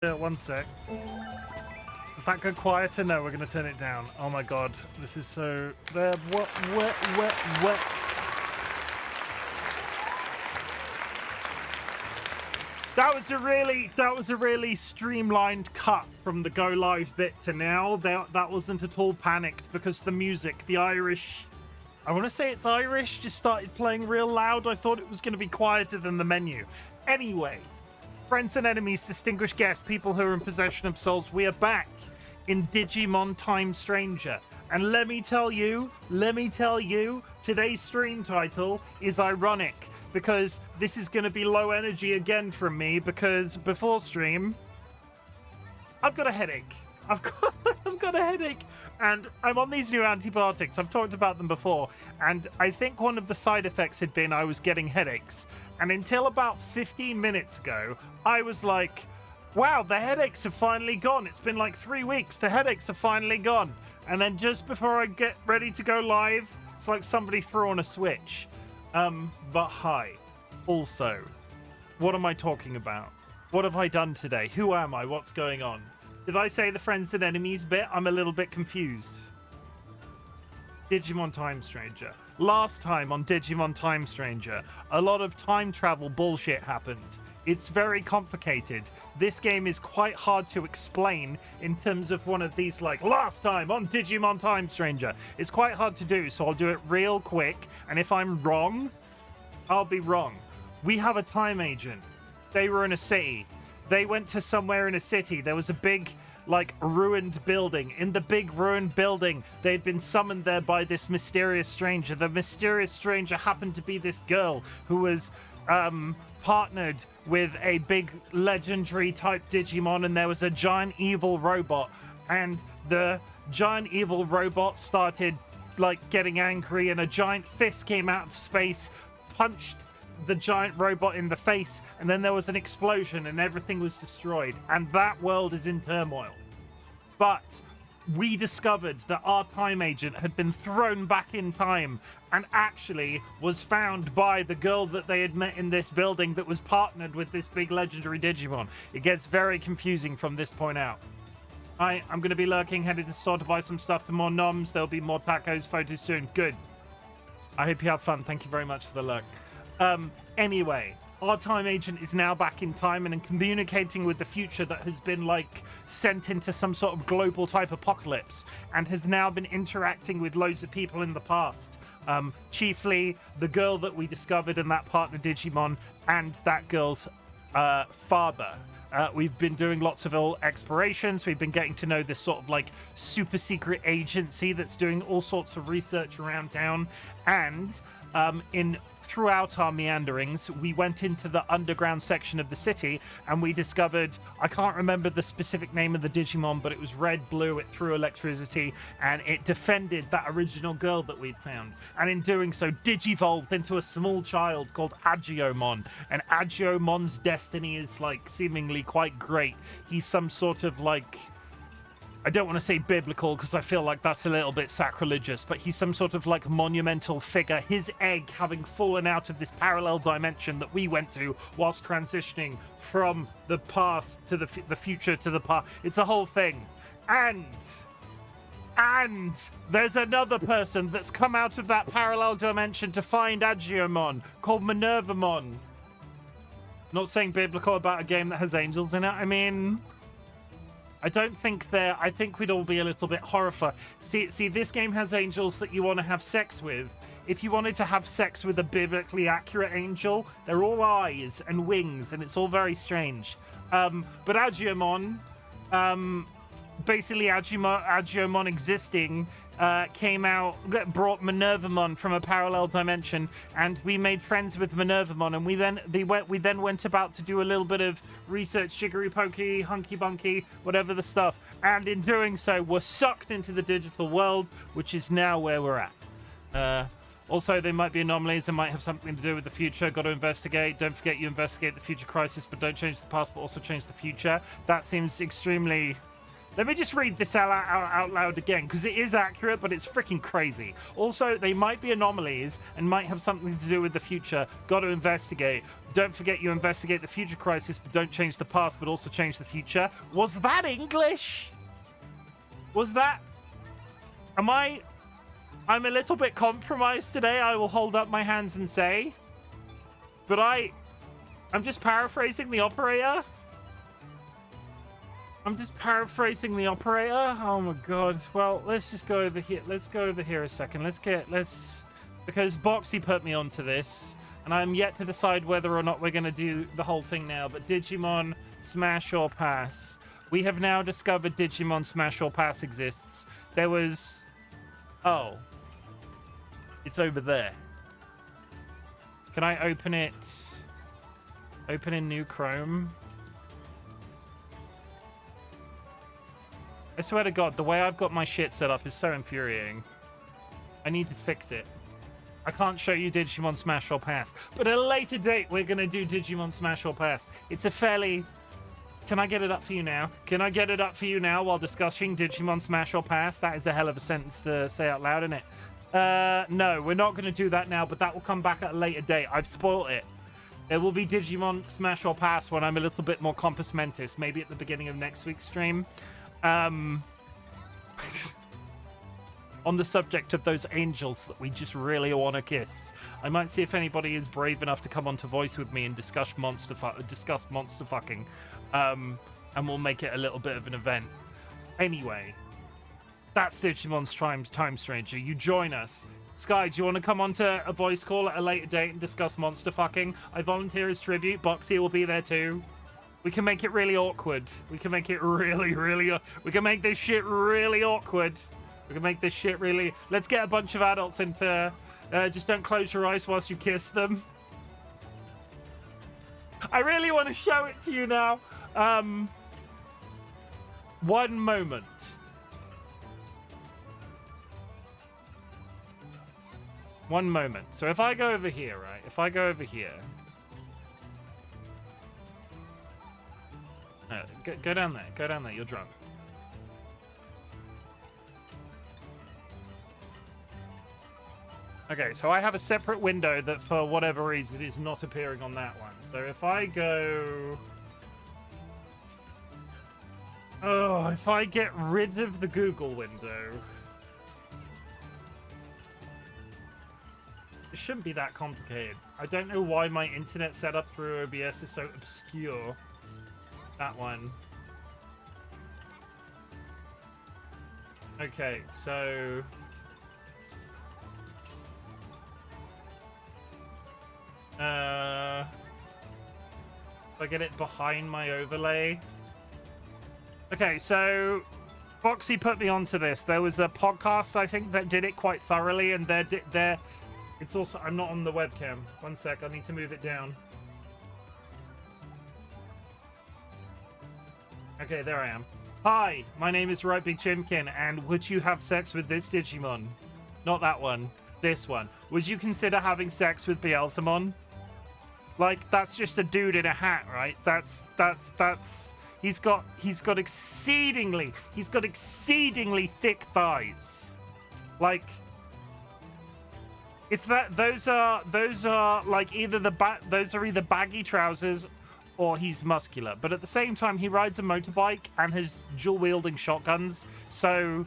One sec. Does that go quieter? No, we're going to turn it down. Oh my god, this is so... What? That was a really streamlined cut from the go live bit to now. That wasn't at all panicked because the music, the Irish... I want to say it's Irish, just started playing real loud. I thought it was going to be quieter than the menu. Anyway, friends and enemies, distinguished guests, people who are in possession of souls, we are back in Digimon Time Stranger. And let me tell you, today's stream title is ironic because this is going to be low energy again from me because before stream, I've got a headache. I've got a headache. And I'm on these new antibiotics. I've talked about them before. And I think one of the side effects had been I was getting headaches. And until about 15 minutes ago, I was like, wow, the headaches have finally gone. It's been like 3 weeks. The headaches have finally gone. And then just before I get ready to go live, it's like somebody threw on a switch. But hi. Also, what am I talking about? What have I done today? Who am I? What's going on? Did I say the friends and enemies bit? I'm a little bit confused. Digimon Time Stranger. Last time on Digimon Time Stranger, a lot of time travel bullshit happened. It's very complicated. This game is quite hard to explain in terms of one of these, like, last time on Digimon Time Stranger. It's quite hard to do, so I'll do it real quick, and if I'm wrong, I'll be wrong. We have a time agent. They were in a city. They went to somewhere in a city. There was a big, like, ruined building. In the big ruined building, they'd been summoned there by this mysterious stranger. The mysterious stranger happened to be this girl who was partnered with a big legendary type Digimon, and there was a giant evil robot. And the giant evil robot started, like, getting angry, and a giant fist came out of space, punched the giant robot in the face, and then there was an explosion and everything was destroyed, and that world is in turmoil. But we discovered that our time agent had been thrown back in time and actually was found by the girl that they had met in this building that was partnered with this big legendary Digimon. It gets very confusing from this point out. I'm going to be lurking, headed to the store to buy some stuff to more noms. There'll be more tacos, photos soon. Good. I hope you have fun. Thank you very much for the lurk. Anyway, our time agent is now back in time and communicating with the future that has been, like, sent into some sort of global type apocalypse and has now been interacting with loads of people in the past. Chiefly the girl that we discovered and that partner Digimon and that girl's father. We've been doing lots of explorations. We've been getting to know this sort of, like, super secret agency that's doing all sorts of research around town. And throughout our meanderings, we went into the underground section of the city and we discovered, I can't remember the specific name of the Digimon, but it was red, blue, it threw electricity, and it defended that original girl that we'd found. And in doing so, digivolved into a small child called Agiomon. And Agiomon's destiny is, like, seemingly quite great. He's some sort of, like, I don't want to say biblical because I feel like that's a little bit sacrilegious, but he's some sort of, like, monumental figure. His egg having fallen out of this parallel dimension that we went to whilst transitioning from the past to the future to the past. It's a whole thing. And there's another person that's come out of that parallel dimension to find Agiomon called Minervamon. Not saying biblical about a game that has angels in it. I mean, I think we'd all be a little bit horrified. See, this game has angels that you want to have sex with. If you wanted to have sex with a biblically accurate angel, they're all eyes and wings, and it's all very strange. But Agiomon, basically Agiomon existing, came out, brought Minervamon from a parallel dimension, and we made friends with Minervamon, and we then went about to do a little bit of research, jiggery pokey, hunky bunky, whatever the stuff, and in doing so, we're sucked into the digital world, which is now where we're at. Also, there might be anomalies that might have something to do with the future. Got to investigate. Don't forget you investigate the future crisis, but don't change the past, but also change the future. That seems extremely Let me just read this out loud again, because it is accurate, but it's freaking crazy. Also, they might be anomalies and might have something to do with the future. Got to investigate. Don't forget you investigate the future crisis, but don't change the past, but also change the future. Was that English? Was that... I'm a little bit compromised today, I will hold up my hands and say. But I'm just paraphrasing the operator. I'm just paraphrasing the operator. Oh my god. Well, let's just go over here. Let's go over here a second. Because Boxy put me onto this, and I'm yet to decide whether or not we're going to do the whole thing now. But Digimon Smash or Pass. We have now discovered Digimon Smash or Pass exists. There was... Oh. It's over there. Can I open it? Open in new Chrome. I swear to God, the way I've got my shit set up is so infuriating. I need to fix it. I can't show you Digimon Smash or Pass. But at a later date, we're going to do Digimon Smash or Pass. It's a fairly... Can I get it up for you now? Can I get it up for you now while discussing Digimon Smash or Pass? That is a hell of a sentence to say out loud, isn't it? No, we're not going to do that now, but that will come back at a later date. I've spoiled it. There will be Digimon Smash or Pass when I'm a little bit more compos mentis, maybe at the beginning of next week's stream. On the subject of those angels that we just really want to kiss, I might see if anybody is brave enough to come onto voice with me and discuss monster fucking, and we'll make it a little bit of an event. Anyway, that's Digimon's Time Stranger. You join us. Sky, do you want to come onto a voice call at a later date and discuss monster fucking? I volunteer as tribute. Boxy will be there too. We can make it really awkward. We can make it really... We can make this shit really awkward. We can make this shit really... Let's get a bunch of adults into... just don't close your eyes whilst you kiss them. I really want to show it to you now. One moment. One moment. So if I go over here, right? If I go over here... Go down there. Go down there. You're drunk. Okay, so I have a separate window that, for whatever reason, is not appearing on that one. So if I go... Oh, if I get rid of the Google window... It shouldn't be that complicated. I don't know why my internet setup through OBS is so obscure. That one. Okay, so... if I get it behind my overlay. Okay, so Foxy put me onto this. There was a podcast, I think, that did it quite thoroughly, and it's also... I'm not on the webcam. One sec, I need to move it down. Okay, there I am. Hi, my name is RightBigChimken, and would you have sex with this Digimon? Not that one. This one. Would you consider having sex with Beelzemon? Like, that's just a dude in a hat, right? That's... He's got exceedingly thick thighs. Like, if those are like those are either baggy trousers or he's muscular. But at the same time, he rides a motorbike and has dual-wielding shotguns. So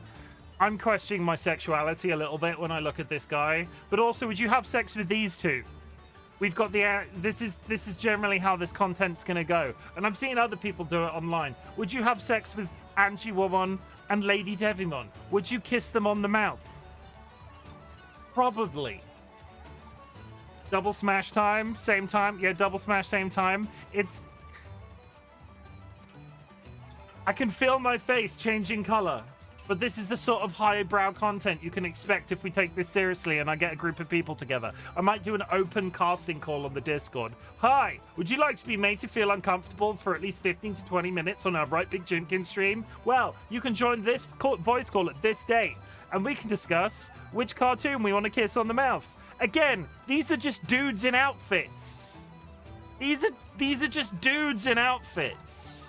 I'm questioning my sexuality a little bit when I look at this guy. But also, would you have sex with these two? We've got the... This is generally how this content's going to go. And I've seen other people do it online. Would you have sex with Angie Woman and Lady Devimon? Would you kiss them on the mouth? Probably. Double smash time, same time. Yeah, double smash, same time. It's... I can feel my face changing color. But this is the sort of highbrow content you can expect if we take this seriously and I get a group of people together. I might do an open casting call on the Discord. Hi, would you like to be made to feel uncomfortable for at least 15 to 20 minutes on our RightBigChimken stream? Well, you can join this voice call at this date, and we can discuss which cartoon we want to kiss on the mouth. Again, these are just dudes in outfits. These are just dudes in outfits.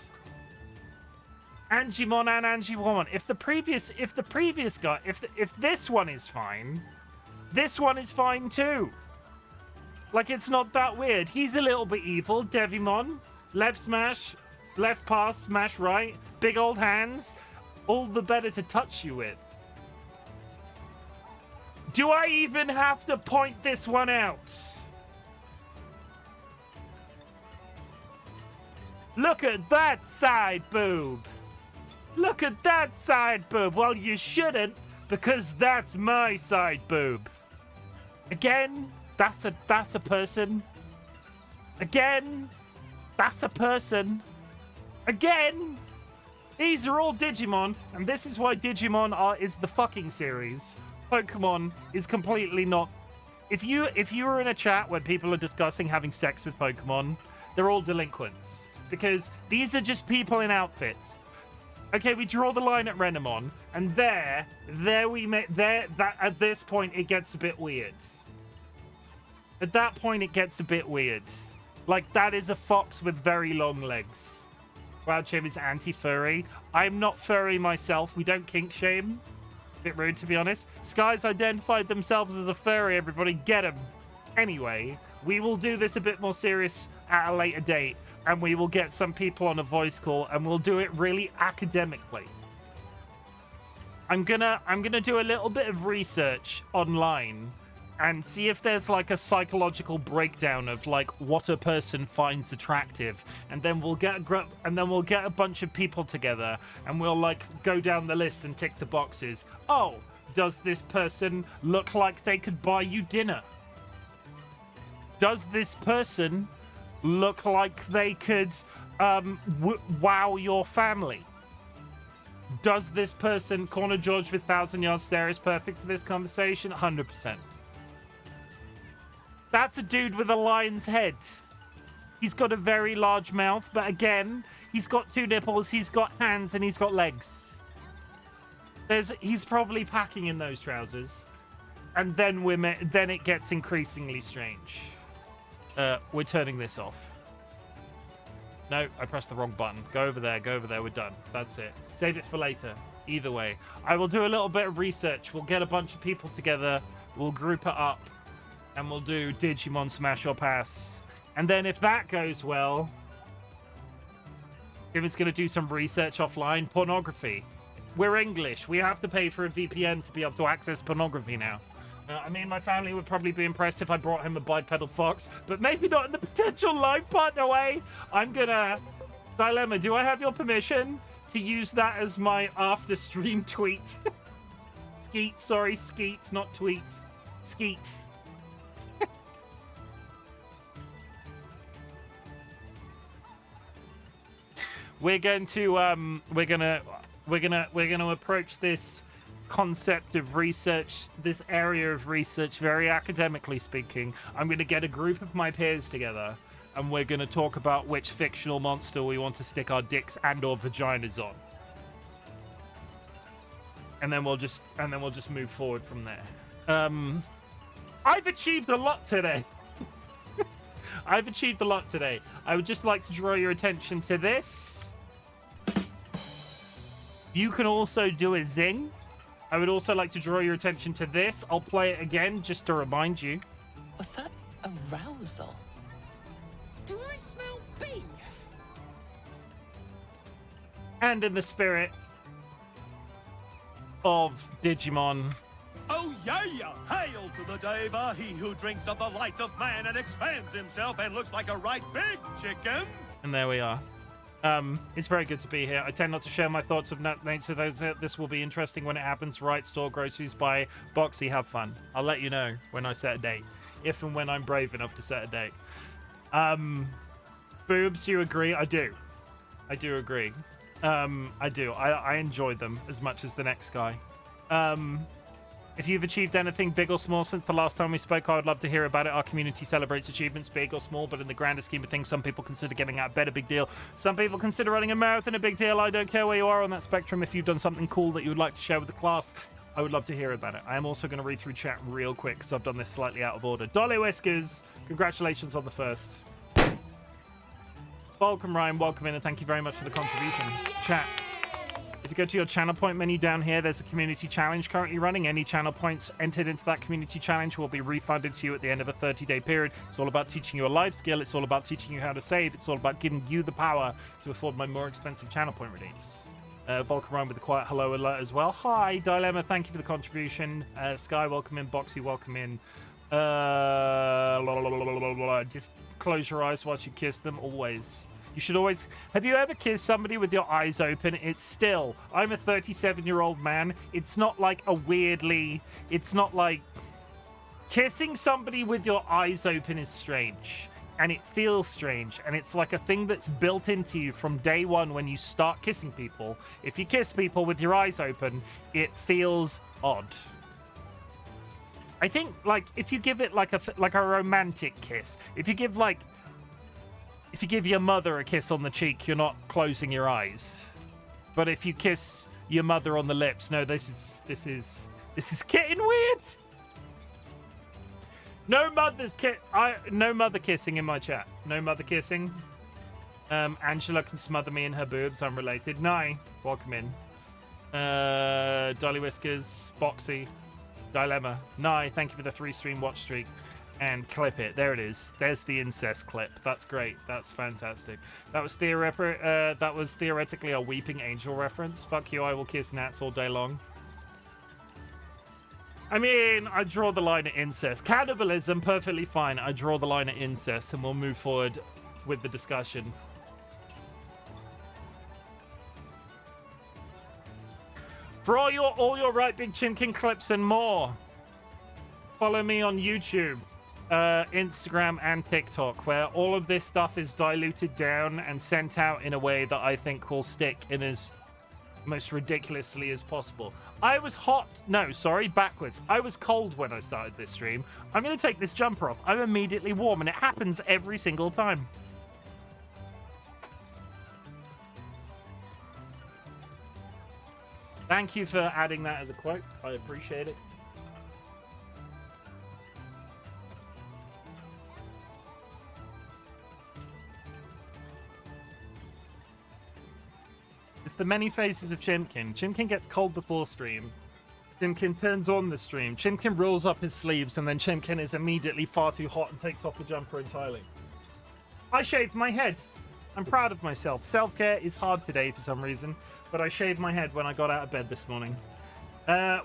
Angimon and Angiwoman. If the previous guy, if this one is fine, this one is fine too. Like, it's not that weird. He's a little bit evil. Devimon, left smash, left pass, smash right, big old hands, all the better to touch you with. Do I even have to point this one out? Look at that side boob. Look at that side boob. Well, you shouldn't, because that's my side boob. Again, that's a person. Again, that's a person. Again, these are all Digimon, and this is why Digimon is the fucking series. Pokemon is completely not. If you were in a chat where people are discussing having sex with Pokemon, they're all delinquents, because these are just people in outfits. Okay, we draw the line at Renamon, and there we make that at this point it gets a bit weird. At that point it gets a bit weird. Like, that is a fox with very long legs. Wow, Chim is anti-furry. I'm not furry myself. We don't kink shame. Bit rude, to be honest. Sky's identified themselves as a furry, everybody. Get them. Anyway, we will do this a bit more serious at a later date, and we will get some people on a voice call, and we'll do it really academically. I'm gonna do a little bit of research online and see if there's like a psychological breakdown of like what a person finds attractive, and then we'll get a bunch of people together, and we'll like go down the list and tick the boxes. Oh, does this person look like they could buy you dinner? Does this person look like they could wow your family? Does this person, Corner George with 1,000 yard stare is perfect for this conversation? 100%. That's a dude with a lion's head. He's got a very large mouth, but again, he's got 2 nipples, he's got hands, and he's got legs. He's probably packing in those trousers. And then then it gets increasingly strange. We're turning this off. No, I pressed the wrong button. Go over there, we're done. That's it. Save it for later. Either way. I will do a little bit of research. We'll get a bunch of people together. We'll group it up. And we'll do Digimon Smash or Pass. And then if that goes well, if it's going to do some research offline, pornography. We're English. We have to pay for a VPN to be able to access pornography now. I mean, my family would probably be impressed if I brought him a bipedal fox, but maybe not in the potential life partner way. I'm gonna... Dilemma, do I have your permission to use that as my after-stream tweet? Skeet, sorry, skeet, not tweet. Skeet. We're going to approach this concept of research, this area of research, very academically speaking. I'm going to get a group of my peers together, and we're going to talk about which fictional monster we want to stick our dicks and/or vaginas on, and then we'll just move forward from there. I've achieved a lot today. I've achieved a lot today. I would just like to draw your attention to this. You can also do a zing. I would also like to draw your attention to this. I'll play it again just to remind you. Was that arousal? Do I smell beef? And in the spirit of Digimon. Oh yeah! Hail to the Deva, he who drinks of the light of man and expands himself and looks like a right big chicken. And there we are. It's very good to be here. I tend not to share my thoughts of nature. This will be interesting when it happens. Right, store groceries, buy Boxy, have fun. I'll let you know when I set a date, if and when I'm brave enough to set a date. Boobs, you agree? I do. I do agree. I do. I enjoy them as much as the next guy. If you've achieved anything big or small since the last time we spoke, I would love to hear about it. Our community celebrates achievements, big or small, but in the grander scheme of things, some people consider getting out of bed a big deal. Some people consider running a marathon a big deal. I don't care where you are on that spectrum. If you've done something cool that you would like to share with the class, I would love to hear about it. I am also going to read through chat real quick because I've done this slightly out of order. DollyWhiskers, congratulations on the first. Welcome, Ryan. Welcome in, and thank you very much for the contribution. Chat. If you go to your channel point menu down here, there's a community challenge currently running. Any channel points entered into that community challenge will be refunded to you at the end of a 30-day period. It's all about teaching you a life skill. It's all about teaching you how to save. It's all about giving you the power to afford my more expensive channel point redeems. Volcaron with a quiet hello alert as well. Hi, Dilemma. Thank you for the contribution. Sky, welcome in. Boxy, welcome in. Just close your eyes whilst you kiss them. Always. You should always... Have you ever kissed somebody with your eyes open? It's still... I'm a 37-year-old man. It's not like a weirdly... It's not like... Kissing somebody with your eyes open is strange. And it feels strange. And it's like a thing that's built into you from day one when you start kissing people. If you kiss people with your eyes open, it feels odd. I think, like, if you give it like a romantic kiss... If you give, like... If you give your mother a kiss on the cheek, you're not closing your eyes. But if you kiss your mother on the lips, no, this is getting weird. No mother kissing in my chat. No mother kissing. Angela can smother me in her boobs. Unrelated. Nye, welcome in. DollyWhiskers, Boxy, Dilemma. Nye, thank you for the 3-stream watch streak. And clip it. There it is. There's the incest clip. That's great. That's fantastic. That was theoretically a Weeping Angel reference. Fuck you, I will kiss gnats all day long. I mean, I draw the line at incest. Cannibalism, perfectly fine. I draw the line at incest, and we'll move forward with the discussion. For all your RightBigChimken clips and more, follow me on YouTube. Instagram and TikTok, where all of this stuff is diluted down and sent out in a way that I think will stick in as most ridiculously as possible. I was hot. No, sorry, backwards. I was cold when I started this stream. I'm going to take this jumper off. I'm immediately warm, and it happens every single time. Thank you for adding that as a quote. I appreciate it. It's the many faces of Chimken. Chimken gets cold before stream. Chimken turns on the stream. Chimken rolls up his sleeves, and then Chimken is immediately far too hot and takes off the jumper entirely. I shaved my head. I'm proud of myself. Self-care is hard today for some reason, but I shaved my head when I got out of bed this morning.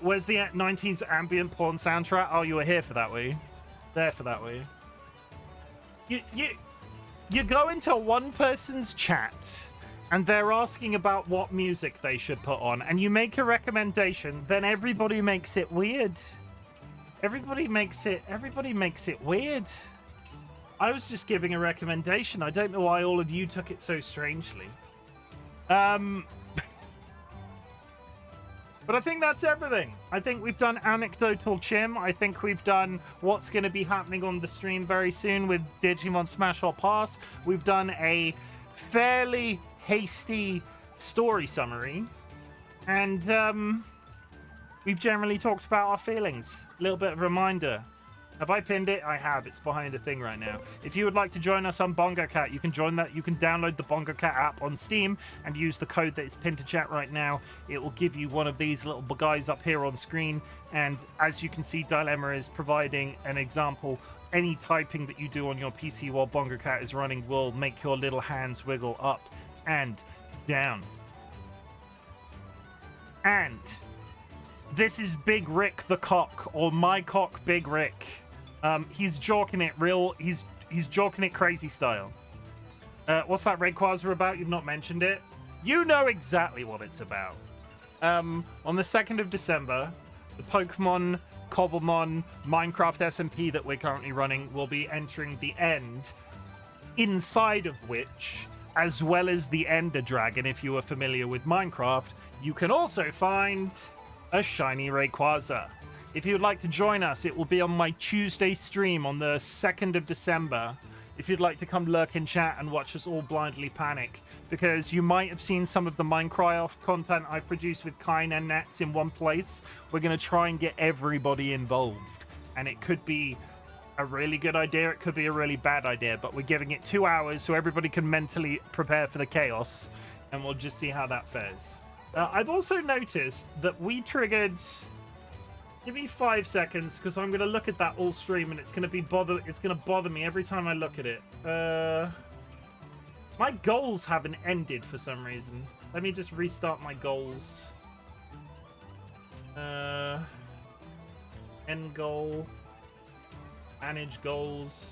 Where's the 90s ambient porn soundtrack? Oh, you were here for that, were you? There for that, were you? You go into one person's chat, and they're asking about what music they should put on, and you make a recommendation, then everybody makes it weird. Everybody makes it weird. I was just giving a recommendation. I don't know why all of you took it so strangely. But I think that's everything. I think we've done anecdotal Chim. I think we've done what's going to be happening on the stream very soon with Digimon Smash or Pass. We've done a fairly hasty story summary. And we've generally talked about our feelings. A little bit of a reminder. Have I pinned it? I have. It's behind a thing right now. If you would like to join us on BongoCat, you can join that. You can download the BongoCat app on Steam and use the code that is pinned to chat right now. It will give you one of these little guys up here on screen. And as you can see, Dilemma is providing an example. Any typing that you do on your PC while BongoCat is running will make your little hands wiggle up and down. And this is Big Rick the Cock, or My Cock Big Rick. He's joking it real. He's joking it crazy style. What's that Rayquaza about? You've not mentioned it. You know exactly what it's about. On the 2nd of December, the Pokemon Cobblemon Minecraft SMP that we're currently running will be entering the end, inside of which, as well as the Ender Dragon, if you are familiar with Minecraft, you can also find a shiny Rayquaza. If you would like to join us, it will be on my Tuesday stream on the 2nd of December. If you'd like to come lurk in chat and watch us all blindly panic, because you might have seen some of the Minecraft content I've produced with Kine and Nats in one place. We're going to try and get everybody involved, and it could be a really good idea, it could be a really bad idea, but we're giving it 2 hours so everybody can mentally prepare for the chaos, and we'll just see how that fares. I've also noticed that we triggered. Give me 5 seconds, because I'm going to look at that all stream, and it's going to bother me every time I look at it. My goals haven't ended for some reason. Let me just restart my goals. End goal. Manage goals.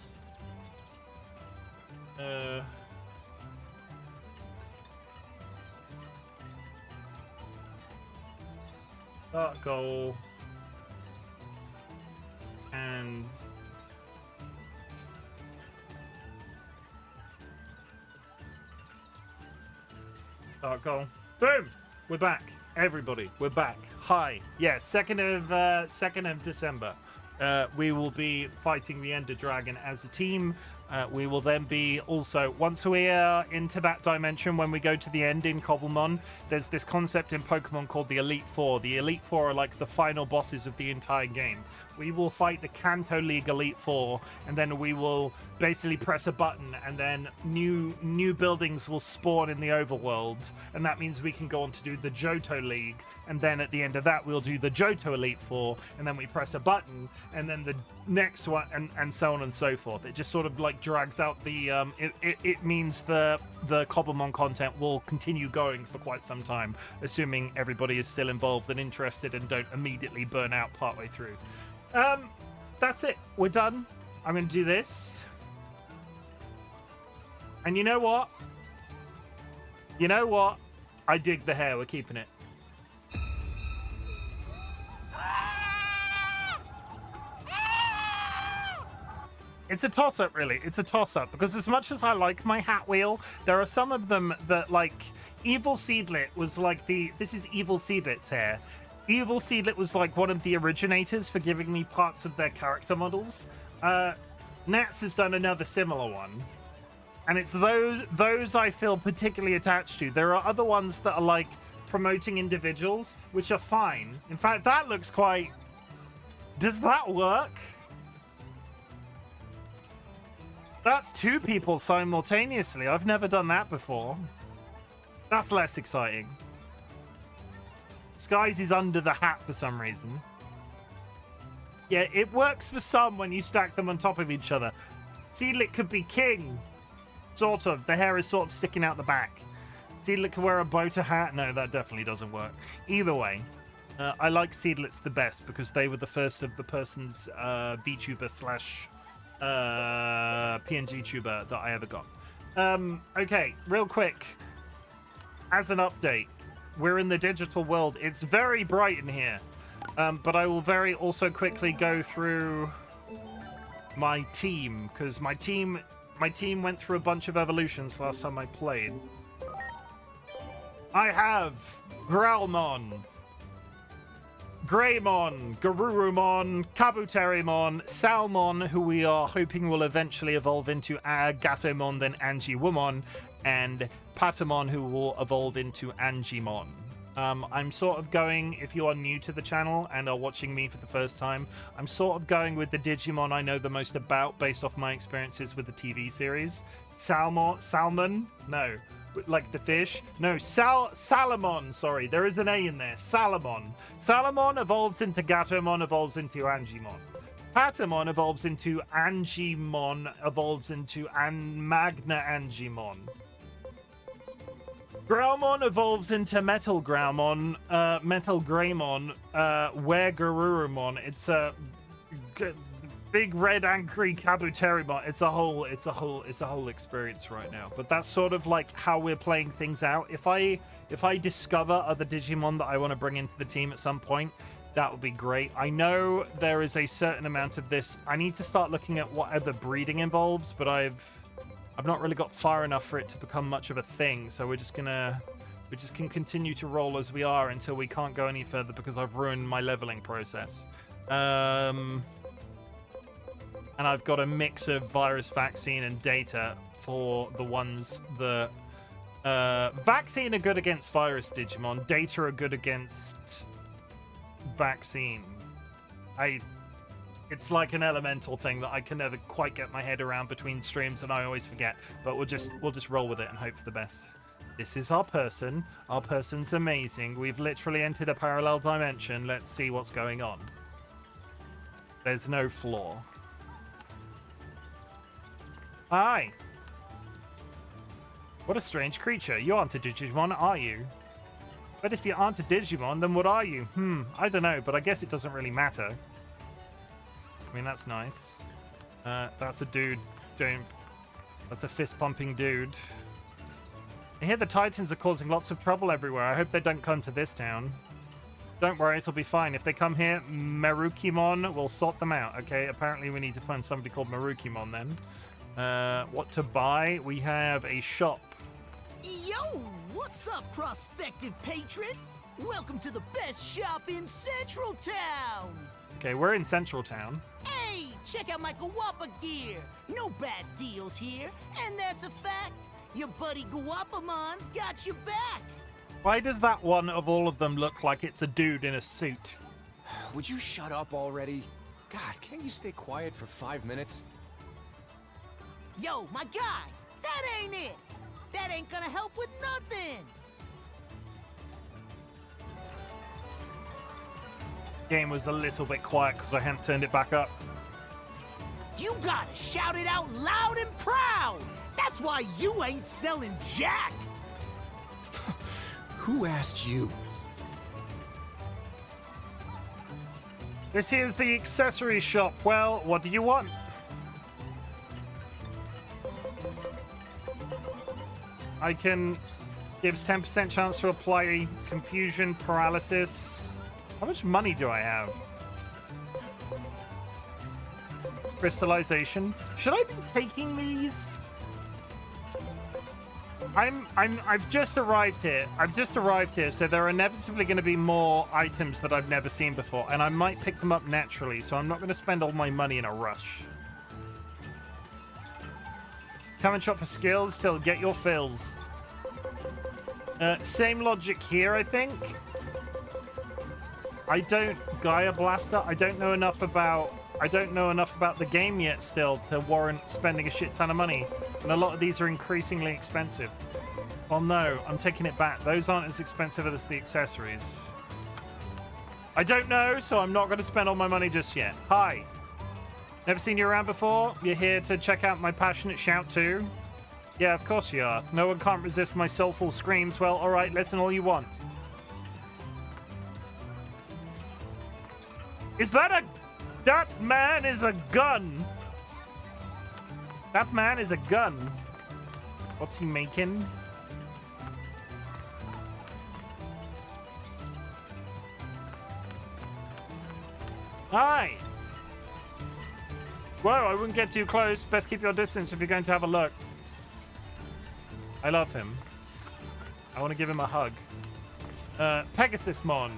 Start goal. And start goal. Boom! We're back. Everybody, we're back. Hi. Yeah, 2nd of December. We will be fighting the Ender Dragon as a team. We will then be also, once we are into that dimension, when we go to the end in Cobblemon, there's this concept in Pokemon called the Elite Four. The Elite Four are like the final bosses of the entire game. We will fight the Kanto League Elite Four, and then we will basically press a button, and then new buildings will spawn in the overworld, and that means we can go on to do the Johto League, and then at the end of that we'll do the Johto Elite Four, and then we press a button, and then the next one, and so on and so forth. It just sort of like drags out the it means the Cobblemon content will continue going for quite some time, assuming everybody is still involved and interested and don't immediately burn out partway through. That's it. We're done. I'm going to do this. And you know what? You know what? I dig the hair. We're keeping it. It's a toss-up, really. It's a toss-up. Because as much as I like my hat wheel, there are some of them that, like, Evil Seedlit was like the... This is Evil Seedlit's hair. Evil Seedlit was like one of the originators for giving me parts of their character models. Nats has done another similar one. And it's those I feel particularly attached to. There are other ones that are like promoting individuals, which are fine. In fact, that looks quite... Does that work? That's 2 people simultaneously. I've never done that before. That's less exciting. Skies is under the hat for some reason. Yeah, it works for some when you stack them on top of each other. Seedlit could be king. Sort of. The hair is sort of sticking out the back. Seedlit could wear a Bota hat. No, that definitely doesn't work. Either way, I like Seedlits the best because they were the first of the person's VTuber slash PNG tuber that I ever got. Okay, real quick. As an update. We're in the digital world. It's very bright in here. But I will very also quickly go through my team, because my team went through a bunch of evolutions last time I played. I have Growlmon, Greymon, Garurumon, Kabuterimon, Salmon, who we are hoping will eventually evolve into Gatomon, then Angiwumon, and Patamon, who will evolve into Angimon. I'm sort of going, if you are new to the channel and are watching me for the first time, I'm sort of going with the Digimon I know the most about based off my experiences with the TV series. Salmon? No. Like the fish? No, Salamon, sorry. There is an A in there. Salamon. Salamon evolves into Gatomon, evolves into Angimon. Patamon evolves into Angimon, evolves into Magna Angimon. Growlmon evolves into Metal Growlmon, Metal Greymon, Garurumon. It's a big red angry Kabuterimon. It's a whole experience right now. But that's sort of like how we're playing things out. If I discover other Digimon that I want to bring into the team at some point, that would be great. I know there is a certain amount of this. I need to start looking at whatever breeding involves, but I've not really got far enough for it to become much of a thing, so we just can continue to roll as we are until we can't go any further because I've ruined my leveling process. And I've got a mix of virus, vaccine, and data for the ones that... vaccine are good against virus Digimon. Data are good against vaccine. It's like an elemental thing that I can never quite get my head around between streams, and I always forget. But we'll just roll with it and hope for the best. This is our person. Our person's amazing. We've literally entered a parallel dimension. Let's see what's going on. There's no flaw. Hi. What a strange creature. You aren't a Digimon, are you? But if you aren't a Digimon, then what are you? I don't know, but I guess it doesn't really matter. I mean, that's nice. That's a dude doing... That's a fist-pumping dude. I hear the Titans are causing lots of trouble everywhere. I hope they don't come to this town. Don't worry, it'll be fine. If they come here, Marukimon will sort them out, okay? Apparently we need to find somebody called Marukimon then. What to buy? We have a shop. Yo, what's up, prospective patron? Welcome to the best shop in Central Town. Okay, we're in Central Town. Hey, check out my Guapa gear. No bad deals here, and that's a fact. Your buddy Guapamon's got your back. Why does that one of all of them look like it's a dude in a suit? Would you shut up already? God, can't you stay quiet for 5 minutes? Yo, my guy, that ain't it. That ain't gonna help with nothing. Game was a little bit quiet because I hadn't turned it back up. You gotta shout it out loud and proud. That's why you ain't selling jack. Who asked you? This is the accessory shop. Well, what do you want? I can... Gives 10% chance to apply confusion, paralysis. How much money do I have? Crystallization. Should I be taking these? I've just arrived here. So there are inevitably going to be more items that I've never seen before, and I might pick them up naturally, so I'm not going to spend all my money in a rush. Come and shop for skills till get your fills. Same logic here, I think. Gaia Blaster, I don't know enough about the game yet still to warrant spending a shit ton of money. And a lot of these are increasingly expensive. Well, no, I'm taking it back. Those aren't as expensive as the accessories. I don't know, so I'm not going to spend all my money just yet. Hi. Never seen you around before? You're here to check out my passionate shout too? Yeah, of course you are. No one can't resist my soulful screams. Well, alright, listen all you want. Is that a... That man is a gun. That man is a gun. What's he making? Hi. Whoa, I wouldn't get too close. Best keep your distance if you're going to have a look. I love him. I want to give him a hug. Pegasusmon.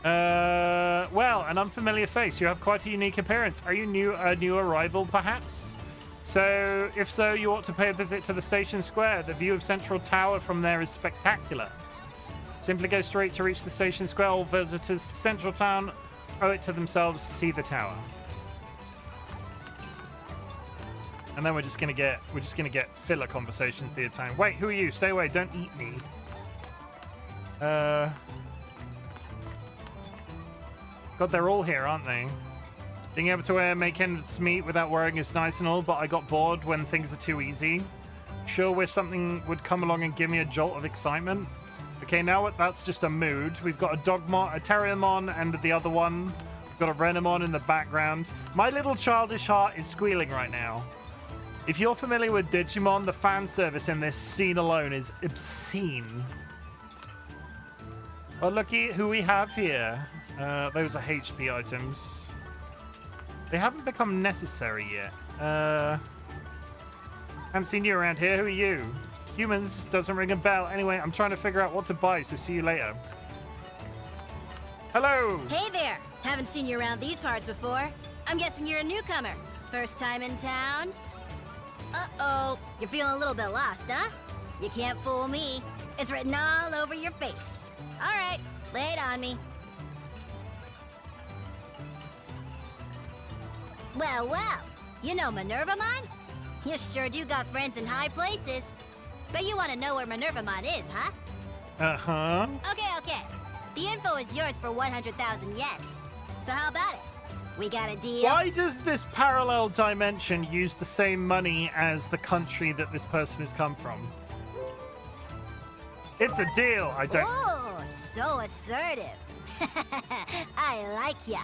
Well, an unfamiliar face. You have quite a unique appearance. Are you a new arrival, perhaps? So, if so, you ought to pay a visit to the station square. The view of Central Tower from there is spectacular. Simply go straight to reach the station square. All visitors to Central Town owe it to themselves to see the tower. And then we're just gonna get filler conversations the entire time. Wait, who are you? Stay away! Don't eat me. God, they're all here, aren't they? Being able to make ends meet without worrying is nice and all, but I got bored when things are too easy. Sure, wish something would come along and give me a jolt of excitement. Okay, now that's just a mood. We've got a Dogmon, a Terriermon, and the other one. We've got a Renamon in the background. My little childish heart is squealing right now. If you're familiar with Digimon, the fan service in this scene alone is obscene. Well, looky who we have here. Those are HP items. They haven't become necessary yet. Haven't seen you around here. Who are you? Humans doesn't ring a bell. Anyway, I'm trying to figure out what to buy, so see you later. Hello! Hey there! Haven't seen you around these parts before. I'm guessing you're a newcomer. First time in town? Uh-oh, you're feeling a little bit lost, huh? You can't fool me. It's written all over your face. All right, lay it on me. Well, well, you know Minervamon? You sure do got friends in high places. Bet you want to know where Minervamon is, huh? Uh-huh. Okay. The info is yours for 100,000 yen. So how about it? We got a deal? Why does this parallel dimension use the same money as the country that this person has come from? It's a deal. I don't... Oh, so assertive. I like ya.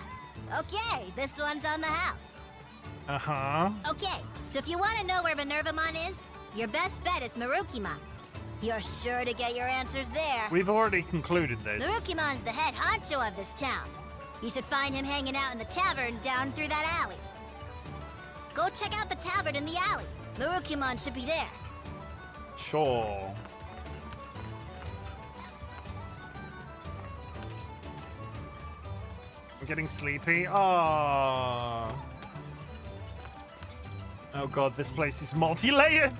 Okay, this one's on the house. Uh-huh. Okay, so if you want to know where Minervamon is, your best bet is Marukimon. You're sure to get your answers there. We've already concluded this. Marukimon's the head honcho of this town. You should find him hanging out in the tavern down through that alley. Go check out the tavern in the alley. Marukimon should be there. Sure. I'm getting sleepy. Oh. Oh god, this place is multi-layered.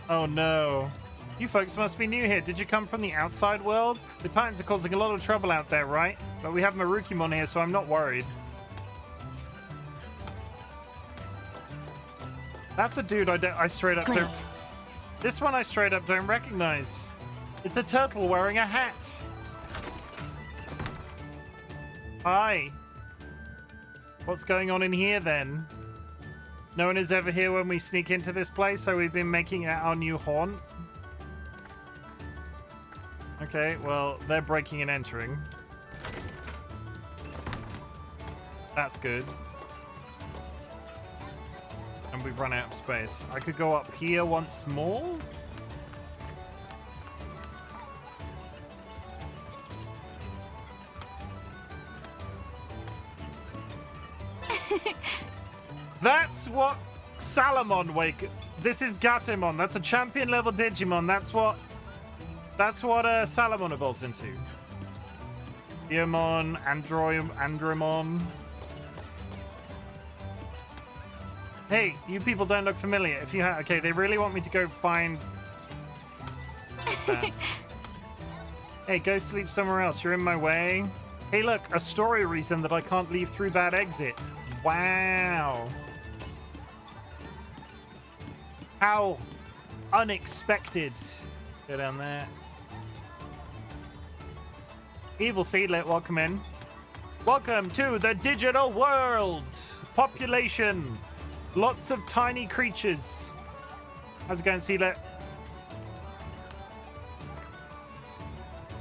Oh no. You folks must be new here. Did you come from the outside world? The Titans are causing a lot of trouble out there, right? But we have Marukimon here, so I'm not worried. That's a dude I straight up don't... This one I straight up don't recognize. It's a turtle wearing a hat. Hi. What's going on in here then? No one is ever here when we sneak into this place, so we've been making it our new haunt. Okay, well, they're breaking and entering. That's good. And we've run out of space. I could go up here once more? That's what Salamon wake. This is Gatomon. That's a champion level Digimon. That's what Salamon evolves into. Diamon, Andromon. Hey, you people don't look familiar. If you have, okay, they really want me to go find. Hey, go sleep somewhere else. You're in my way. Hey, look, a story reason that I can't leave through that exit. Wow. How unexpected. Go down there. Evil Seedlet, welcome in. Welcome to the digital world. Population. Lots of tiny creatures. How's it going, Seedlet?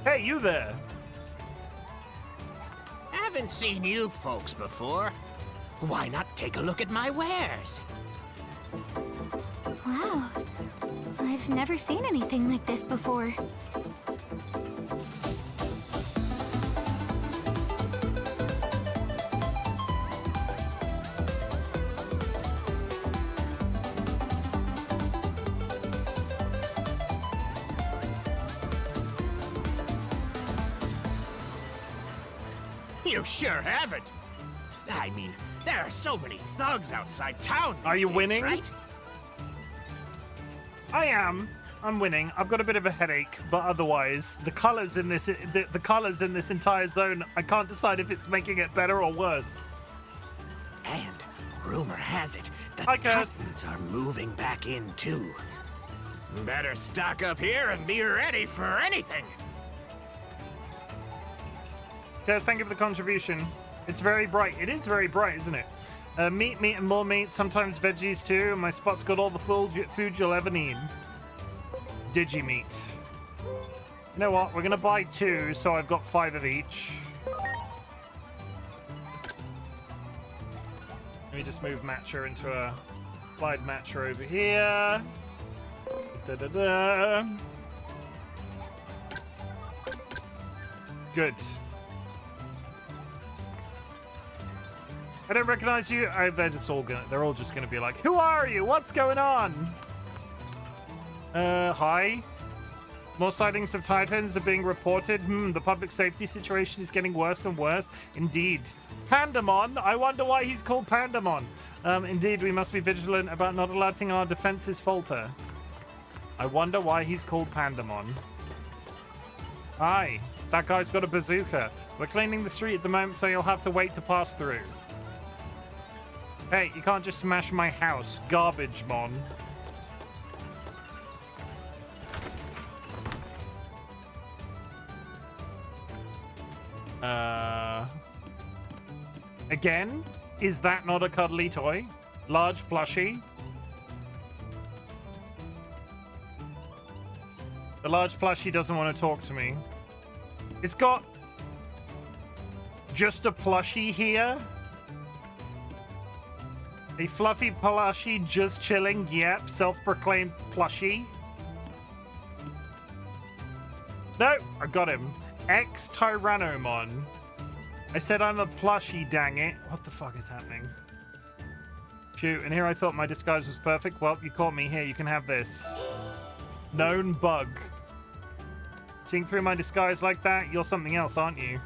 Hey, you there. Haven't seen you folks before. Why not take a look at my wares? Wow. I've never seen anything like this before. You sure haven't. I mean, there are so many thugs outside town these Are you days, winning? right? I am. I'm winning. I've got a bit of a headache, but otherwise, the colors in this entire zone, I can't decide if it's making it better or worse. And rumor has it the Hi, Cass. Titans are moving back in too. Better stock up here and be ready for anything. Guys, thank you for the contribution. It's very bright. It is very bright, isn't it? Meat, and more meat. Sometimes veggies too. My spot's got all the food you'll ever need. Digimeat. You know what? We're gonna buy 2, so I've got 5 of each. Let me just move Matcha into a applied Matcha over here. Da-da-da. Good. I don't recognize you. They're all just gonna be like, who are you? What's going on? Hi. More sightings of Titans are being reported. The public safety situation is getting worse and worse. Indeed. Pandamon. I wonder why he's called Pandamon. Indeed, we must be vigilant about not letting our defenses falter. I wonder why he's called Pandamon. Hi. That guy's got a bazooka. We're cleaning the street at the moment, so you'll have to wait to pass through. Hey, you can't just smash my house. Garbage, mon. Again, is that not a cuddly toy? Large plushie? The large plushie doesn't want to talk to me. It's got just a plushie here. A fluffy plushie just chilling. Yep, self-proclaimed plushie. No, I got him. Ex-Tyrannomon. I said I'm a plushie, dang it. What the fuck is happening? Shoot, and here I thought my disguise was perfect. Well, you caught me. Here, you can have this. Known bug. Seeing through my disguise like that, you're something else, aren't you?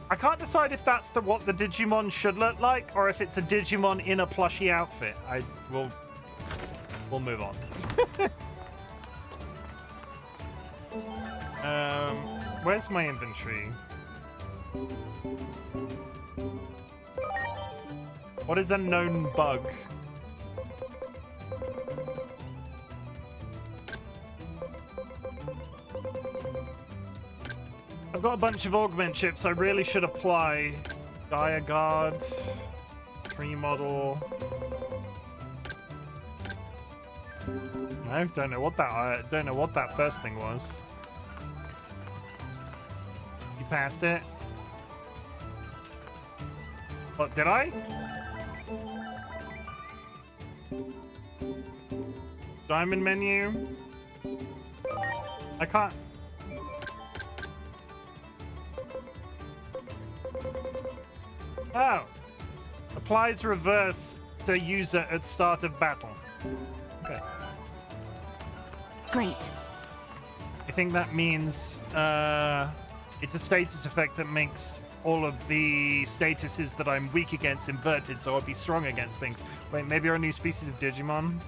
I can't decide if that's what the Digimon should look like, or if it's a Digimon in a plushie outfit. We'll move on. Where's my inventory? What is a known bug? I've got a bunch of augment chips I really should apply. Gaia Guard, tree model. No, don't know what that first thing was. You passed it. What, did I? Diamond menu. I can't. Oh. Applies reverse to user at start of battle. Okay. Great. I think that means it's a status effect that makes all of the statuses that I'm weak against inverted, so I'll be strong against things. Wait, maybe you're a new species of Digimon?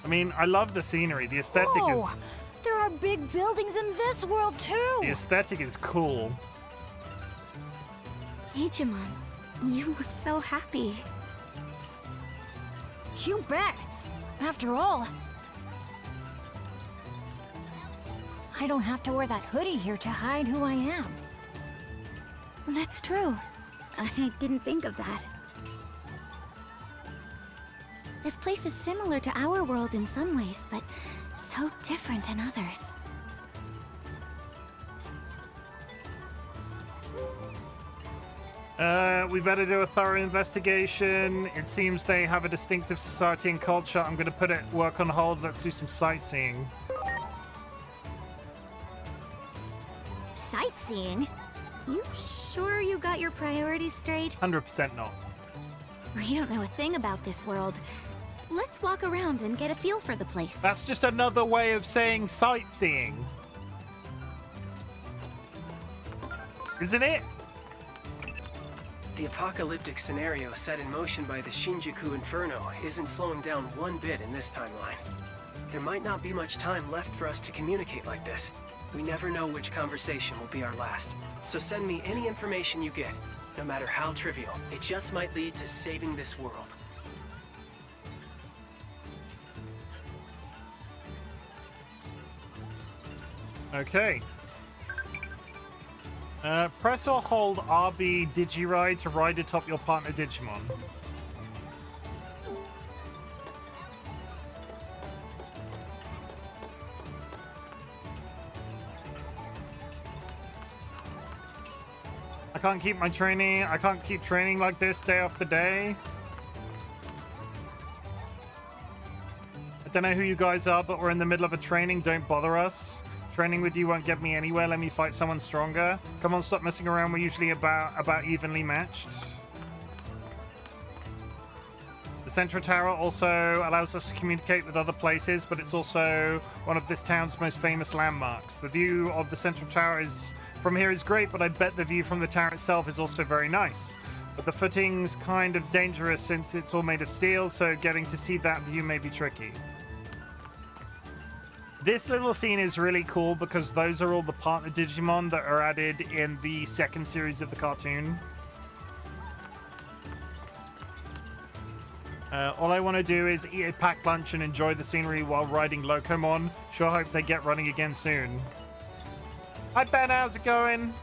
I mean, I love the scenery. The aesthetic is... There are big buildings in this world, too! The aesthetic is cool. Digimon, you look so happy. You bet! After all, I don't have to wear that hoodie here to hide who I am. That's true. I didn't think of that. This place is similar to our world in some ways, but so different in others. We better do a thorough investigation. It seems they have a distinctive society and culture. I'm going to put it work on hold. Let's do some sightseeing. Sightseeing? You sure you got your priorities straight? 100% not. We don't know a thing about this world. Let's walk around and get a feel for the place. That's just another way of saying sightseeing. Isn't it? The apocalyptic scenario set in motion by the Shinjuku Inferno isn't slowing down one bit in this timeline. There might not be much time left for us to communicate like this. We never know which conversation will be our last. So send me any information you get, no matter how trivial. It just might lead to saving this world. Okay. Press or hold RB Digiride to ride atop your partner Digimon. I can't keep my training. I can't keep training like this day after day. I don't know who you guys are, but we're in the middle of a training. Don't bother us. Training with you won't get me anywhere. Let me fight someone stronger. Come on, stop messing around. We're usually about evenly matched. The Central Tower also allows us to communicate with other places, but it's also one of this town's most famous landmarks. The view of the Central Tower from here is great, but I bet the view from the tower itself is also very nice. But the footing's kind of dangerous since it's all made of steel, so getting to see that view may be tricky. This little scene is really cool because those are all the partner Digimon that are added in the second series of the cartoon. All I want to do is eat a packed lunch and enjoy the scenery while riding Locomon. Sure hope they get running again soon. Hi Ben, how's it going?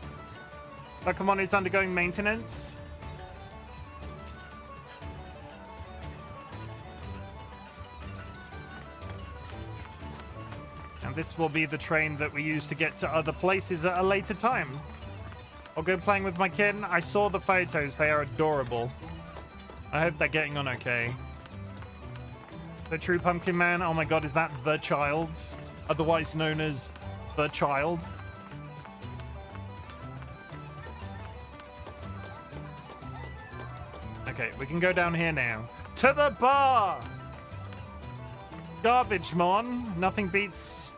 Locomon is undergoing maintenance. And this will be the train that we use to get to other places at a later time. I'll go playing with my kitten. I saw the photos. They are adorable. I hope they're getting on okay. The true pumpkin man. Oh my god, is that the child? Otherwise known as the child? Okay, we can go down here now. To the bar! Garbage mon. Nothing beats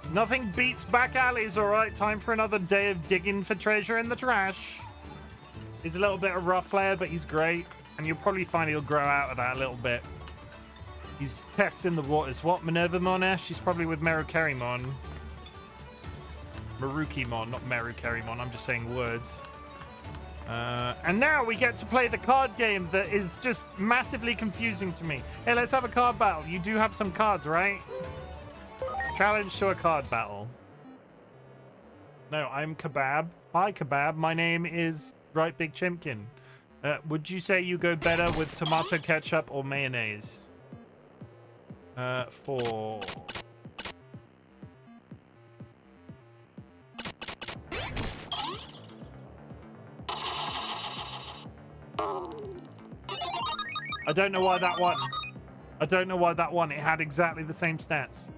back alleys, alright. Time for another day of digging for treasure in the trash. He's a little bit of rough layer, but he's great. And you'll probably find he'll grow out of that a little bit. He's testing the waters. What, Minervamon? She's probably with Merukerimon. Marukimon, not Merukerimon. I'm just saying words. And now we get to play the card game that is just massively confusing to me. Hey, let's have a card battle. You do have some cards, right? Challenge to a card battle. No, I'm Kebab. Hi, Kebab. My name is RightBigChimken. Would you say you go better with tomato ketchup or mayonnaise? 4. I don't know why that one. I don't know why that one. It had exactly the same stats.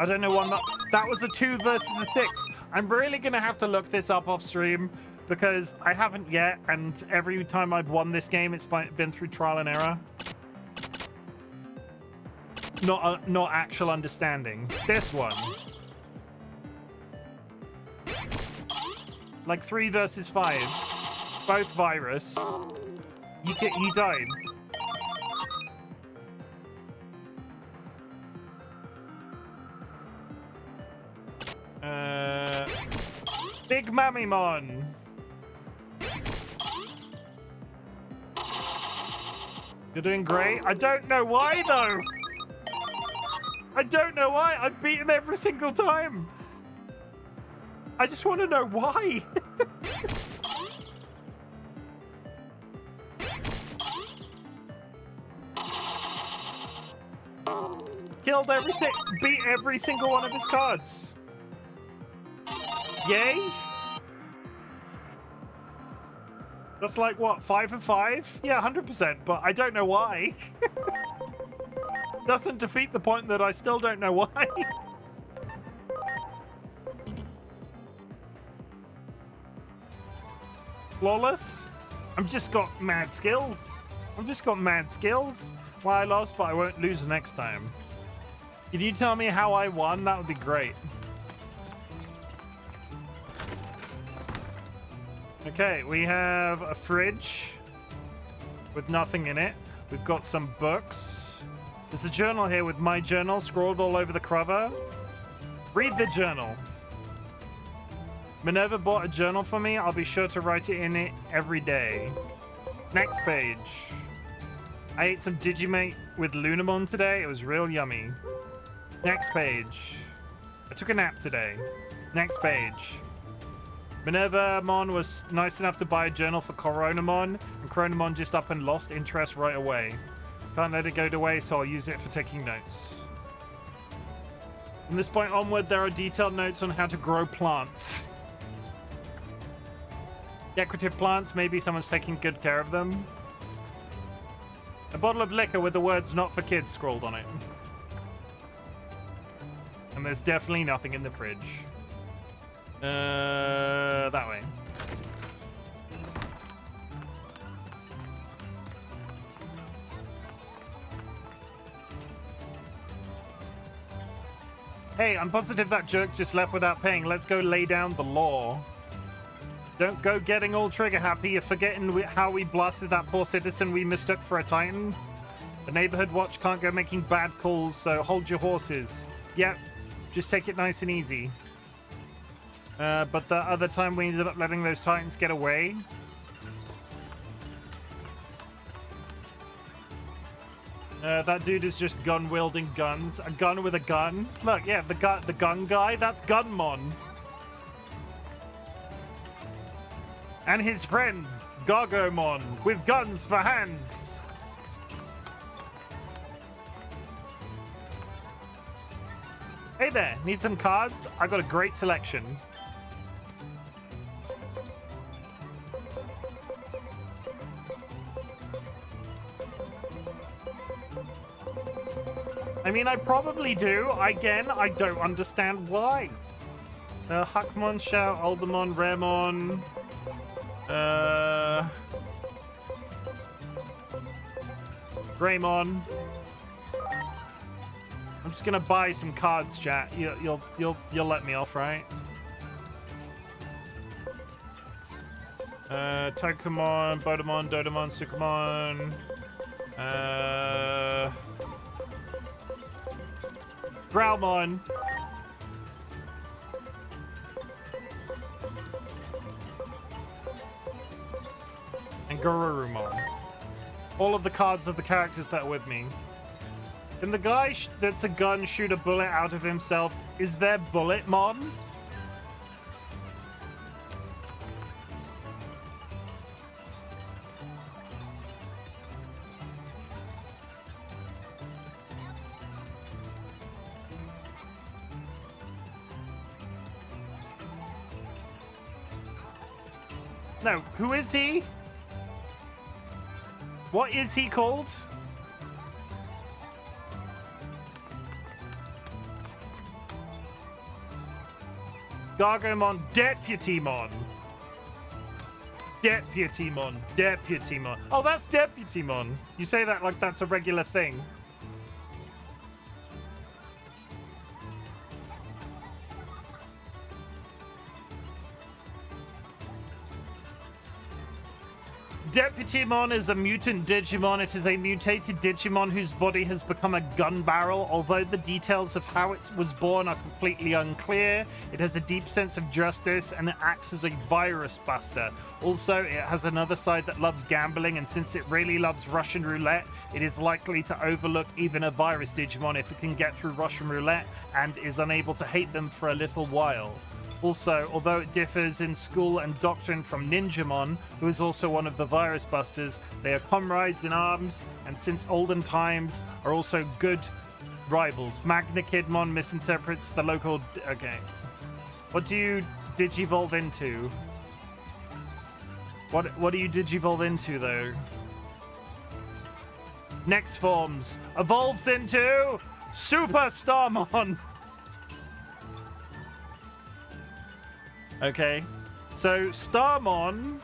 I don't know why that was a 2 versus a 6. I'm really gonna have to look this up off stream because I haven't yet, and every time I've won this game, it's been through trial and error. Not actual understanding. This one. Like 3 versus 5. Both virus. He died. Big Mamimon. You're doing great. I don't know why though. I don't know why. I've beaten every single time. I just want to know why. Beat every single one of his cards. Yay. That's like what, 5 of 5? Yeah, 100%, but I don't know why. Doesn't defeat the point that I still don't know why. Flawless? I've just got mad skills. Well, I lost, but I won't lose next time. Can you tell me how I won? That would be great. Okay, we have a fridge with nothing in it. We've got some books. There's a journal here with my journal scrawled all over the cover. Read the journal. Minerva bought a journal for me. I'll be sure to write it in it every day. Next page. I ate some Digimon with Lunamon today. It was real yummy. Next page. I took a nap today. Next page. Minervamon was nice enough to buy a journal for Coronamon, and Coronamon just up and lost interest right away. Can't let it go to waste, so I'll use it for taking notes. From this point onward, there are detailed notes on how to grow plants. Decorative plants, maybe someone's taking good care of them. A bottle of liquor with the words "not for kids" scrawled on it. And there's definitely nothing in the fridge. That way. Hey, I'm positive that jerk just left without paying. Let's go lay down the law. Don't go getting all trigger happy. You're forgetting how we blasted that poor citizen we mistook for a titan. The neighborhood watch can't go making bad calls, so hold your horses. Yep, Just take it nice and easy. But the other time we ended up letting those Titans get away. That dude is just gun-wielding guns. A gun with a gun. Look, yeah, the gun guy, that's Gunmon. And his friend, Gargomon, with guns for hands. Hey there, need some cards? I got a great selection. I mean, I probably do. Again, I don't understand why. Huckmon, Shout, Aldermon, Raremon. Greymon. I'm just gonna buy some cards, chat. You'll let me off, right? Tokumon, Bodemon, Dodemon, Sukumon. Growlmon. And Garurumon. All of the cards of the characters that are with me. Can the guy that's a gun shoot a bullet out of himself? Is there Bulletmon? No, who is he? What is he called? Gargomon, Deputymon. Deputymon, Deputymon. Oh, that's Deputymon. You say that like that's a regular thing. Deputymon is a mutant Digimon. It is a mutated Digimon whose body has become a gun barrel. Although the details of how it was born are completely unclear, it has a deep sense of justice and it acts as a virus buster. Also, it has another side that loves gambling, and since it really loves Russian roulette, it is likely to overlook even a virus Digimon if it can get through Russian roulette and is unable to hate them for a little while. Also, although it differs in school and doctrine from Ninjamon, who is also one of the virus busters, they are comrades in arms, and since olden times are also good rivals. Magnikidmon misinterprets the local... Okay. What do you digivolve into? What do you digivolve into, though? Next forms. Evolves into... Super Starmon! Okay, so Starmon,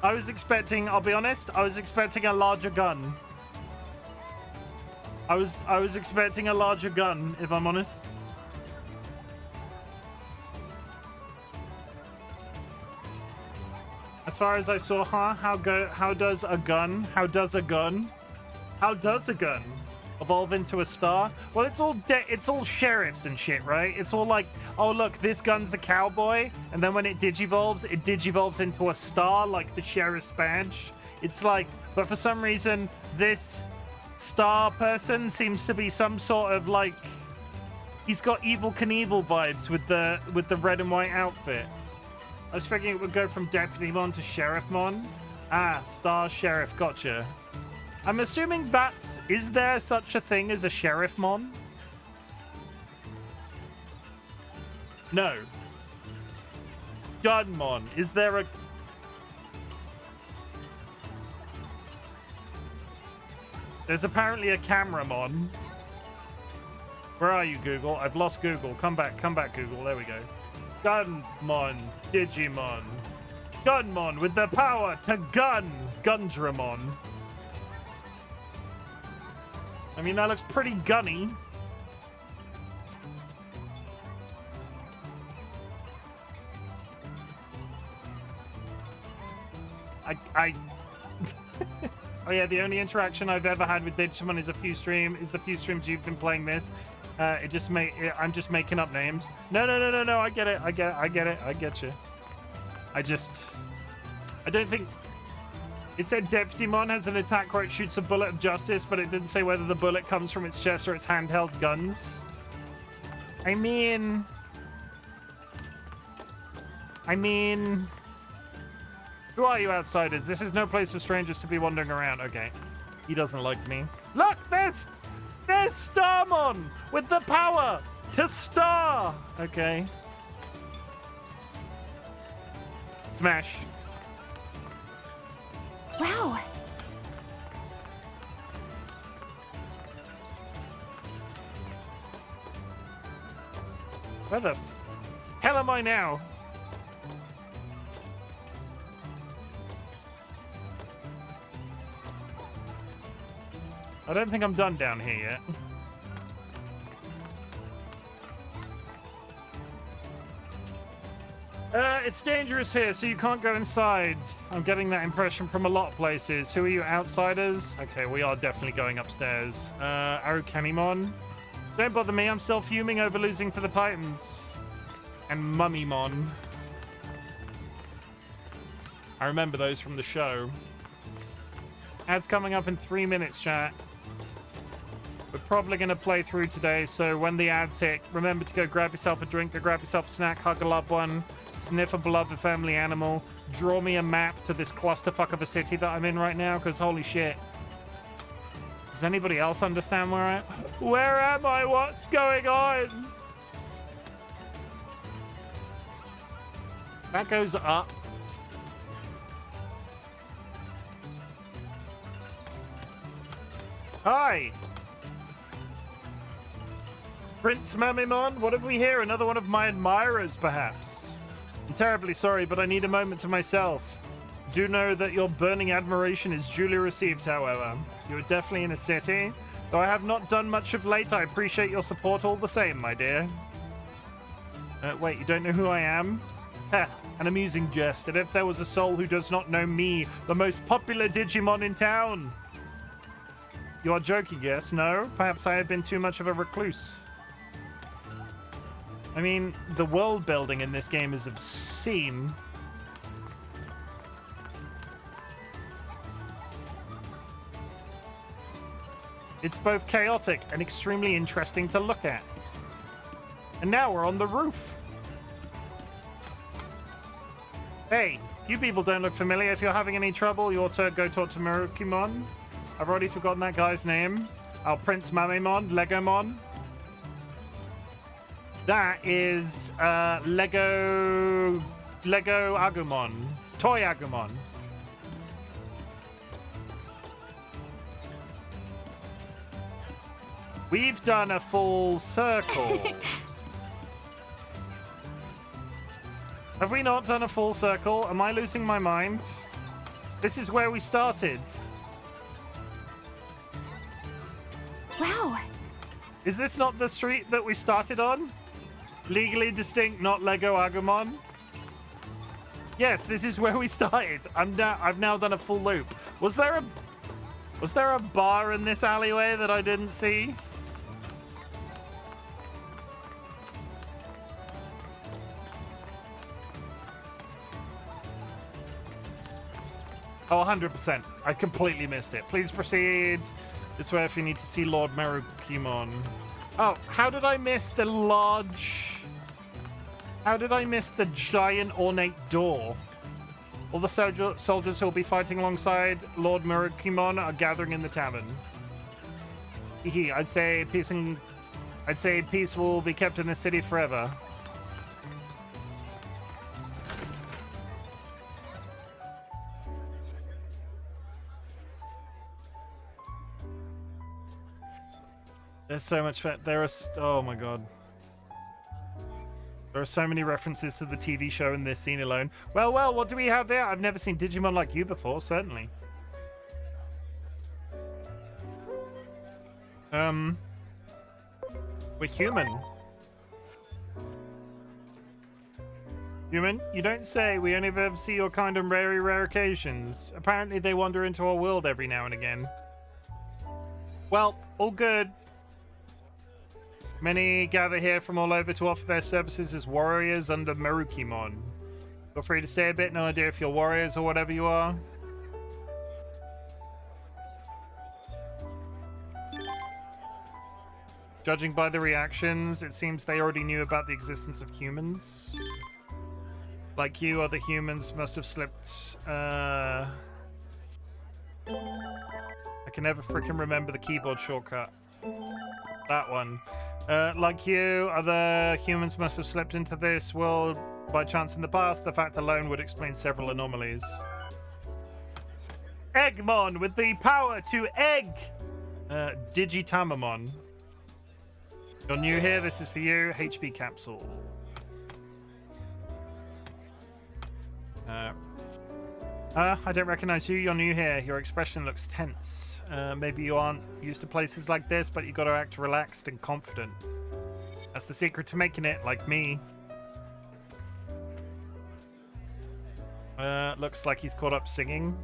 I was expecting, I'll be honest, I was expecting a larger gun. I was expecting a larger gun, if I'm honest. As far as I saw, huh? How does a gun evolve into a star? Well, it's all sheriffs and shit, right? It's all like, oh look, this gun's a cowboy, and then when it digivolves into a star like the sheriff's badge. It's like, but for some reason, this star person seems to be some sort of like, he's got Evil Knievel vibes with the red and white outfit. I was thinking it would go from Deputymon to Sheriffmon. Ah, Star Sheriff, gotcha. I'm assuming is there such a thing as a Sheriffmon? No. Gunmon, is there a... There's apparently a Cameramon. Where are you, Google? I've lost Google. Come back, Google. There we go. Gunmon, Digimon. Gunmon with the power to gun. Gundramon. I mean, that looks pretty gunny. Oh yeah, the only interaction I've ever had with Digimon is the few streams you've been playing this. I'm just making up names. No. I get it. I get you. I don't think it said Deputymon has an attack where it shoots a bullet of justice, but it didn't say whether the bullet comes from its chest or its handheld guns. I mean, who are you outsiders? This is no place for strangers to be wandering around. Okay. He doesn't like me. Look, there's Starmon with the power to star. Okay. Smash. Wow. Where the hell am I now? I don't think I'm done down here yet. It's dangerous here, so you can't go inside. I'm getting that impression from a lot of places. Who are you, outsiders? Okay, we are definitely going upstairs. Arukanimon. Don't bother me, I'm still fuming over losing to the Titans. And Mummymon. I remember those from the show. Ads coming up in 3 minutes, chat. We're probably going to play through today, so when the ads hit, remember to go grab yourself a drink, go grab yourself a snack, hug a loved one, sniff a beloved family animal, draw me a map to this clusterfuck of a city that I'm in right now, because holy shit. Does anybody else understand where am I? What's going on? That goes up. Hi! Prince Mamimon, what have we here? Another one of my admirers, perhaps? I'm terribly sorry, but I need a moment to myself. Do know that your burning admiration is duly received, however. You are definitely in a city. Though I have not done much of late, I appreciate your support all the same, my dear. Wait, you don't know who I am? Heh, an amusing jest. And if there was a soul who does not know me, the most popular Digimon in town. You are joking, yes? No? Perhaps I have been too much of a recluse. I mean, the world building in this game is obscene. It's both chaotic and extremely interesting to look at. And now we're on the roof. Hey, you people don't look familiar. If you're having any trouble, you ought to go talk to Marukimon. I've already forgotten that guy's name. Oh, Prince Mamemon, Legomon. That is Lego Agumon. Toy Agumon. We've done a full circle. Have we not done a full circle? Am I losing my mind? This is where we started. Wow. Is this not the street that we started on? Legally distinct, not Lego Agumon? Yes, this is where we started. I've now done a full loop. Was there a bar in this alleyway that I didn't see? Oh, 100%. I completely missed it. Please proceed. This way if you need to see Lord Marukimon. Oh, how did I miss the large... How did I miss the giant ornate door? All the soldiers who will be fighting alongside Lord Marukimon are gathering in the tavern. I'd say peace will be kept in the city forever. There's so much fun. Oh my god. There are so many references to the TV show in this scene alone. Well, what do we have there? I've never seen Digimon like you before, certainly. We're human. Human, you don't say. We only ever see your kind on very rare occasions. Apparently they wander into our world every now and again. Well, all good. Many gather here from all over to offer their services as warriors under Merukimon. Feel free to stay a bit, no idea if you're warriors or whatever you are. Judging by the reactions, it seems they already knew about the existence of humans. Like you, other humans must have slipped. I can never freaking remember the keyboard shortcut. That one. Like you, other humans must have slipped into this world by chance in the past. The fact alone would explain several anomalies. Eggmon with the power to egg! Digitamamon. You're new here, this is for you. HP capsule. I don't recognize you. You're new here. Your expression looks tense. Maybe you aren't used to places like this, but you gotta act relaxed and confident. That's the secret to making it, like me. Looks like he's caught up singing.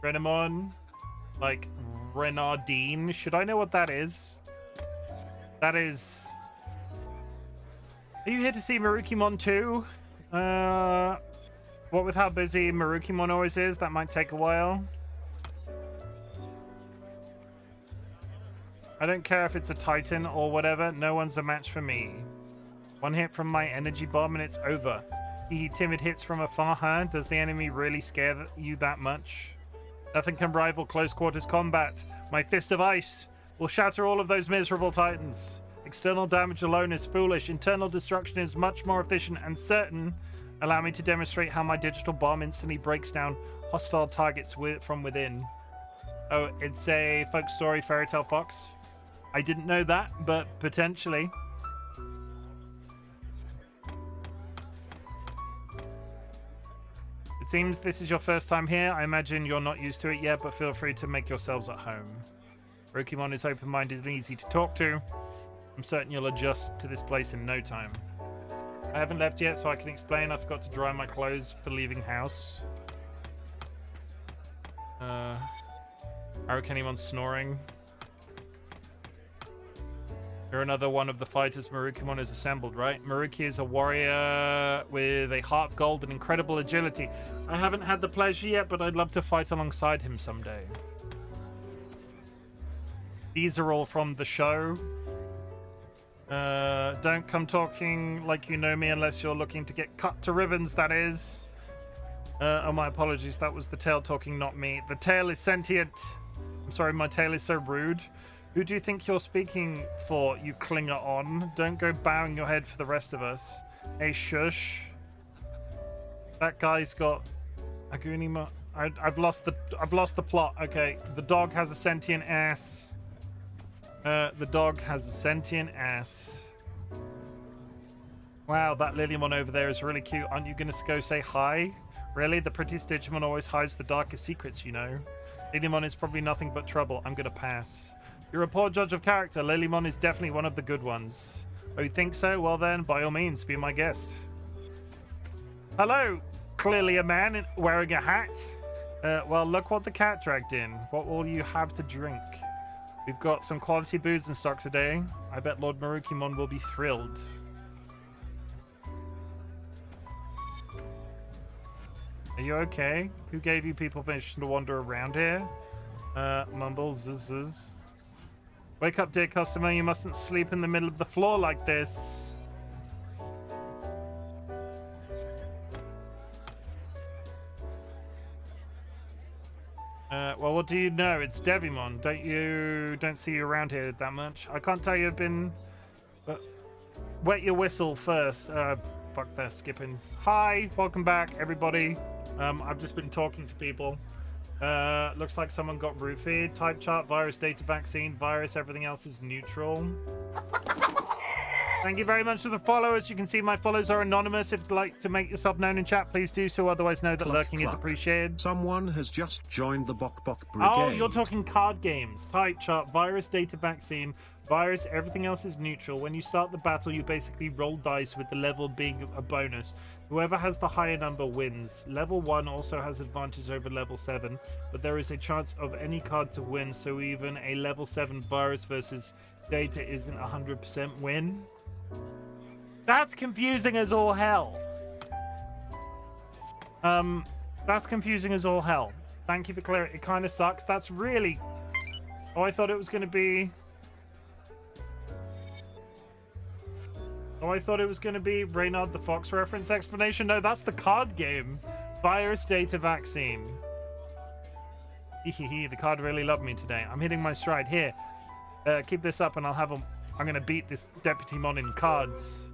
Renamon. Like Renardine. Should I know what that is? That is... Are you here to see Merukimon too? What with how busy Merukimon always is, that might take a while. I don't care if it's a Titan or whatever, no one's a match for me. One hit from my energy bomb and it's over. Timid hits from afar, huh? Does the enemy really scare you that much? Nothing can rival close quarters combat. My fist of ice will shatter all of those miserable Titans. External damage alone is foolish. Internal destruction is much more efficient and certain. Allow me to demonstrate how my digital bomb instantly breaks down hostile targets from within. Oh, it's a folk story, Fairy Tale Fox. I didn't know that, but potentially. It seems this is your first time here. I imagine you're not used to it yet, but feel free to make yourselves at home. Merukimon is open-minded and easy to talk to. I'm certain you'll adjust to this place in no time. I haven't left yet, so I can explain. I forgot to dry my clothes for leaving house. Arukenimon snoring. You're another one of the fighters Merukimon has assembled, right? Maruki is a warrior with a heart of gold and incredible agility. I haven't had the pleasure yet, but I'd love to fight alongside him someday. These are all from the show. Don't come talking like you know me unless you're looking to get cut to ribbons, that is. Oh, my apologies. That was the tail talking, not me. The tail is sentient. I'm sorry, my tail is so rude. Who do you think you're speaking for, you clinger on? Don't go bowing your head for the rest of us. Hey, shush. That guy's got... Agunima... I've lost the plot. Okay, the dog has a sentient ass. The dog has a sentient ass. Wow, that Lilymon over there is really cute. Aren't you gonna go say hi? Really? The prettiest Digimon always hides the darkest secrets, you know. Lilymon is probably nothing but trouble. I'm gonna pass. You're a poor judge of character. Lilymon is definitely one of the good ones. Oh, you think so? Well then, by all means, be my guest. Hello! Clearly a man wearing a hat. Well, look what the cat dragged in. What will you have to drink? We've got some quality booze in stock today. I bet Lord Merukimon will be thrilled. Are you okay? Who gave you people permission to wander around here? Mumble, zzz. Wake up, dear customer. You mustn't sleep in the middle of the floor like this. Well, what do you know? It's Devimon. Don't see you around here that much. I can't tell you I've been... wet your whistle first. Fuck that, skipping. Hi, welcome back, everybody. I've just been talking to people. Looks like someone got roofied. Type chart, virus, data, vaccine, virus, everything else is neutral. Thank you very much for the follow. As you can see, my follows are anonymous. If you'd like to make yourself known in chat, please do so. Otherwise, know that lurking is appreciated. Someone has just joined the Bok Brigade. Oh, you're talking card games. Type chart, virus, data, vaccine. Virus, everything else is neutral. When you start the battle, you basically roll dice with the level being a bonus. Whoever has the higher number wins. Level 1 also has advantage over level 7, but there is a chance of any card to win, so even a level 7 virus versus data isn't 100% win. That's confusing as all hell. That's confusing as all hell. Thank you for clearing. It kind of sucks. That's really... Oh, I thought it was going to be... Oh, I thought it was going to be Reynard the Fox reference explanation. No, that's the card game. Virus, data, vaccine. Hehehe, the card really loved me today. I'm hitting my stride. Here, keep this up and I'll have a... I'm going to beat this Deputy Mon in cards.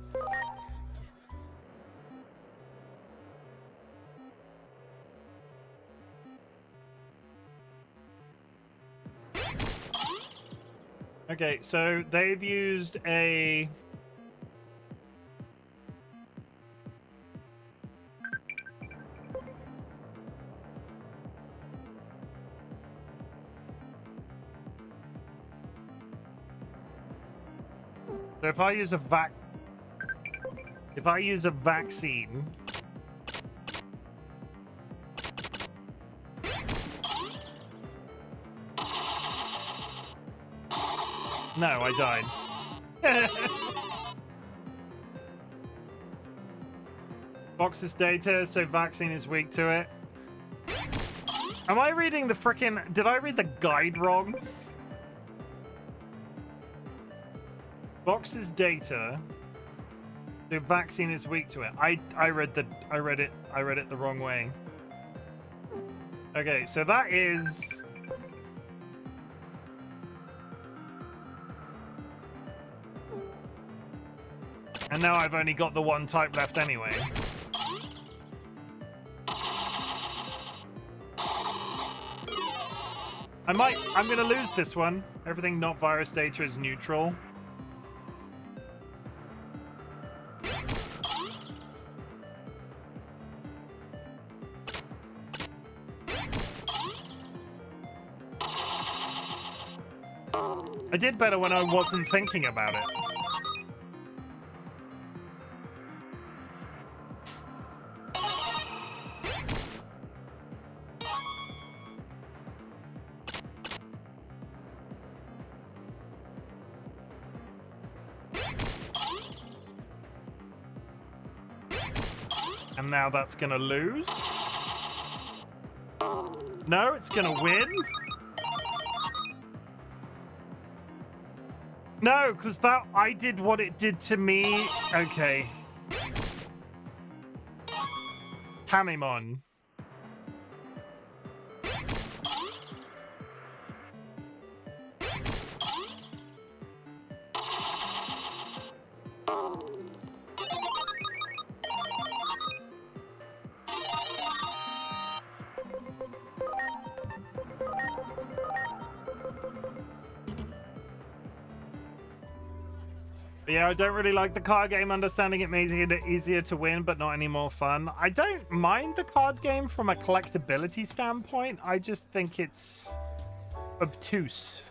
Okay, so they've used a... So if I use a vaccine, no, I died. Box's data, so vaccine is weak to it. Am I reading the frickin'... Did I read the guide wrong? Box's data, the vaccine is weak to it. I read it the wrong way. Okay, so that is... And now I've only got the one type left anyway. I'm gonna lose this one. Everything not virus data is neutral. I did better when I wasn't thinking about it. And now that's gonna lose. No, it's gonna win. No, because that I did what it did to me. Okay. Kamimon. Yeah, I don't really like the card game. Understanding it makes it easier to win, but not any more fun. I don't mind the card game from a collectability standpoint. I just think it's obtuse.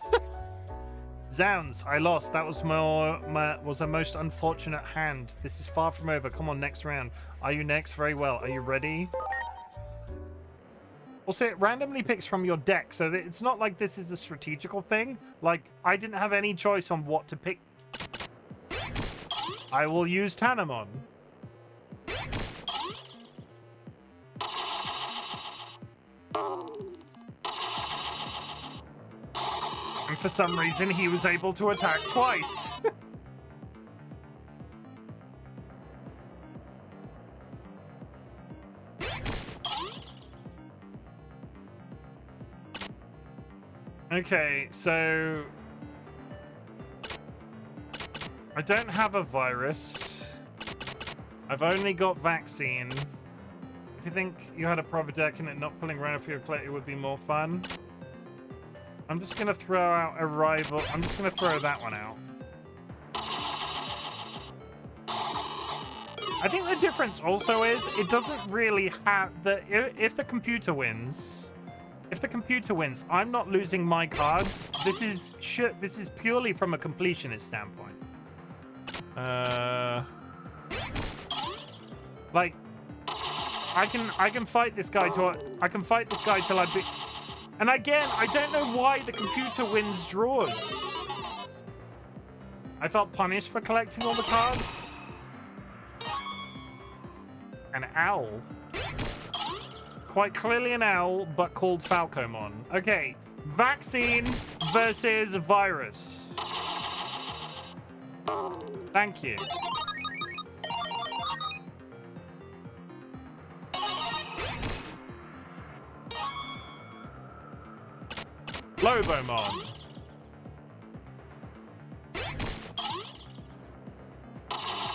Zounds, I lost. That was was a most unfortunate hand. This is far from over. Come on, next round. Are you next? Very well. Are you ready? Also, it randomly picks from your deck, so that it's not like this is a strategical thing. Like, I didn't have any choice on what to pick. I will use Tanamon. And for some reason, he was able to attack twice. Okay, so... I don't have a virus. I've only got vaccine. If you think you had a proper deck and it not pulling around for your plate, it would be more fun. I'm just going to throw out a rival. I'm just going to throw that one out. I think the difference also is it doesn't really have if the computer wins. If the computer wins, I'm not losing my cards. This is purely from a completionist standpoint. Like, I can fight this guy till I beat. And again, I don't know why the computer wins draws. I felt punished for collecting all the cards. An owl. Quite clearly an owl, but called Falcomon. Okay, vaccine versus virus. Thank you. Lobomon.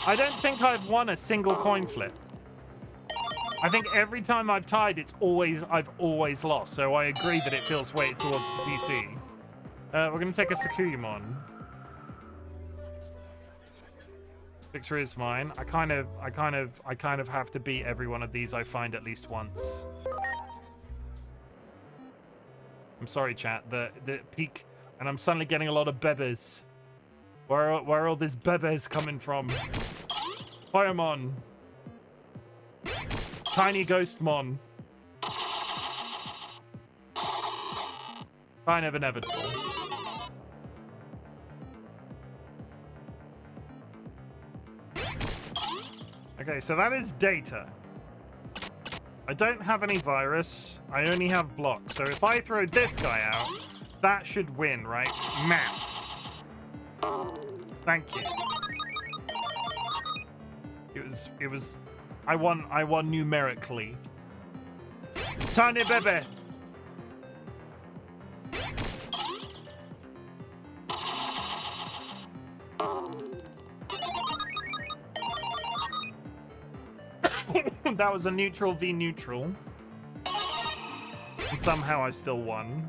I don't think I've won a single coin flip. I think every time I've tied, I've always lost. So I agree that it feels weighted towards the PC. We're gonna take a Sakuyamon. Victory is mine. I kind of have to beat every one of these I find at least once. I'm sorry, chat. The peak, and I'm suddenly getting a lot of bebes. Where are all these bebes coming from? Firemon. Tiny Ghostmon. Kind of inevitable. Okay, so that is data. I don't have any virus. I only have block. So if I throw this guy out, that should win, right? Maths. Thank you. It was. I won numerically. Tiny Bebe. That was a neutral v neutral. And somehow I still won.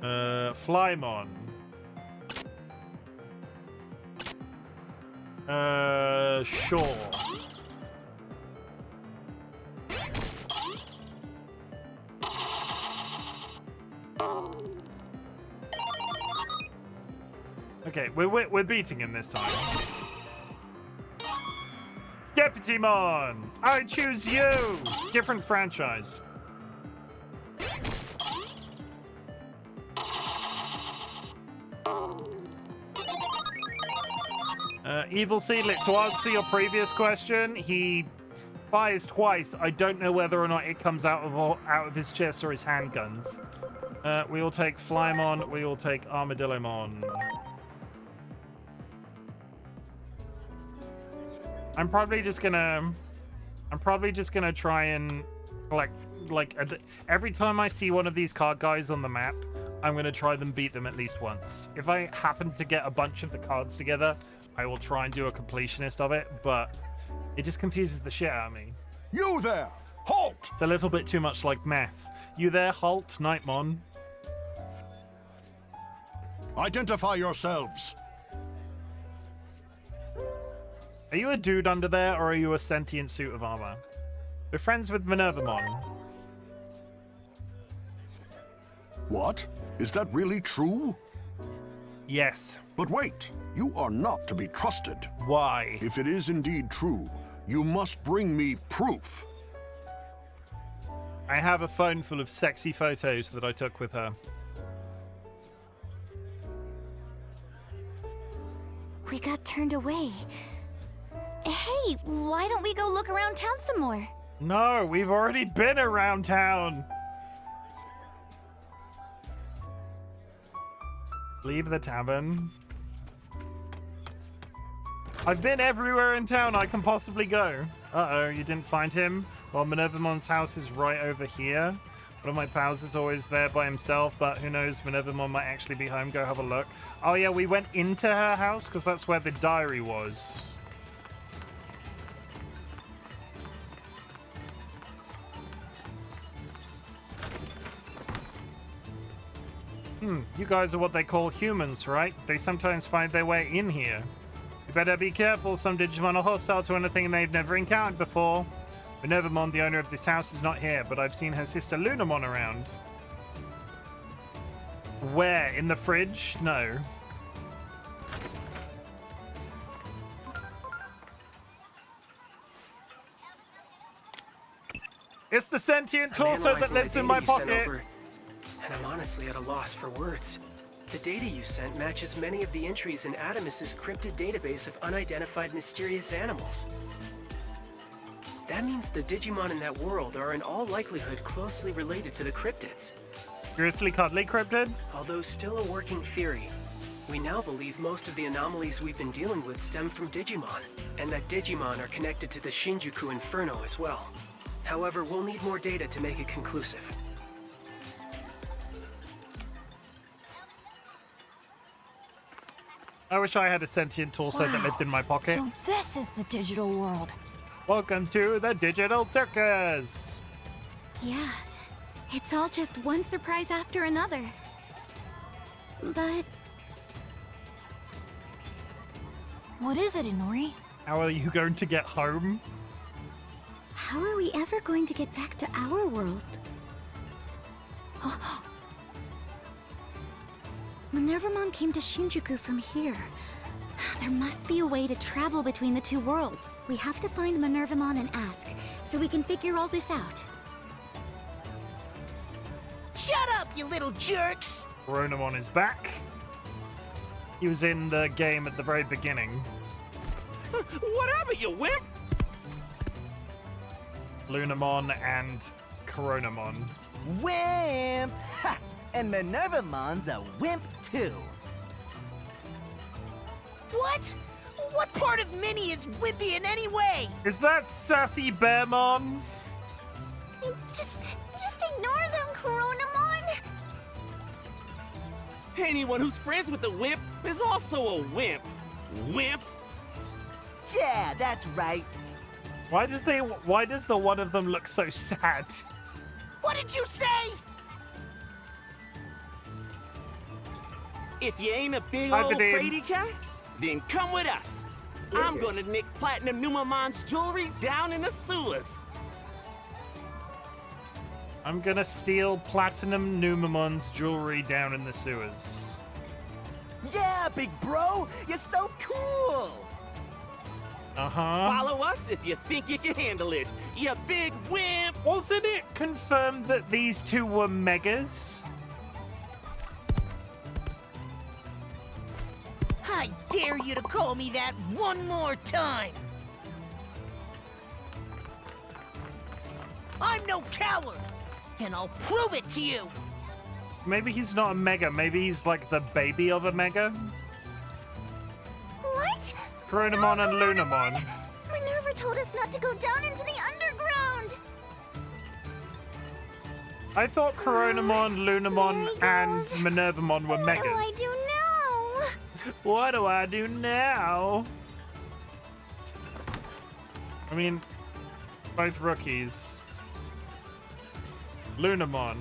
Flymon. Sure. Okay, we're beating him this time. Deputymon! I choose you! Different franchise. Evil Seedlit, to answer your previous question, he fires twice. I don't know whether or not it comes out of his chest or his handguns. We will take Flymon, we will take Armadillomon. I'm probably just gonna try and collect, like, every time I see one of these card guys on the map, I'm gonna try and beat them at least once. If I happen to get a bunch of the cards together, I will try and do a completionist of it, but it just confuses the shit out of me. You there! Halt! It's a little bit too much like maths. You there, halt, Nightmon? Identify yourselves. Are you a dude under there, or are you a sentient suit of armor? We're friends with Minervamon. What? Is that really true? Yes. But wait, you are not to be trusted. Why? If it is indeed true, you must bring me proof. I have a phone full of sexy photos that I took with her. We got turned away. Hey, why don't we go look around town some more? No, we've already been around town. Leave the tavern. I've been everywhere in town I can possibly go. Uh-oh, you didn't find him? Well, Minervamon's house is right over here. One of my pals is always there by himself, but who knows, Minervamon might actually be home. Go have a look. Oh yeah, we went into her house because that's where the diary was. You guys are what they call humans, right? They sometimes find their way in here. Better be careful. Some Digimon are hostile to anything they've never encountered before. Minervamon, the owner of this house, is not here, but I've seen her sister Lunamon around. Where? In the fridge? No. It's the sentient torso that lives in my pocket. And I'm honestly at a loss for words. The data you sent matches many of the entries in Adamus's cryptid database of unidentified mysterious animals. That means the Digimon in that world are in all likelihood closely related to the cryptids. Seriously cuddly cryptid? Although still a working theory, we now believe most of the anomalies we've been dealing with stem from Digimon, and that Digimon are connected to the Shinjuku Inferno as well. However, we'll need more data to make it conclusive. I wish I had a sentient torso that lived in my pocket. So this is the digital world. Welcome to the Digital Circus! Yeah, it's all just one surprise after another. But... what is it, Inori? How are you going to get home? How are we ever going to get back to our world? Minervamon came to Shinjuku from here. There must be a way to travel between the two worlds. We have to find Minervamon and ask, so we can figure all this out. Shut up, you little jerks! Chronomon is back. He was in the game at the very beginning. Whatever, you wimp! Lunamon and Coronamon. Wimp! Ha! And Minervamon's a wimp, too. What? What part of Minnie is wimpy in any way? Is that Sassy Bearmon? Just ignore them, Coronamon! Anyone who's friends with the wimp is also a wimp. Wimp! Yeah, that's right. Why does the one of them look so sad? What did you say? If you ain't a big Hi, old Vadim. Brady cat, then come with us. I'm gonna nick Platinum Numamon's jewelry down in the sewers. I'm gonna steal Platinum Numamon's jewelry down in the sewers. Yeah, big bro! You're so cool! Uh-huh. Follow us if you think you can handle it, you big wimp! Wasn't it confirmed that these two were megas? I dare you to call me that one more time! I'm no coward! And I'll prove it to you! Maybe he's not a mega, maybe he's like the baby of a mega? What? Coronamon No, and Lunamon. Minerva told us not to go down into the underground! I thought Coronamon, Lunamon, and Minervamon were megas. What do I do now? What do I do now? I mean, both rookies. Lunamon.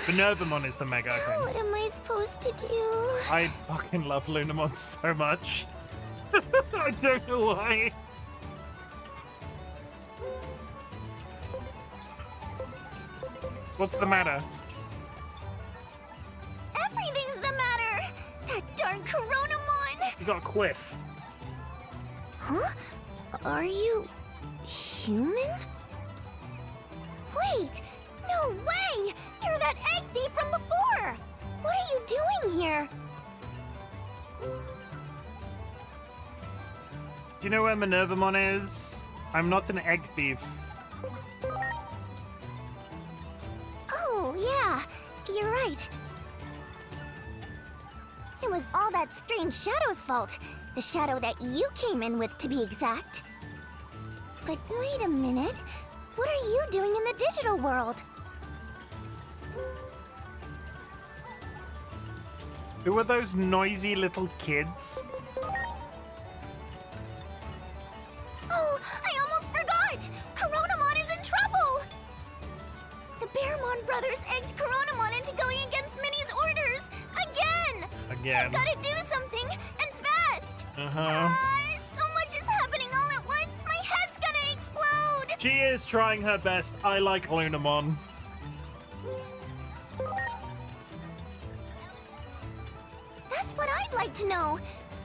Minervamon is the mega, I think. What am I supposed to do? I fucking love Lunamon so much. I don't know why. What's the matter? Everything's the matter! That darn Coronamon! You got a quiff. Huh? Are you... human? Wait! No way! You're that egg thief from before! What are you doing here? Do you know where Minervamon is? I'm not an egg thief. Oh, yeah. You're right. It was all that strange shadow's fault. The shadow that you came in with, to be exact. But wait a minute. What are you doing in the digital world? Who are those noisy little kids? Oh, I almost forgot! Coronamon is in trouble! The Bearmon brothers egged Coronamon into going against Minnie's orders! Again! Again. I've gotta do something, and fast! So much is happening all at once. My head's gonna explode. She is trying her best. I like Lunamon. That's what I'd like to know.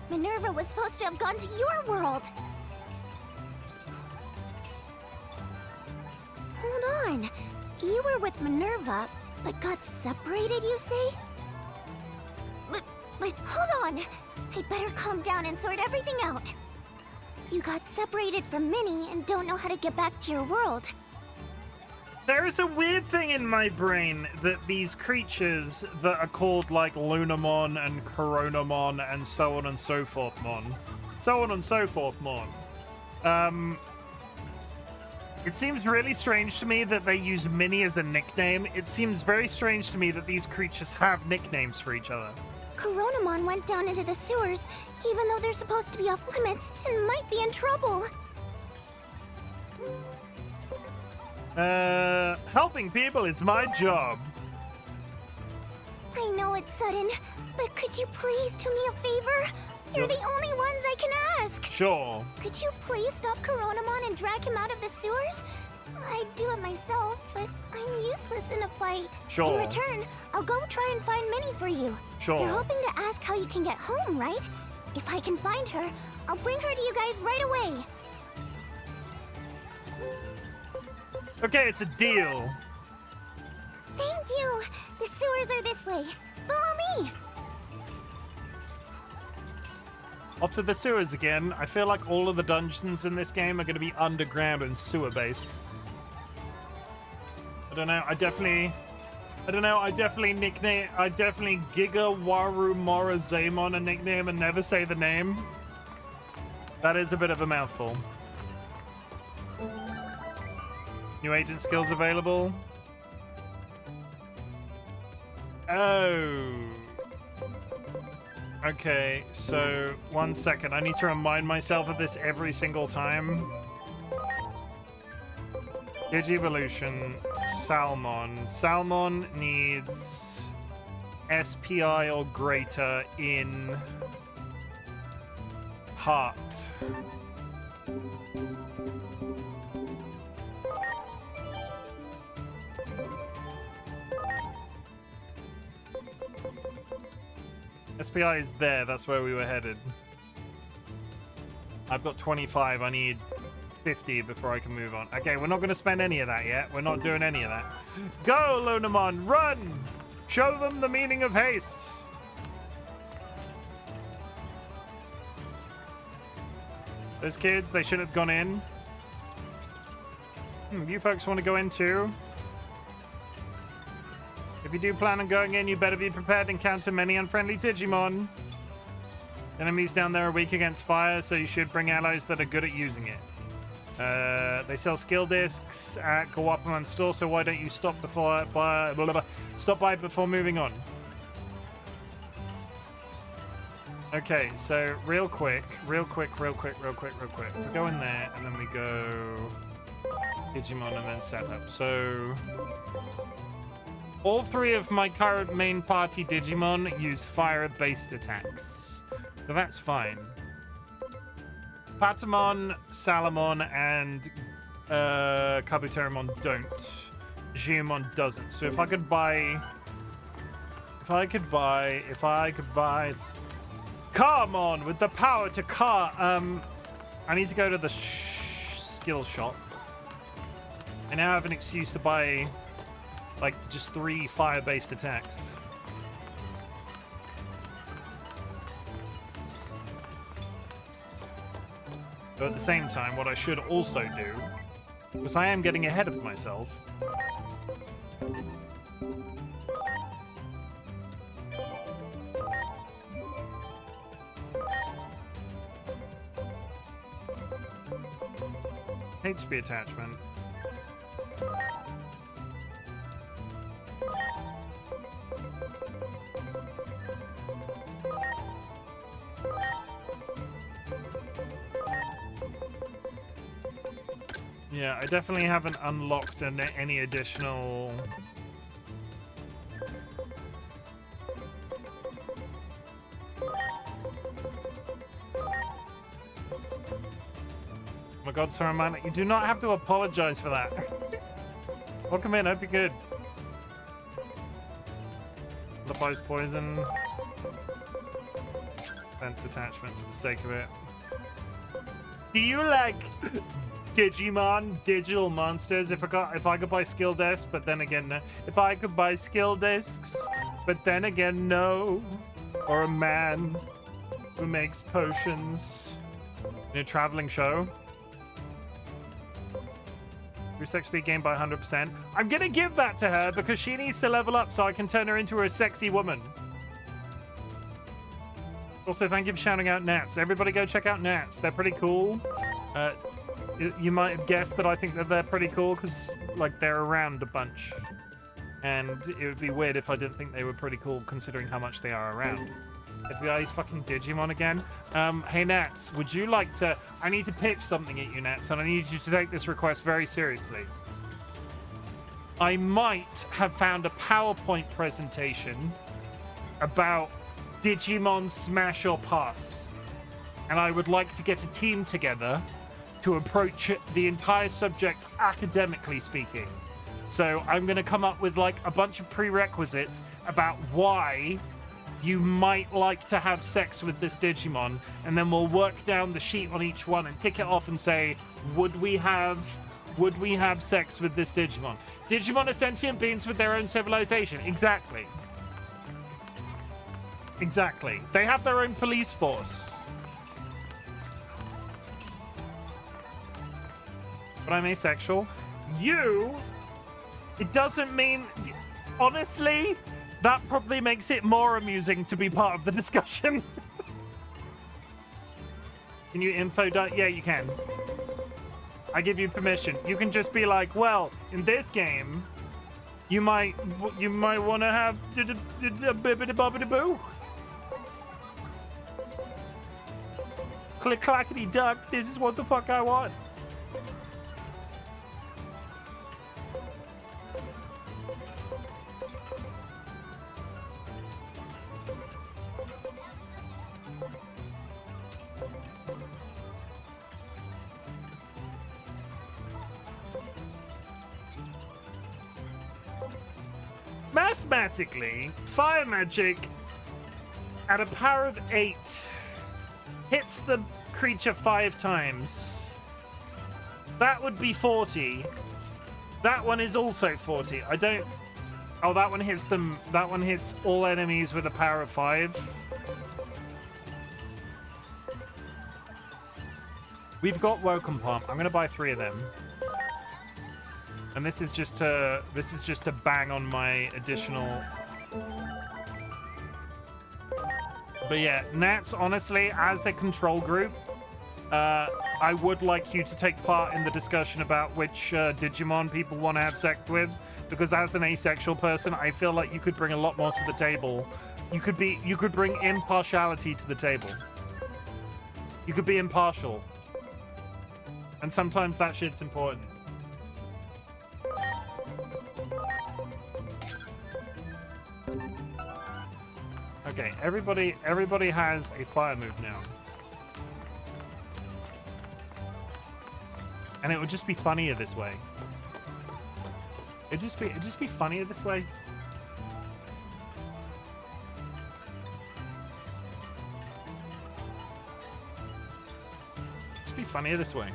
Minerva was supposed to have gone to your world. Hold on. You were with Minerva, but got separated, you say? But hold on. I'd better calm down and sort everything out. You got separated from Minnie and don't know how to get back to your world. There is a weird thing in my brain that these creatures that are called like Lunamon and Coronamon and so on and so forth mon. It seems really strange to me that they use Minnie as a nickname. It seems very strange to me that these creatures have nicknames for each other. Coronamon went down into the sewers, even though they're supposed to be off limits and might be in trouble. Helping people is my job. I know it's sudden, but could you please do me a favor? You're the only ones I can ask. Sure. Could you please stop Coronamon and drag him out of the sewers? I'd do it myself, but I'm useless in a fight. Sure. In return, I'll go try and find Minnie for you. Sure. You're hoping to ask how you can get home, right? If I can find her, I'll bring her to you guys right away. Okay, it's a deal. Thank you. The sewers are this way. Follow me. Off to the sewers again. I feel like all of the dungeons in this game are going to be underground and sewer based. I don't know. I definitely Giga Waru Mora Zaemon a nickname and never say the name. That is a bit of a mouthful. New agent skills available. Oh. Okay, so 1 second. I need to remind myself of this every single time. Digivolution, Salmon. Salmon needs SPI or greater in heart. SPI is there, that's where we were headed. I've got 25, I need 50 before I can move on. Okay, we're not going to spend any of that yet. We're not doing any of that. Go, Lunamon, run! Show them the meaning of haste! Those kids, they should have gone in. You folks want to go in too? If you do plan on going in, you better be prepared to encounter many unfriendly Digimon. Enemies down there are weak against fire, so you should bring allies that are good at using it. They sell skill discs at Guapamon's store, so why don't you stop by before moving on? Okay, so real quick. We go in there, and then we go Digimon and then setup. So all three of my current main party Digimon use fire-based attacks. So that's fine. Patamon, Salamon, and Kabuterimon don't. Digimon doesn't. So if I could buy Carmon with the power to car. I need to go to the skill shop. I now have an excuse to buy like just 3 fire-based attacks. But at the same time, what I should also do, because I am getting ahead of myself, HP attachment. Yeah, I definitely haven't unlocked any additional... forgot to remind you do not have to apologize for that. Welcome in, hope you're good. Lepi's poison. Fence attachment for the sake of it. Do you like Digimon, digital monsters? If I could buy skill discs, but then again, no. If I could buy skill discs, but then again, no. Or a man who makes potions in a traveling show. Your sex speed gained by 100%. I'm gonna give that to her because she needs to level up so I can turn her into a sexy woman. Also, thank you for shouting out Nats. Everybody go check out Nats. They're pretty cool. You might have guessed that I think that they're pretty cool because, like, they're around a bunch. And it would be weird if I didn't think they were pretty cool considering how much they are around. FBI's fucking Digimon again. Hey, Nats, would you like to... I need to pitch something at you, Nats, and I need you to take this request very seriously. I might have found a PowerPoint presentation about Digimon Smash or Pass. And I would like to get a team together to approach the entire subject academically speaking. So I'm going to come up with like a bunch of prerequisites about why you might like to have sex with this Digimon, and then we'll work down the sheet on each one and tick it off and say, would we have sex with this Digimon? Digimon are sentient beings with their own civilization. Exactly. Exactly. They have their own police force. But I'm asexual. It doesn't mean... Honestly, that probably makes it more amusing to be part of the discussion. Can you info dump? Yeah, you can. I give you permission. You can just be like, well, in this game, you might want to have a bibbidi-bobbidi-boo. Click clackety duck. This is what the fuck I want. Mathematically, fire magic at a power of 8 hits the creature 5 times. That would be 40. That one is also 40. I don't... Oh, that one hits them. That one hits all enemies with a power of 5. We've got Welcome Pump. I'm gonna buy 3 of them. And this is just to bang on my additional. But yeah, Nats, honestly, as a control group, I would like you to take part in the discussion about which Digimon people want to have sex with, because as an asexual person, I feel like you could bring a lot more to the table. You could bring impartiality to the table. You could be impartial. And sometimes that shit's important. Okay, everybody has a fire move now. And it would just be funnier this way. It'd just be funnier this way. Just be funnier this way.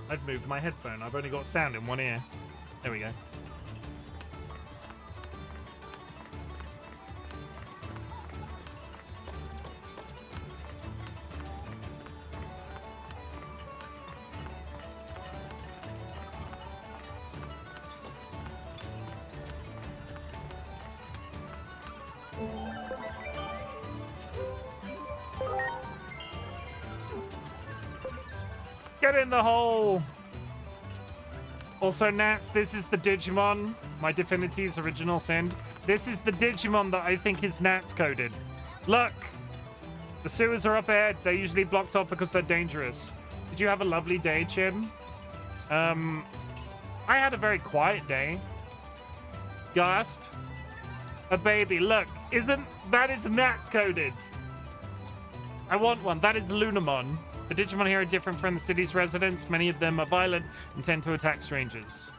I've moved my headphone. I've only got sound in one ear. There we go. Get in the hole! Also, Nats, this is the Digimon, my Divinity's original sin. This is the Digimon that I think is Nats coded. Look! The sewers are up ahead. They're usually blocked off because they're dangerous. Did you have a lovely day, Chim? I had a very quiet day. Gasp. A baby. Look, that is Nats coded. I want one. That is Lunamon. The Digimon here are different from the city's residents. Many of them are violent and tend to attack strangers.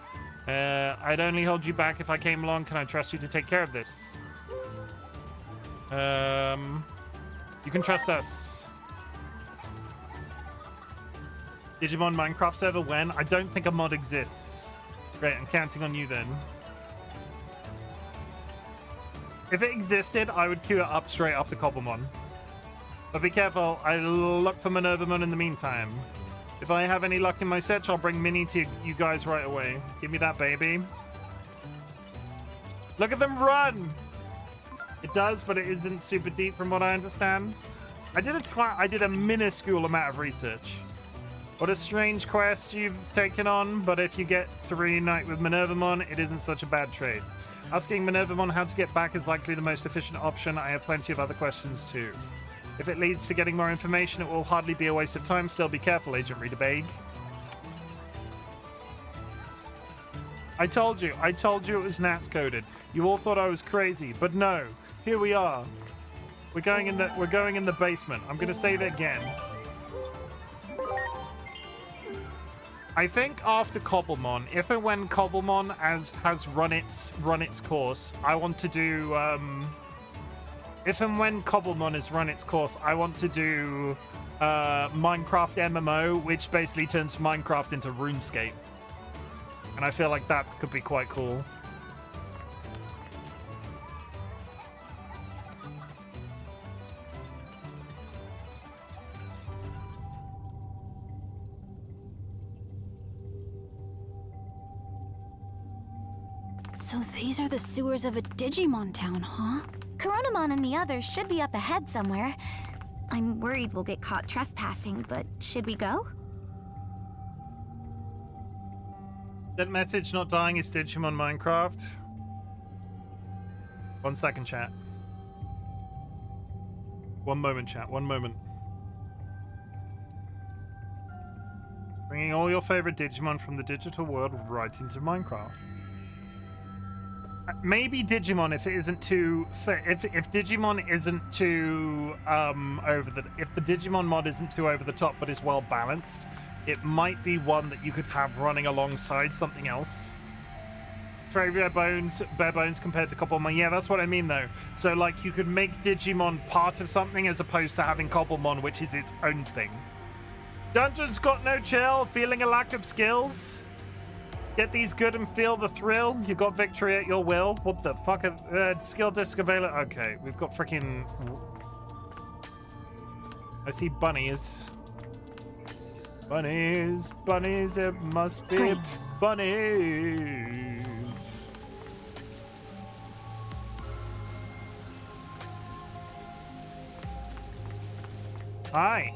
I'd only hold you back if I came along. Can I trust you to take care of this? You can trust us. Digimon Minecraft server when? I don't think a mod exists. Great, I'm counting on you then. If it existed, I would queue it up straight after Cobblemon. But be careful, I'll look for Minervamon in the meantime. If I have any luck in my search, I'll bring Minnie to you guys right away. Give me that, baby. Look at them run! It does, but it isn't super deep from what I understand. I did a minuscule amount of research. What a strange quest you've taken on, but if you get to reunite with Minervamon, it isn't such a bad trade. Asking Minervamon how to get back is likely the most efficient option. I have plenty of other questions too. If it leads to getting more information, it will hardly be a waste of time. Still be careful, Agent Rita. I told you it was Nats coded. You all thought I was crazy, but no. Here we are. We're going in the basement. I'm gonna save it again. I think after Cobblemon, if and when Cobblemon has run its course, I want to do if and when Cobblemon has run its course, I want to do Minecraft MMO, which basically turns Minecraft into RuneScape. And I feel like that could be quite cool. So these are the sewers of a Digimon town, huh? Coronamon and the others should be up ahead somewhere. I'm worried we'll get caught trespassing, but should we go? That message not dying is Digimon Minecraft. 1 second, chat. One moment, chat. One moment. Bringing all your favorite Digimon from the digital world right into Minecraft. Maybe Digimon, if it isn't too, if Digimon isn't too if the Digimon mod isn't too over the top but is well balanced, it might be one that you could have running alongside something else. Very bare bones compared to Cobblemon. Yeah, that's what I mean though. So like you could make Digimon part of something as opposed to having Cobblemon, which is its own thing. Dungeons got no chill. Feeling a lack of skills. Get these good and feel the thrill. You got victory at your will. What the fuck? Skill disc available. Okay, we've got freaking. I see bunnies. Bunnies, bunnies. It must be Great. bunnies. Hi.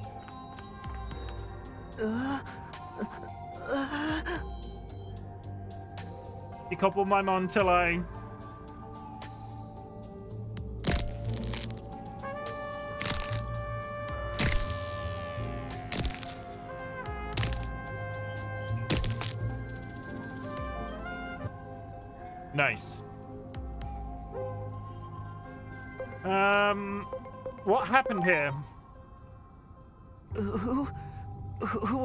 Decouple my mon till I... Nice. What happened here? Who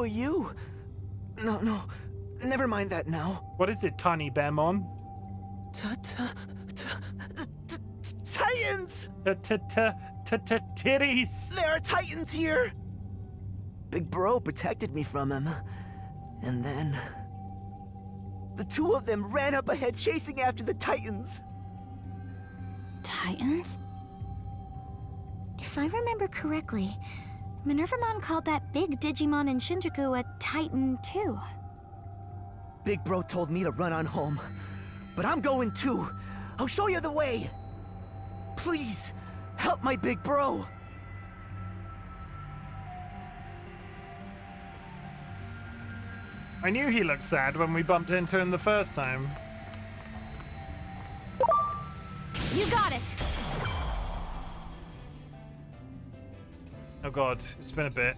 are you? No, never mind that now. What is it, Tiny Bearmon? Titans! Titties! There are Titans here! Big Bro protected me from him. And then... the two of them ran up ahead chasing after the Titans. Titans? If I remember correctly, Minervamon called that big Digimon in Shinjuku a Titan too. Big Bro told me to run on home. But I'm going too. I'll show you the way. Please, help my Big Bro. I knew he looked sad when we bumped into him the first time. You got it! Oh god, it's been a bit.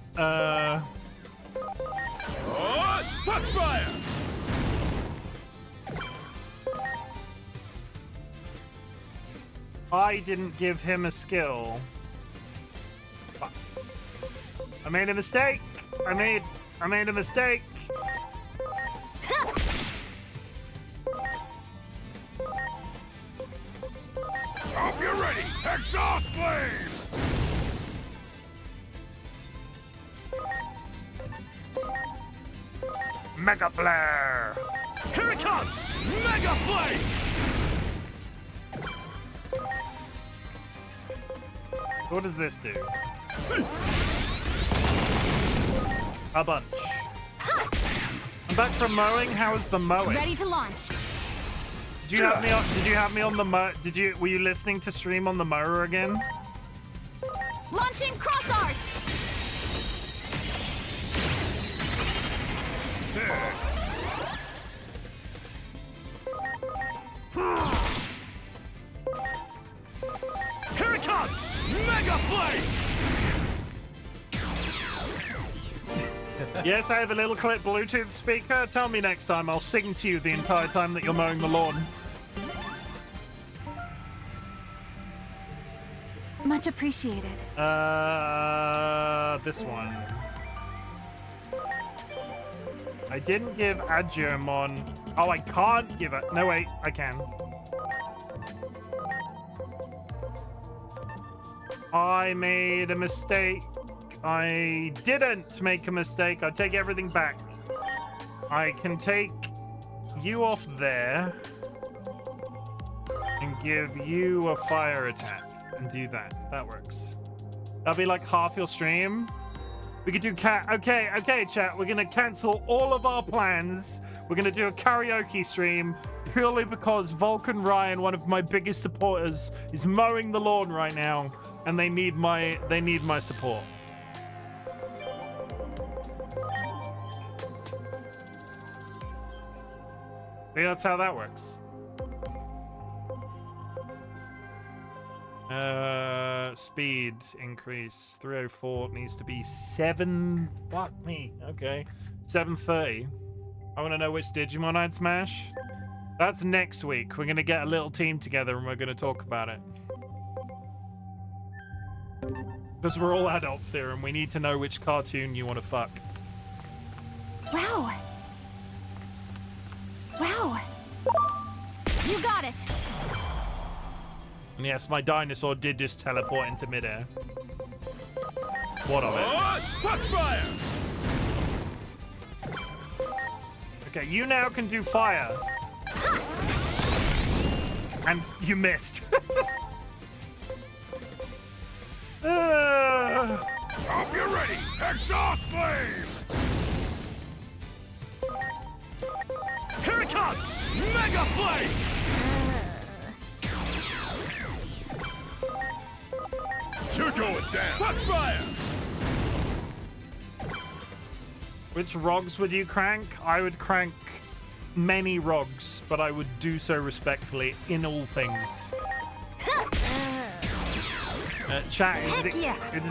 Foxfire! I didn't give him a skill. Fuck. I made a mistake. I made a mistake. Hope you're ready. Exhaust flame. Mega Flare. Here it comes. Mega flame. What does this do? A bunch. I'm back from mowing. How was the mowing? Ready to launch. Did you have me on? Did you have me on the mow? Were you listening to stream on the mower again? Launching cross art. Here it comes. Mega flame. Yes, I have a little clip Bluetooth speaker. Tell me next time. I'll sing to you the entire time that you're mowing the lawn. Much appreciated. This one. I didn't give Agumon. Oh, I can't give it. No, wait, I can. I made a mistake. I didn't make a mistake. I take everything back. I can take you off there and give you a fire attack and do that. That works. That'll be like half your stream. We could do okay, chat. We're gonna cancel all of our plans. We're gonna do a karaoke stream purely because Vulcan Ryan, one of my biggest supporters, is mowing the lawn right now, and they need my support. See, that's how that works. Speed increase 304 needs to be 7. Fuck me. Okay, 730. I want to know which Digimon I'd smash. That's next week. We're gonna get a little team together and we're gonna talk about it. Because we're all adults here and we need to know which cartoon you want to fuck. Wow. Wow. You got it. And yes, my dinosaur did just teleport into midair. What of it? Foxfire! Okay, you now can do fire. And you missed. Hope you're ready. Exhaust flame! Here it comes! Mega flame! You're going down! Foxfire! Which rogs would you crank? I would crank many rogs, but I would do so respectfully in all things. Chat, it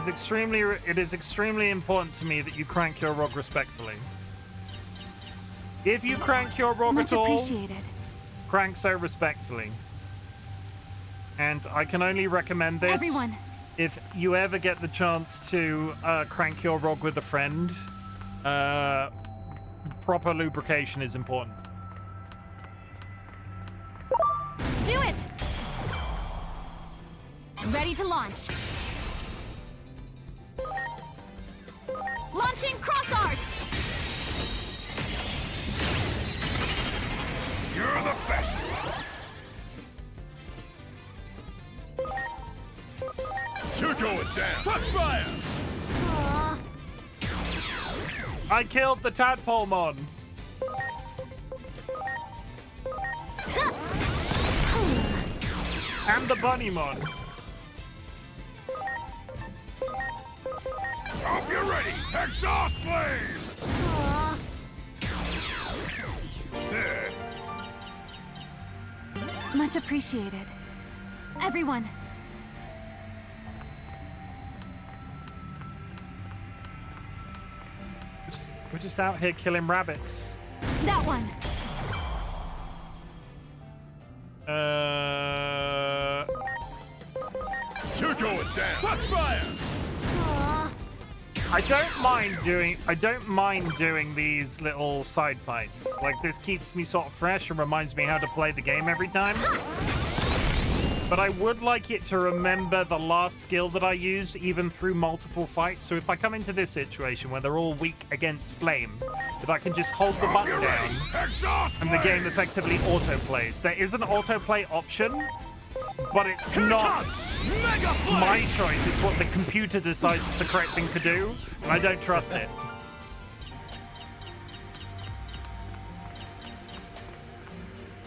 is extremely important to me that you crank your rog respectfully. If you crank your rog Much at all, appreciated. crank so respectfully. And I can only recommend this. Everyone. If you ever get the chance to crank your rog with a friend, proper lubrication is important. Do it. Ready to launch. Launching cross art. You're the best! You're going down! Foxfire! Aww. I killed the Tadpolemon! And the Bunnymon! Hope you're ready! Exhaust flame! Aww. Much appreciated. Everyone. We're just out here killing rabbits. That one. You're going down! Foxfire! Aww. I don't mind doing these little side fights. Like, this keeps me sort of fresh and reminds me how to play the game every time. But I would like it to remember the last skill that I used, even through multiple fights. So if I come into this situation where they're all weak against flame, that I can just hold the button down and the game effectively autoplays. There is an autoplay option, but it's not my choice. It's what the computer decides is the correct thing to do, and I don't trust it.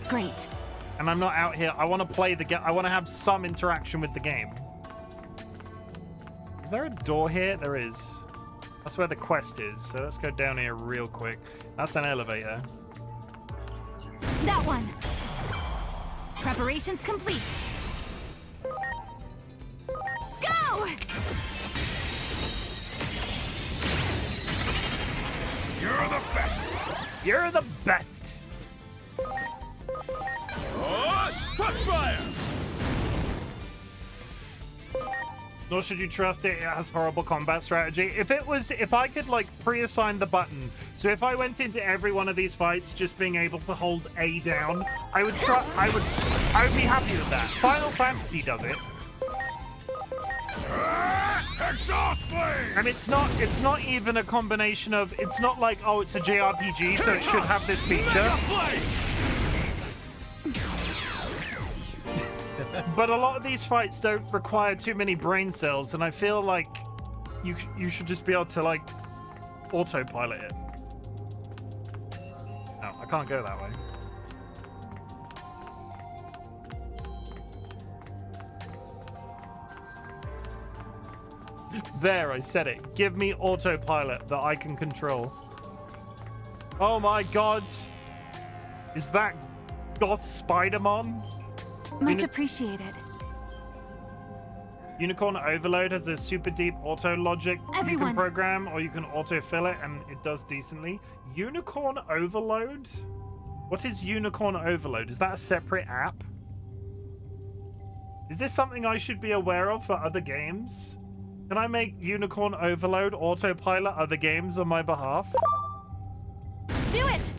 Great. And I'm not out here. I want to play the game. I want to have some interaction with the game. Is there a door here? There is. That's where the quest is. So let's go down here real quick. That's an elevator. That one. Preparations complete. Go! You're the best. You're the best. Touch fire! Nor should you trust it. It has horrible combat strategy. If I could like pre-assign the button, so if I went into every one of these fights just being able to hold A down, I would be happy with that. Final Fantasy does it. Exhaust flame! And it's not even a combination of, it's not like, oh, it's a JRPG, so it should have this feature. But a lot of these fights don't require too many brain cells, and I feel like you should just be able to, like, autopilot it. Oh, I can't go that way. There, I said it. Give me autopilot that I can control. Oh my god. Is that Goth Spidermon? Much appreciated. Unicorn Overload has a super deep auto logic you can program, or you can autofill it and it does decently. Unicorn Overload? What is Unicorn Overload? Is that a separate app? Is this something I should be aware of for other games? Can I make Unicorn Overload autopilot other games on my behalf? Do it!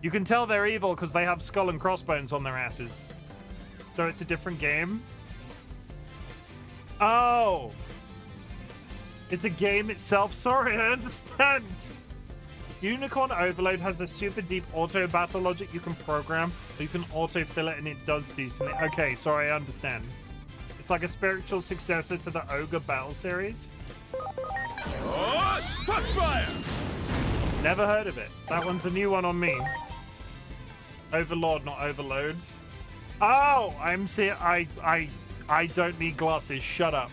You can tell they're evil because they have skull and crossbones on their asses. So it's a different game. Oh! It's a game itself. Sorry, I understand. Unicorn Overload has a super deep auto battle logic you can program, or you can autofill it and it does decently. Okay, sorry, I understand. It's like a spiritual successor to the Ogre Battle series. Touch fire! Never heard of it. That one's a new one on me. Overlord, not Overload. Oh, I don't need glasses. Shut up.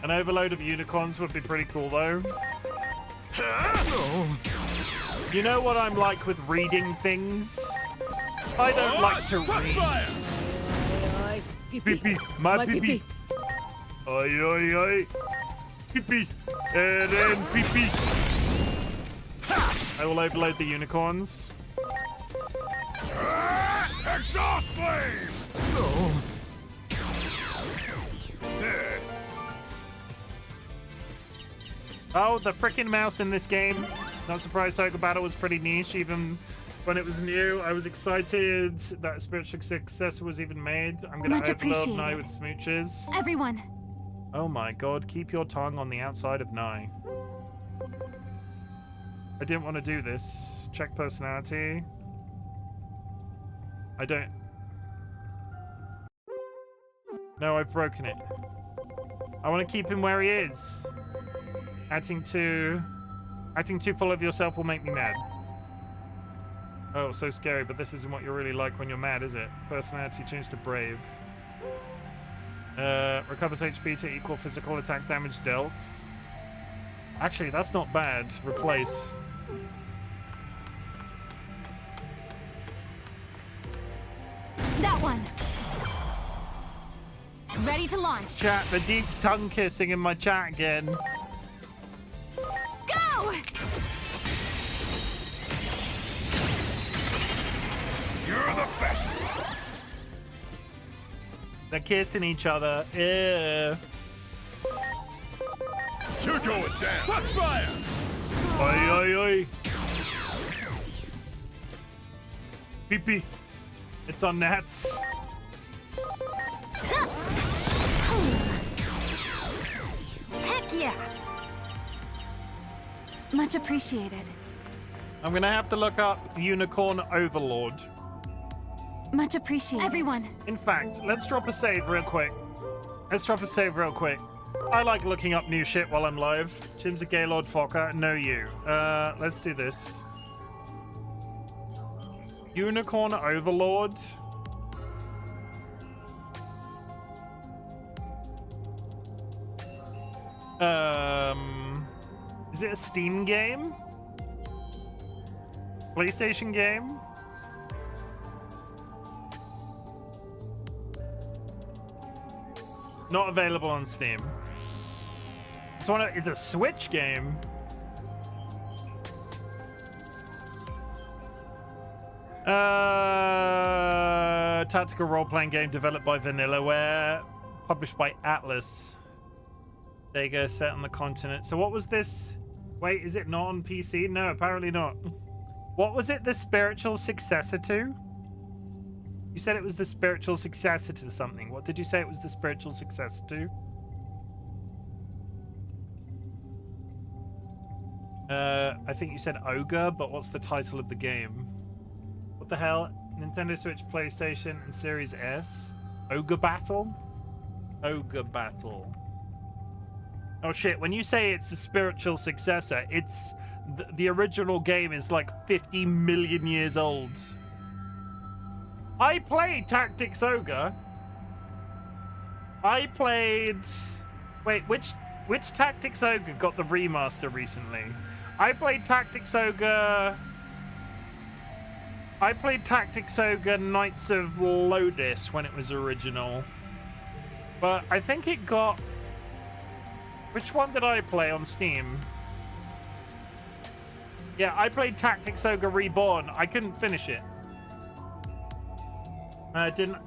An overload of unicorns would be pretty cool, though. You know what I'm like with reading things? I don't like to read. Pee-pee. My pee-pee. Oi, oi, oi. Pee-pee. And then pee-pee. I will overload the unicorns. Exhaust flame! Oh, the frickin' mouse in this game. Not surprised Ogre Battle was pretty niche, even when it was new. I was excited that a spiritual successor was even made. I'm gonna overload Nye with smooches. Everyone. Oh my god, keep your tongue on the outside of Nye. I didn't want to do this. Check personality. I don't... No, I've broken it. I want to keep him where he is. Acting too full of yourself will make me mad. Oh, so scary, but this isn't what you're really like when you're mad, is it? Personality change to brave. Recovers HP to equal physical attack damage dealt. Actually, that's not bad. Replace. That one. Ready to launch. Chat, the deep tongue kissing in my chat again. Go! You're the best! fast! They're kissing each other. Ew. You're going down. Foxfire! Oi, oi, oi. Pee-pee. It's on Nats. Heck yeah! Much appreciated. I'm gonna have to look up Unicorn Overlord. Much appreciated. Everyone. In fact, let's drop a save real quick. I like looking up new shit while I'm live. Chim's a Gaylord Fokker. No, you. Let's do this. Unicorn Overlord. Is it a Steam game? PlayStation game? Not available on Steam. It's a Switch game. Tactical role-playing game developed by Vanillaware, published by Atlas. Sega, set on the continent. So what was this? Wait, is it not on PC? No, apparently not. What was it the spiritual successor to? You said it was the spiritual successor to something. What did you say it was the spiritual successor to? I think you said Ogre, but what's the title of the game? What the hell? Nintendo Switch, PlayStation, and Series S? Ogre Battle? Ogre Battle. Oh shit, when you say it's the spiritual successor, it's... The original game is like 50 million years old. I played Tactics Ogre. I played... Wait, which Tactics Ogre got the remaster recently? I played Tactics Ogre... I played Tactics Ogre Knights of Lodis when it was original. But I think it got... Which one did I play on Steam? Yeah, I played Tactics Ogre Reborn. I couldn't finish it. Didn't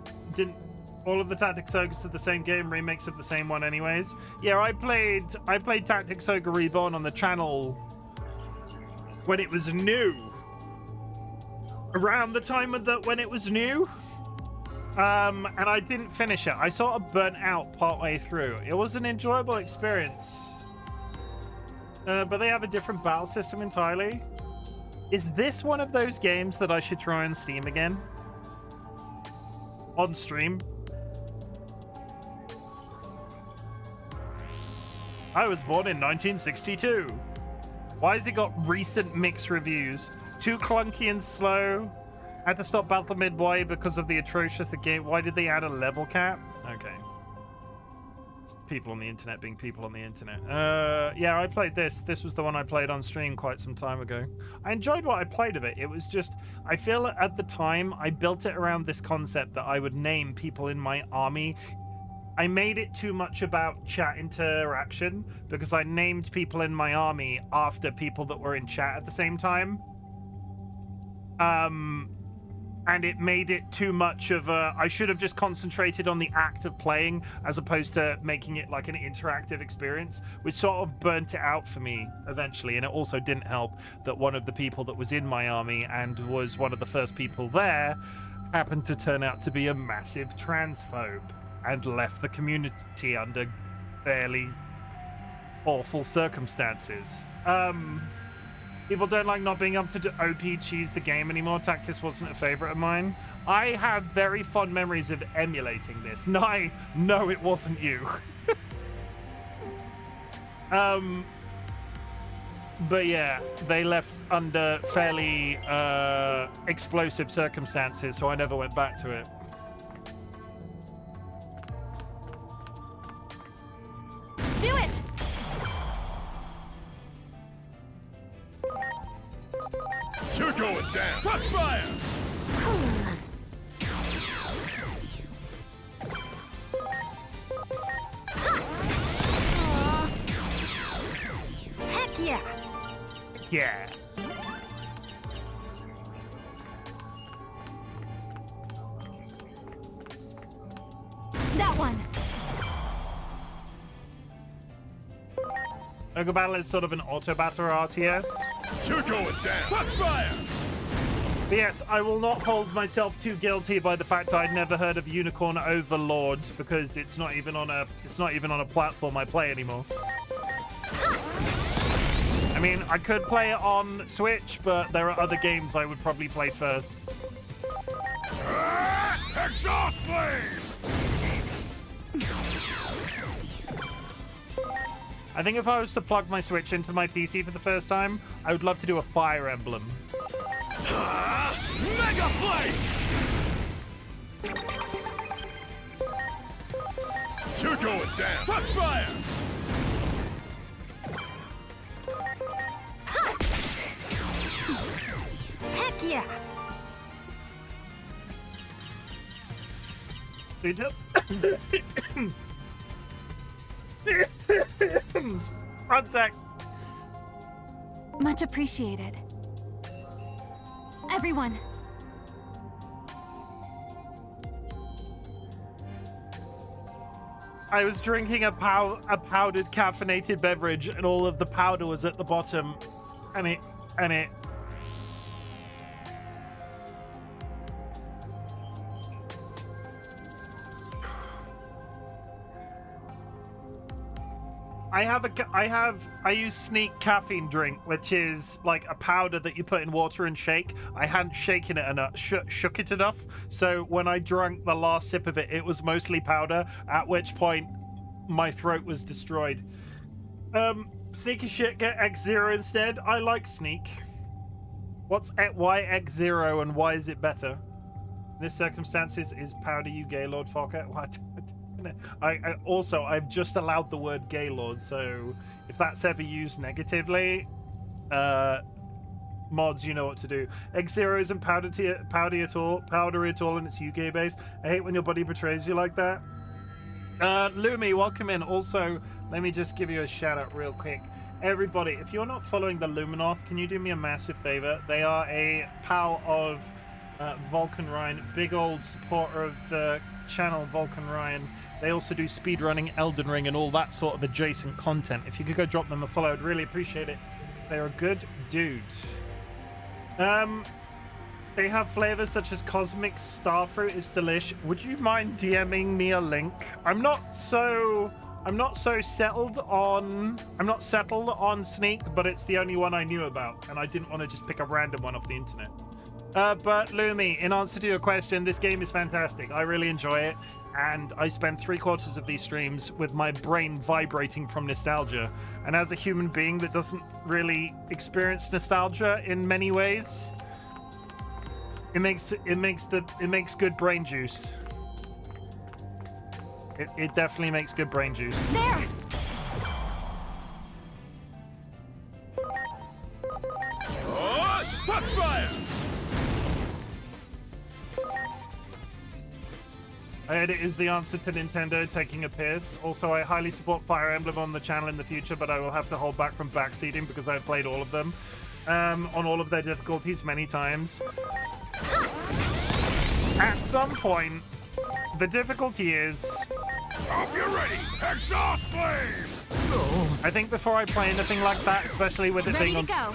all of the Tactics Ogres are the same game, remakes of the same one anyways. Yeah, I played Tactics Ogre Reborn on the channel when it was new. Around the time of when it was new. And I didn't finish it. I sort of burnt out partway through. It was an enjoyable experience. But they have a different battle system entirely. Is this one of those games that I should try on Steam again? On stream? I was born in 1962. Why has it got recent mixed reviews? Too clunky and slow. Had to stop battle midway because of the atrocious game. Why did they add a level cap? Okay. It's people on the internet being people on the internet. Yeah, I played this. This was the one I played on stream quite some time ago. I enjoyed what I played of it. It was just, I feel at the time, I built it around this concept that I would name people in my army. I made it too much about chat interaction because I named people in my army after people that were in chat at the same time. And it made it too much of a... I should have just concentrated on the act of playing as opposed to making it like an interactive experience, which sort of burnt it out for me eventually. And it also didn't help that one of the people that was in my army and was one of the first people there happened to turn out to be a massive transphobe and left the community under fairly awful circumstances. People don't like not being able to OP cheese the game anymore. Tactics wasn't a favorite of mine. I have very fond memories of emulating this. No, it wasn't you. But yeah, they left under fairly explosive circumstances, so I never went back to it. Do it! You're going down. Foxfire! Heck yeah! Yeah. Ogre Battle is sort of an auto batter RTS. You're going down. Foxfire! But yes, I will not hold myself too guilty by the fact that I'd never heard of Unicorn Overlord because it's not even on a platform I play anymore. I mean, I could play it on Switch, but there are other games I would probably play first. Exhaust flame! I think if I was to plug my Switch into my PC for the first time, I would love to do a Fire Emblem. Mega Flame! You're going down. Foxfire! Heck yeah! One sec. Much appreciated. Everyone. I was drinking a powdered caffeinated beverage, and all of the powder was at the bottom, and it. I use Sneak caffeine drink, which is like a powder that you put in water and shake. I hadn't shaken it enough, shook it enough, so when I drank the last sip of it, it was mostly powder, at which point my throat was destroyed. Sneaky shit, get X0 instead. I like Sneak. Why X0 and why is it better? In this circumstances, is powder you Gaylord Fokker? What? I've just allowed the word Gaylord, so if that's ever used negatively, mods, you know what to do. X0 isn't powdery at all, and it's UK based. I hate when your buddy betrays you like that. Lumi, welcome in. Also, let me just give you a shout out real quick. Everybody, if you're not following the Luminoth, can you do me a massive favor? They are a pal of Vulcan Ryan, big old supporter of the channel Vulcan Ryan. They also do speedrunning, Elden Ring, and all that sort of adjacent content. If you could go drop them a follow, I'd really appreciate it. They're a good dude. They have flavors such as Cosmic Starfruit is delish. Would you mind DMing me a link? I'm not settled on Sneak, but it's the only one I knew about, and I didn't want to just pick a random one off the internet. But Lumi, in answer to your question, this game is fantastic. I really enjoy it, and I spend 3/4 of these streams with my brain vibrating from nostalgia. And as a human being that doesn't really experience nostalgia in many ways, it makes good brain juice. It definitely makes good brain juice. There! Foxfire! I heard it is the answer to Nintendo taking a piss. Also, I highly support Fire Emblem on the channel in the future, but I will have to hold back from backseating because I've played all of them on all of their difficulties many times. At some point, the difficulty is... Hope you're ready! Exhaust flame! I think before I play anything like that, especially with it being on... Go.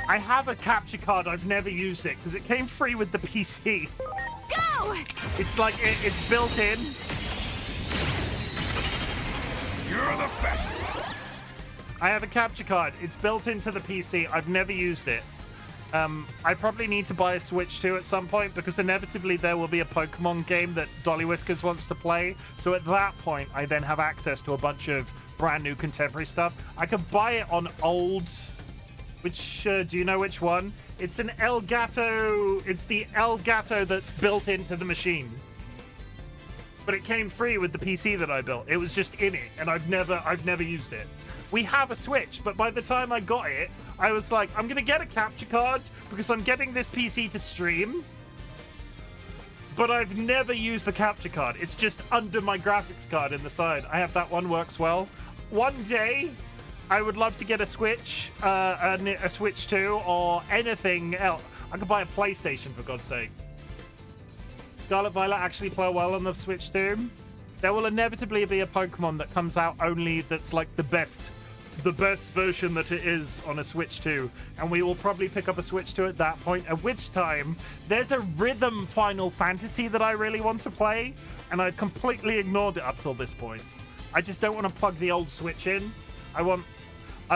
I have a capture card. I've never used it because it came free with the PC. Go! It's like it's built in. You're the best! I have a capture card. It's built into the PC. I've never used it. I probably need to buy a Switch 2 at some point because inevitably there will be a Pokemon game that DollyWhiskers wants to play. So at that point, I then have access to a bunch of brand new contemporary stuff. I could buy it on old... Which, do you know which one? It's an Elgato. It's the Elgato that's built into the machine. But it came free with the PC that I built. It was just in it, and I've never used it. We have a Switch, but by the time I got it, I was like, I'm gonna get a capture card because I'm getting this PC to stream. But I've never used the capture card. It's just under my graphics card in the side. I have that one, works well. One day, I would love to get a Switch, a Switch 2, or anything else. I could buy a PlayStation, for God's sake. Scarlet Violet actually play well on the Switch 2. There will inevitably be a Pokemon that comes out only that's like the best version that it is on a Switch 2, and we will probably pick up a Switch 2 at that point, at which time there's a rhythm Final Fantasy that I really want to play, and I've completely ignored it up till this point. I just don't want to plug the old Switch in. I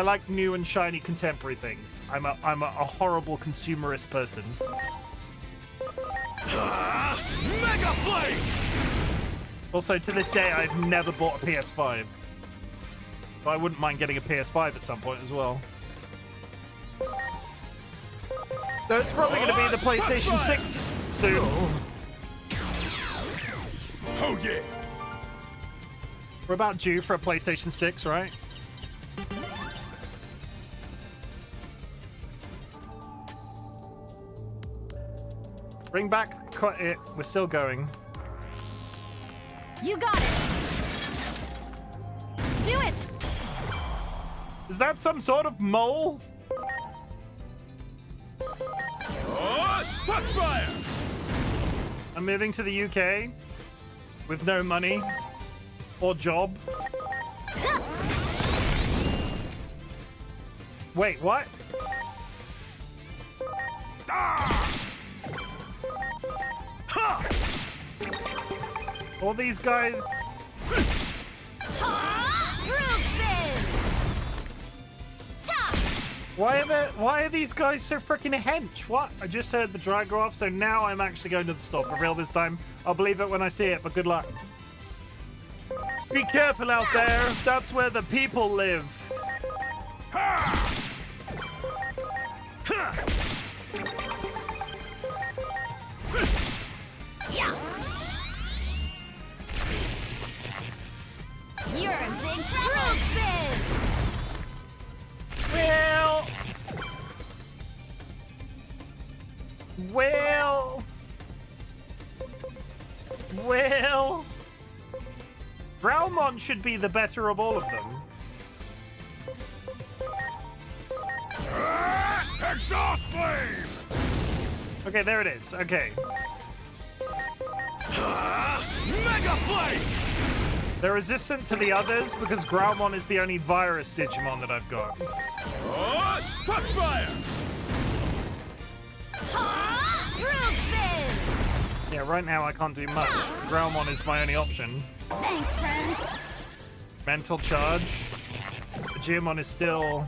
like new and shiny contemporary things. I'm a horrible consumerist person. Mega Flame! Also, to this day, I've never bought a PS5. But I wouldn't mind getting a PS5 at some point as well. Though it's probably going to be the PlayStation 6 soon. Oh yeah! We're about due for a PlayStation 6, right? Bring back it. We're still going. You got it! Do it! Is that some sort of mole? Foxfire! I'm moving to the UK with no money or job. Wait, what? All these guys. Why are these guys so freaking hench? What? I just heard the drag go off, so now I'm actually going to the store for real this time. I'll believe it when I see it, but good luck. Be careful out there. That's where the people live. You're in big trouble! Well, Growlmon should be the better of all of them. Exhaust Flame! Okay, there it is. Okay. Mega Flame! They're resistant to the others because Growlmon is the only virus Digimon that I've got. Foxfire! Yeah, right now I can't do much. Growlmon is my only option. Thanks, friend. Mental charge. The Geomon is still...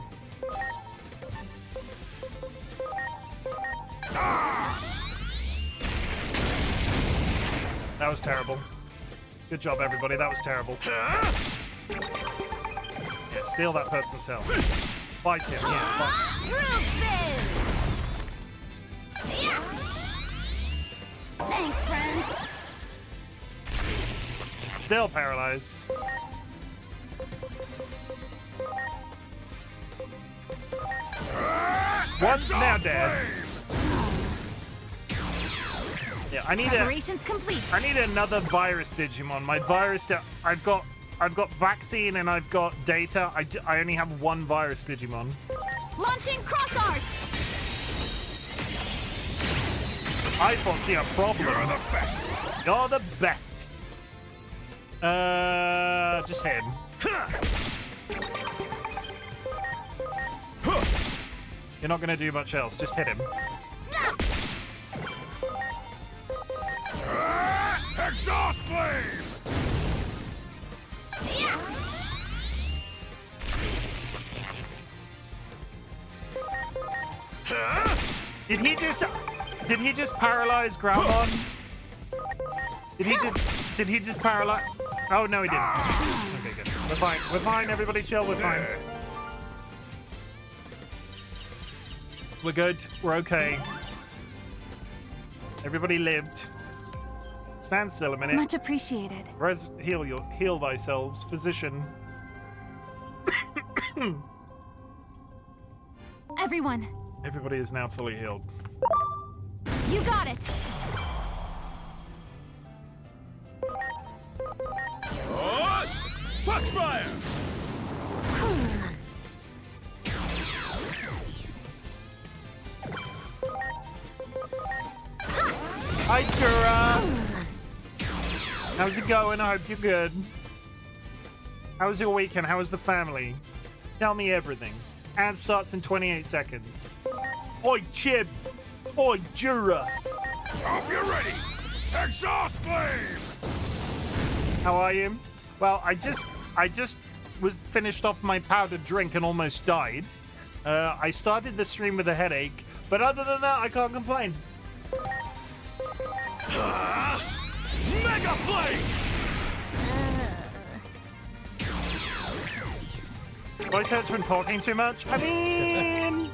That was terrible. Good job, everybody. That was terrible. Yeah, steal that person's health. Fight him, yeah. Thanks, friend. Still paralyzed. One's now dead. Yeah, I need Preparations complete. I need another virus Digimon. My virus, I've got vaccine and I've got data. I only have one virus Digimon. Launching cross art. I foresee a problem. You're the best. You're the best. Just hit him. You're not gonna do much else. Just hit him. Exhaust Flame! Did he just paralyze Growlmon? Did he just paralyze? Oh no, he didn't. Okay, good. We're fine. We're fine. Everybody chill. We're fine. We're good. We're okay. Everybody lived. Stand still a minute. Much appreciated. Heal thyselves, physician. Everyone. Everybody is now fully healed. You got it. Foxfire! Come on. How's it going? I hope you're good. How was your weekend? How was the family? Tell me everything. Ad starts in 28 seconds. Oi, Chim! Oi, Jura! Hope you're ready. Exhaust flame! How are you? Well, I just was finished off my powdered drink and almost died. I started the stream with a headache, but other than that, I can't complain. Mega flame! Voice hurts from talking too much? I mean...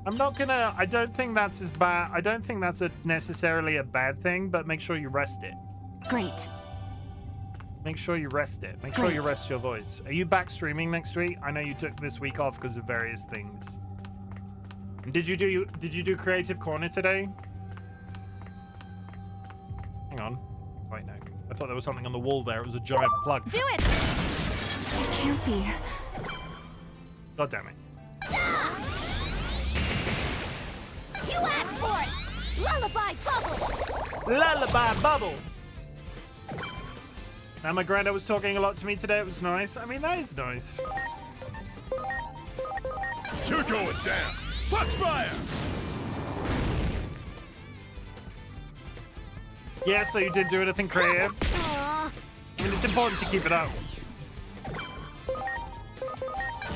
I don't think that's as bad. I don't think that's necessarily a bad thing, but make sure you rest it. Great. Make sure you rest it. Make sure you rest your voice. Are you back streaming next week? I know you took this week off because of various things. And did you do Creative Corner today? Hang on. Wait, no. I thought there was something on the wall there. It was a giant plug. Do it! It can't be. God damn it. You asked for it! Lullaby bubble! Lullaby bubble! Now my granddad was talking a lot to me today. It was nice. I mean, that is nice. You're going down! Foxfire! Yes, though you did do anything creative. Aw. I mean, it's important to keep it up.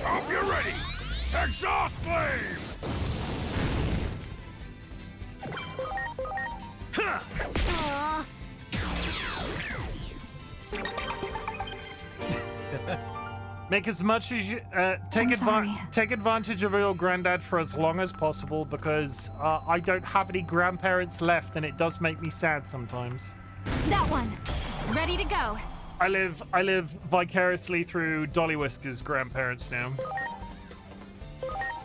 Hope you're ready! Exhaust flame! Aw. Make as much as you take advantage of your granddad for as long as possible, because I don't have any grandparents left, and it does make me sad sometimes. That one. Ready to go. I live vicariously through DollyWhiskers' grandparents now.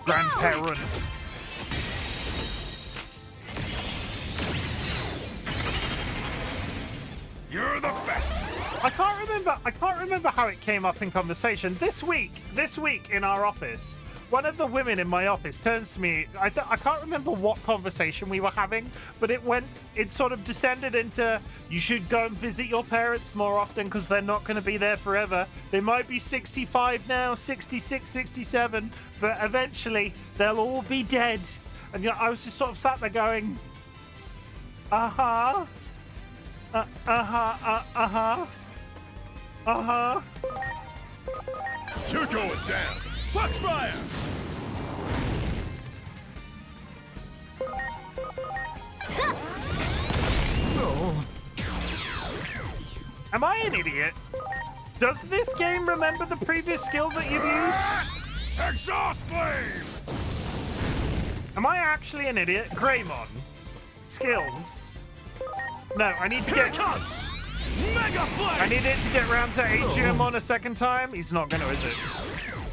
Grandparents. You're the best! I can't remember how it came up in conversation. This week in our office, one of the women in my office turns to me. I can't remember what conversation we were having, but it sort of descended into, you should go and visit your parents more often because they're not going to be there forever. They might be 65 now, 66, 67, but eventually they'll all be dead. And you know, I was just sort of sat there going, uh-huh. You're going down! Foxfire! Am I an idiot? Does this game remember the previous skill that you've used? Exhaust flame! Am I actually an idiot? Greymon. Skills. No, I need to Here get... it comes! Mega flame! I need it to get round to Atrium on a second time. He's not going to, is it?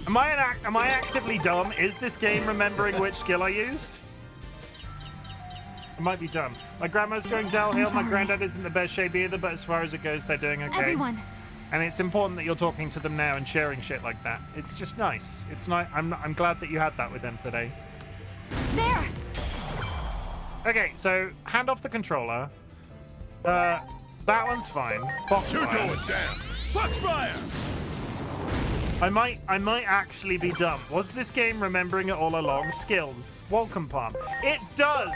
Am I actively dumb? Is this game remembering which skill I used? I might be dumb. My grandma's going downhill. My granddad isn't the best shape either, but as far as it goes, they're doing okay. Everyone. And it's important that you're talking to them now and sharing shit like that. It's just nice. It's nice. I'm glad that you had that with them today. There. Okay, so hand off the controller. That one's fine. You're going down! Foxfire! I might actually be dumb. Was this game remembering it all along? Skills. Welcome palm. It does!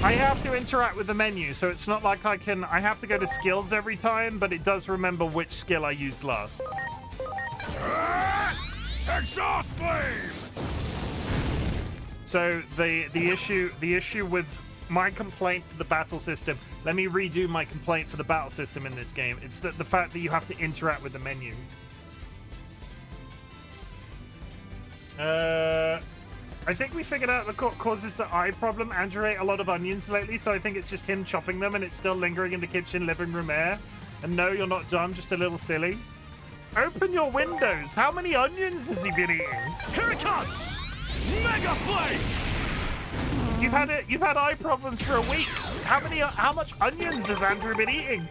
I have to interact with the menu, so it's not like I have to go to skills every time, but it does remember which skill I used last. Exhaust flame! So the issue with my complaint for the battle system, let me redo my complaint for the battle system in this game. It's the fact that you have to interact with the menu. I think we figured out the causes the eye problem. Andrew ate a lot of onions lately, so I think it's just him chopping them and it's still lingering in the kitchen living room air. And no, you're not dumb, just a little silly. Open your windows. How many onions has he been eating? Here it comes! Mega flame! You've had eye problems for a week. How much onions has Andrew been eating?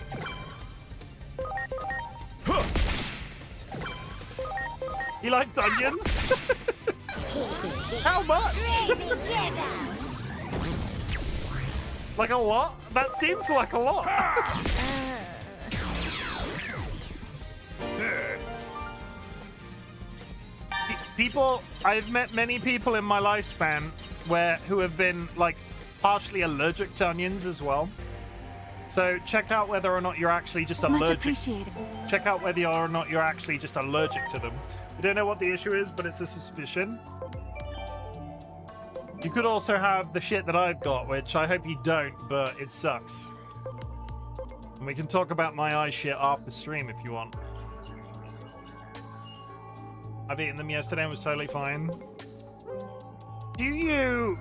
He likes onions. How much? Like a lot? That seems like a lot. People, I've met many people in my lifespan who have been like partially allergic to onions as well. So check out whether or not you're actually just allergic. Much appreciated. Check out whether or not you're actually just allergic to them. We don't know what the issue is, but it's a suspicion. You could also have the shit that I've got, which I hope you don't, but it sucks. And we can talk about my eye shit after stream if you want. I've eaten them yesterday and was totally fine. Do you...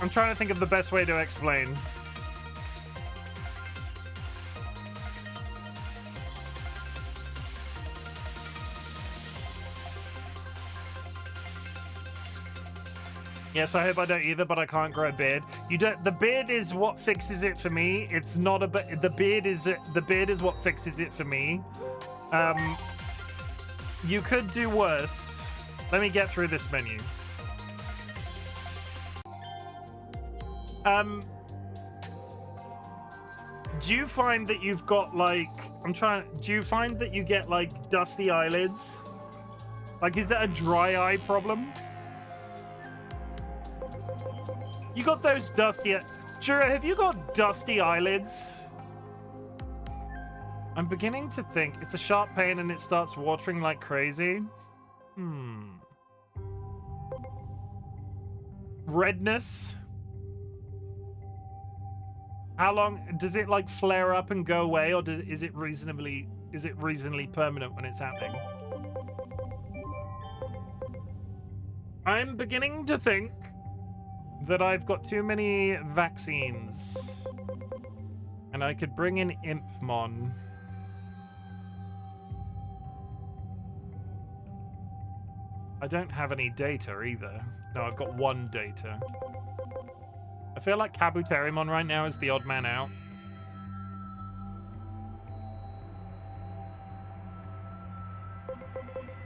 I'm trying to think of the best way to explain. Yes, I hope I don't either, but I can't grow a beard. You don't. The beard is what fixes it for me. It's not a. The beard is what fixes it for me. You could do worse. Let me get through this menu. Do you find that you've got like? Do you find that you get like dusty eyelids? Like, is it a dry eye problem? You got those dusty... Jura, have you got dusty eyelids? I'm beginning to think it's a sharp pain and it starts watering like crazy. Redness? How long... Does it, like, flare up and go away, or is it reasonably permanent when it's happening? I'm beginning to think that I've got too many vaccines. And I could bring in Impmon. I don't have any data either. No, I've got one data. I feel like Kabuterimon right now is the odd man out.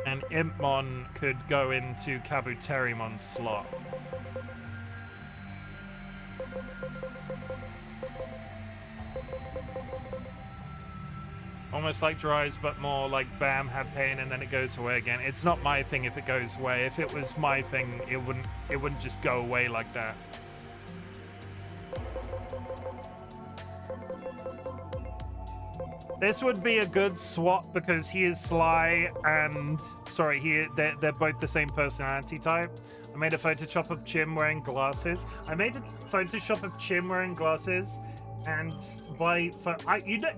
And Impmon could go into Kabuterimon's slot. Almost like dries, but more like bam, have pain, and then it goes away again. It's not my thing if it goes away. If it was my thing, it wouldn't just go away like that. This would be a good swap because he is sly and they're both the same personality type. I made a Photoshop of Chim wearing glasses. And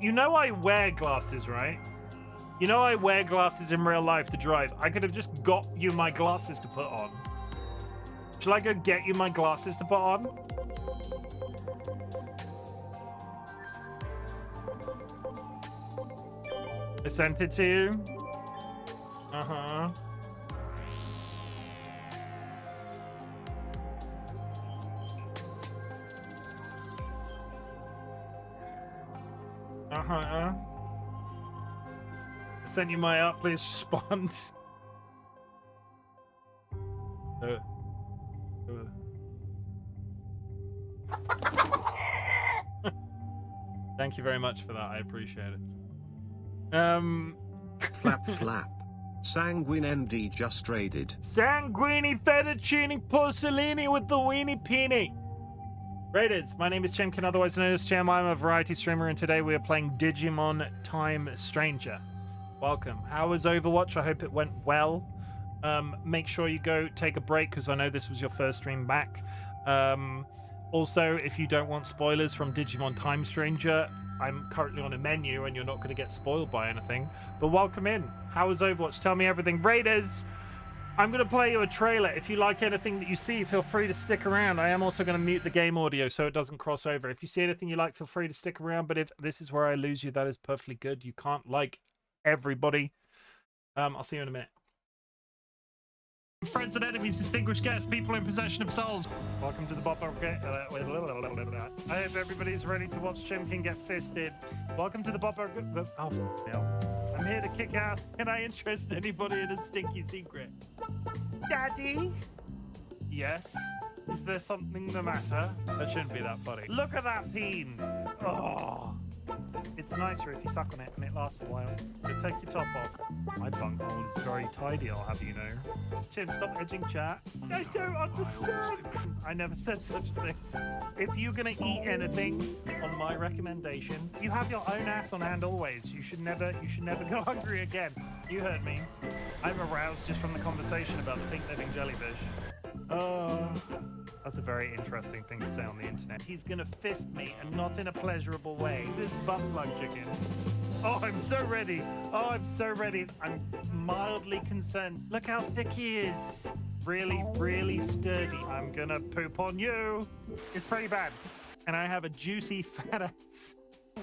you know I wear glasses, right? You know I wear glasses in real life to drive. I could have just got you my glasses to put on. Shall I go get you my glasses to put on? I sent it to you. Uh-huh. Uh-huh. Sent you my art, please respond. Thank you very much for that. I appreciate it. Flap flap. Sanguine MD just raided. Sanguini fettuccine porcellini with the weenie peenie. Raiders, my name is Chimken, otherwise known as Chim. I'm a variety streamer, and today we are playing Digimon Time Stranger. Welcome. How was Overwatch? I hope it went well. Make sure you go take a break, because I know this was your first stream back. Also, if you don't want spoilers from Digimon Time Stranger, I'm currently on a menu, and you're not going to get spoiled by anything. But welcome in. How was Overwatch? Tell me everything. Raiders, I'm going to play you a trailer. If you like anything that you see, feel free to stick around. I am also going to mute the game audio so it doesn't cross over. If you see anything you like, feel free to stick around. But if this is where I lose you, that is perfectly good. You can't like everybody. I'll see you in a minute. Friends and enemies, distinguished guests, people in possession of souls. Welcome to the Bop. I hope everybody's ready to watch Chimken get fisted. Welcome to the Bop. Oh, no. I'm here to kick ass. Can I interest anybody in a stinky secret? Daddy? Yes? Is there something the matter? That shouldn't be that funny. Look at that peen. Oh. It's nicer if you suck on it and it lasts a while. So take your top off. My bunghole is very tidy, I'll have you know. Chim, stop edging chat. I don't understand. I never said such a thing. If you're gonna eat anything, on my recommendation, you have your own ass on hand always. You should never go hungry again. You heard me. I'm aroused just from the conversation about the pink living jellyfish. That's a very interesting thing to say on the internet. He's gonna fist me and not in a pleasurable way. This butt plug chicken. Oh, I'm so ready. Oh, I'm so ready. I'm mildly concerned. Look how thick he is. Really, really sturdy. I'm gonna poop on you. It's pretty bad. And I have a juicy fat ass.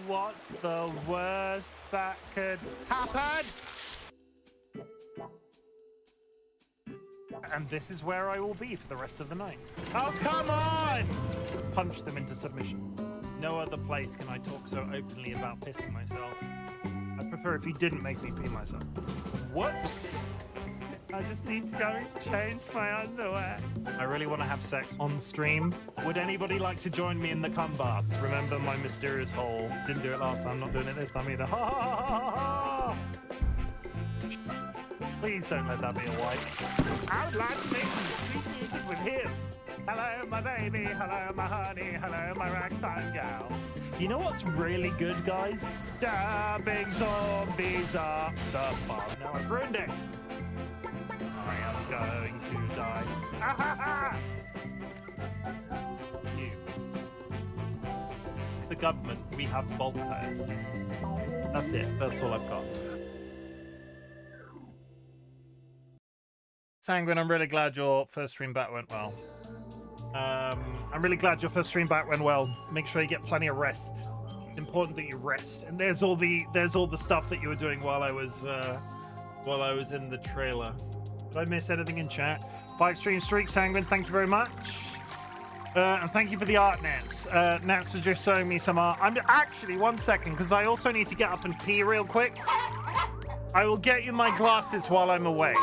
What's the worst that could happen? And this is where I will be for the rest of the night. Oh, come on! Punch them into submission. No other place can I talk so openly about pissing myself. I'd prefer if you didn't make me pee myself. Whoops! I just need to go change my underwear. I really want to have sex on stream. Would anybody like to join me in the cum bath? Remember my mysterious hole. Didn't do it last time, not doing it this time either. Ha ha ha ha ha! Please don't let that be a wipe. I would like to make some sweet music with him. Hello, my baby. Hello, my honey. Hello, my ragtime gal. You know what's really good, guys? Stabbing zombies up the bum. Now I've ruined it. I am going to die. Ah, ha, ha. You. The government, we have bulk pairs. That's it. That's all I've got. Sanguine, I'm really glad your first stream back went well. I'm really glad your first stream back went well. Make sure you get plenty of rest. It's important that you rest. And there's all the stuff that you were doing while I was in the trailer. Did I miss anything in chat? 5 stream streak, Sanguine. Thank you very much. And thank you for the art, Nats. Nats was just showing me some art. I'm actually 1 second because I also need to get up and pee real quick. I will get you my glasses while I'm away.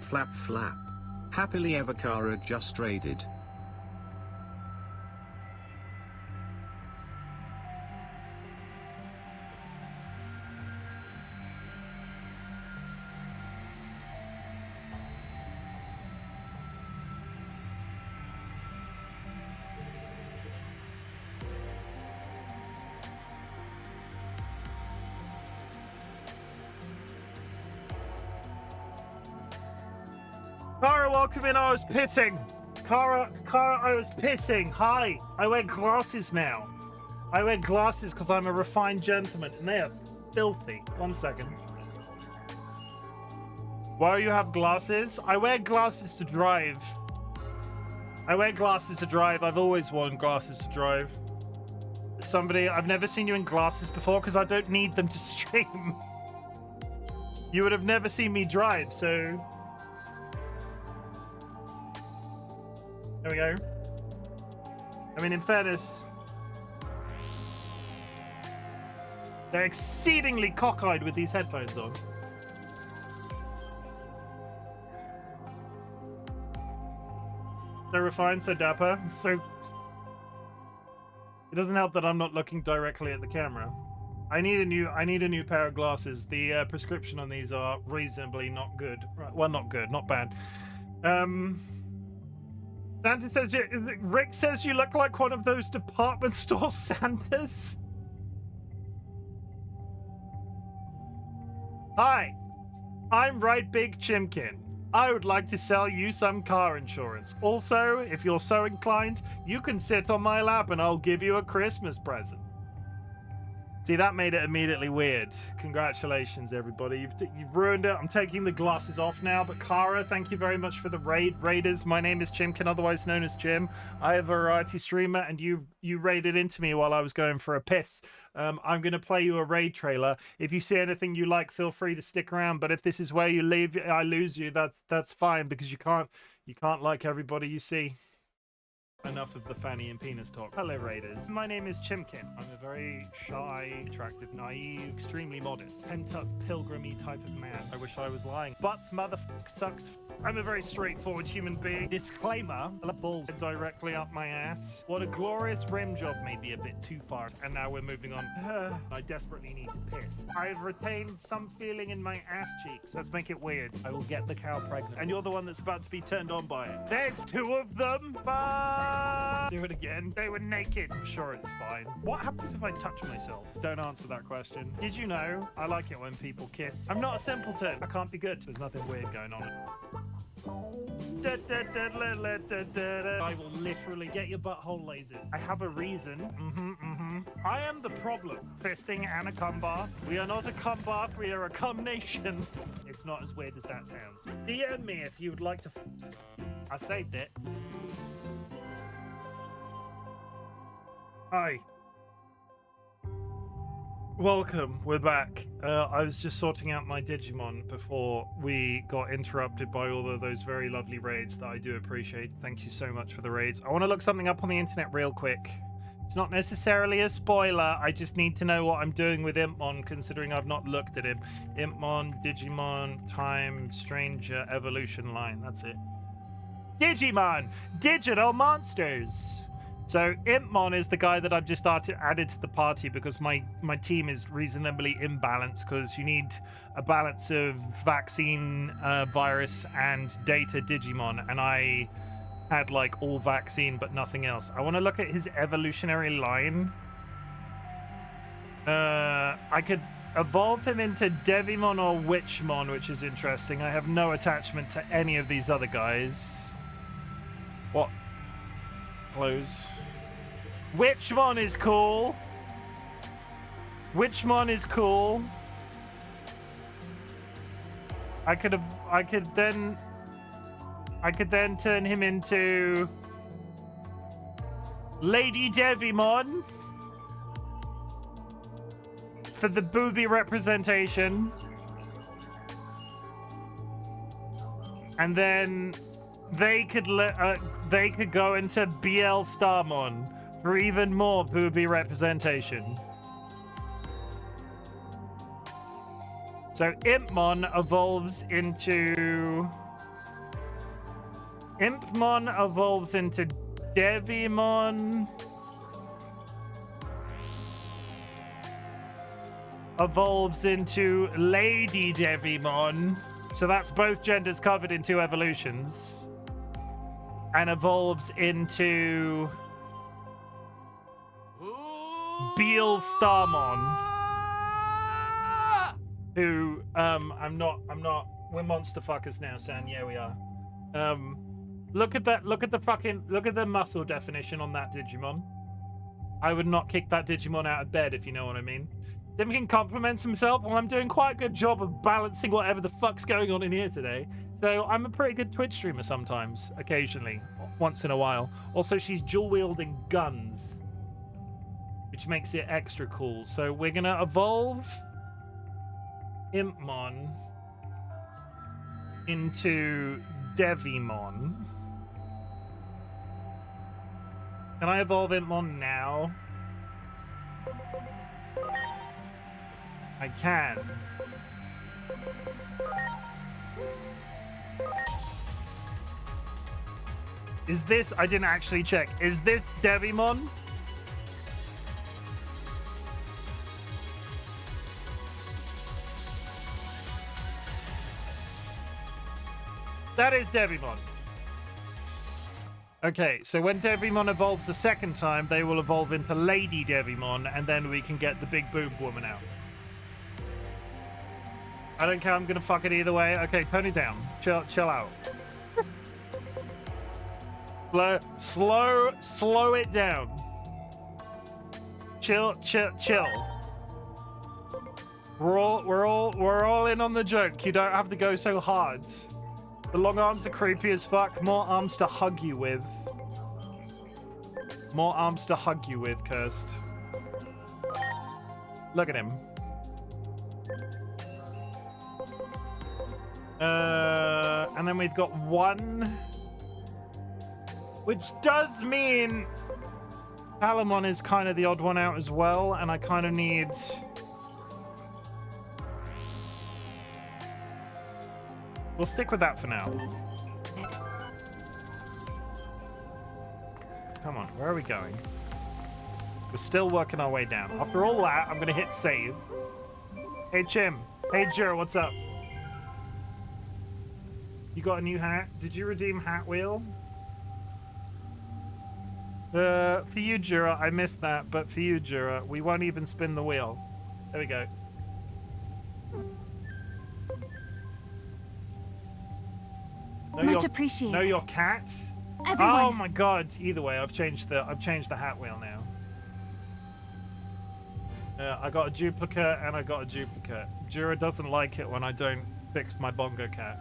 Flap flap. Happily ever Kara just raided. Kara, welcome in. I was pissing. Kara, I was pissing. Hi. I wear glasses now. I wear glasses because I'm a refined gentleman, and they are filthy. 1 second. Why do you have glasses? I wear glasses to drive. I wear glasses to drive. I've always worn glasses to drive. Somebody, I've never seen you in glasses before because I don't need them to stream. You would have never seen me drive, so... There we go. I mean, in fairness, they're exceedingly cockeyed with these headphones on. So refined, so dapper, so... It doesn't help that I'm not looking directly at the camera. I need a new pair of glasses. The prescription on these are reasonably not good. Well, not good, not bad. Santa says, Rick says you look like one of those department store Santas. Hi, I'm RightBigChimken. I would like to sell you some car insurance. Also, if you're so inclined, you can sit on my lap and I'll give you a Christmas present. See, that made it immediately weird. Congratulations, everybody. You've ruined it. I'm taking the glasses off now. But Kara, thank you very much for the raid. Raiders, my name is Chimken, otherwise known as Chim. I am a variety streamer, and you raided into me while I was going for a piss. I'm going to play you a raid trailer. If you see anything you like, feel free to stick around. But if this is where you leave, I lose you. That's fine, because you can't like everybody you see. Enough of the fanny and penis talk. Hello, Raiders. My name is Chimken. I'm a very shy, attractive, naive, extremely modest, pent-up, pilgrimy type of man. I wish I was lying. Butts, motherfuck, sucks. I'm a very straightforward human being. Disclaimer, the balls directly up my ass. What a glorious rim job, maybe a bit too far. And now we're moving on. I desperately need to piss. I've retained some feeling in my ass cheeks. Let's make it weird. I will get the cow pregnant. And you're the one that's about to be turned on by it. There's two of them. Bye. Do it again. They were naked. I'm sure it's fine. What happens if I touch myself? Don't answer that question. Did you know? I like it when people kiss. I'm not a simpleton. I can't be good. There's nothing weird going on. I will literally get your butthole lasered. I have a reason. I am the problem. Fisting and a cum bath. We are not a cum bath. We are a cum nation. It's not as weird as that sounds. DM me if you would like to. I saved it. Hi. Welcome, we're back. I was just sorting out my Digimon before we got interrupted by all of those very lovely raids that I do appreciate. Thank you so much for the raids. I want to look something up on the internet real quick. It's not necessarily a spoiler, I just need to know what I'm doing with Impmon, considering I've not looked at him. Impmon, Digimon, Time, Stranger, Evolution Line, that's it. Digimon! Digital monsters! So Impmon is the guy that I've just added to the party because my team is reasonably imbalanced, because you need a balance of vaccine, virus, and data Digimon, and I had like all vaccine but nothing else. I want to look at his evolutionary line. I could evolve him into Devimon or Witchmon, which is interesting. I have no attachment to any of these other guys. What? Close. Witchmon is cool. Witchmon is cool. I could then turn him into Lady Devimon for the booby representation. And then they could go into BL Starmon for even more booby representation. So Impmon evolves into Devimon. Evolves into Lady Devimon. So that's both genders covered in 2 evolutions. And evolves into Beal Starmon, who I'm not we're monster fuckers now, San. Yeah, we are. Look at the muscle definition on that Digimon. I would not kick that Digimon out of bed, if you know what I mean. Dimkin compliments himself. Well, I'm doing quite a good job of balancing whatever the fuck's going on in here today. So I'm a pretty good Twitch streamer sometimes, occasionally, once in a while. Also, she's dual-wielding guns, which makes it extra cool. So we're going to evolve Impmon into Devimon. Can I evolve Impmon now? I can. Is this... I didn't actually check. Is this Devimon? That is Devimon. Okay, so when Devimon evolves the second time, they will evolve into Lady Devimon, and then we can get the big boob woman out. I don't care. I'm gonna fuck it either way. Okay, tone it down. Chill out. Slow it down. Chill. We're all in on the joke. You don't have to go so hard. The long arms are creepy as fuck. More arms to hug you with. More arms to hug you with, Cursed. Look at him. And then we've got one, which does mean Palamon is kind of the odd one out as well, and I kind of need... We'll stick with that for now. Come on, where are we going? We're still working our way down. After all that, I'm gonna hit save. Hey, Chim. Hey, Jura, what's up? You got a new hat? Did you redeem Hat Wheel? For you, Jura, I missed that, but for you, Jura, we won't even spin the wheel. There we go. Much appreciated. Know your cat? Everyone. Oh my god! Either way, I've changed the Hat Wheel now. I got a duplicate and I got a duplicate. Jura doesn't like it when I don't fix my bongo cat.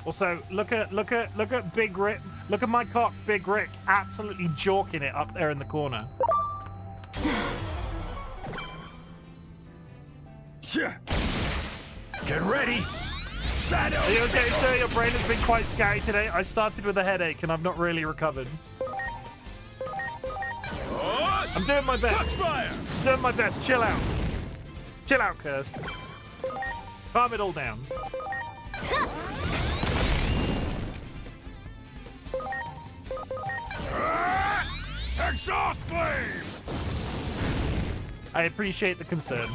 Also, look at Big Rick. Look at my cock, Big Rick, absolutely jorking it up there in the corner. Get ready. Shadow. Are you okay, sir? Your brain has been quite scatty today. I started with a headache and I've not really recovered. I'm doing my best. Doing my best. Chill out. Chill out, Cursed. Calm it all down. Exhaust flame! I appreciate the concern.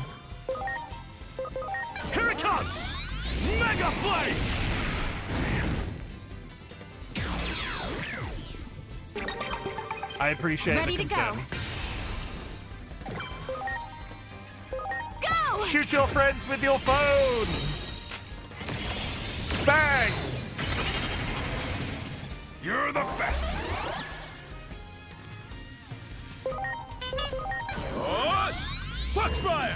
Here it comes! Mega flame! I appreciate the concern. Go! Shoot your friends with your phone! Bang! You're the best! Foxfire!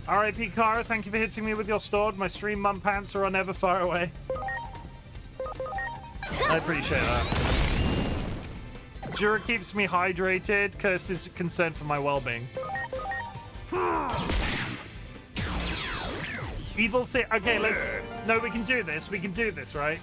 R.I.P. Kara, thank you for hitting me with your sword. My stream mum pants are never far away. I appreciate that. Jura keeps me hydrated. Cursed is concerned for my well-being. Evil Sit. Okay, let's... No, we can do this. We can do this, right?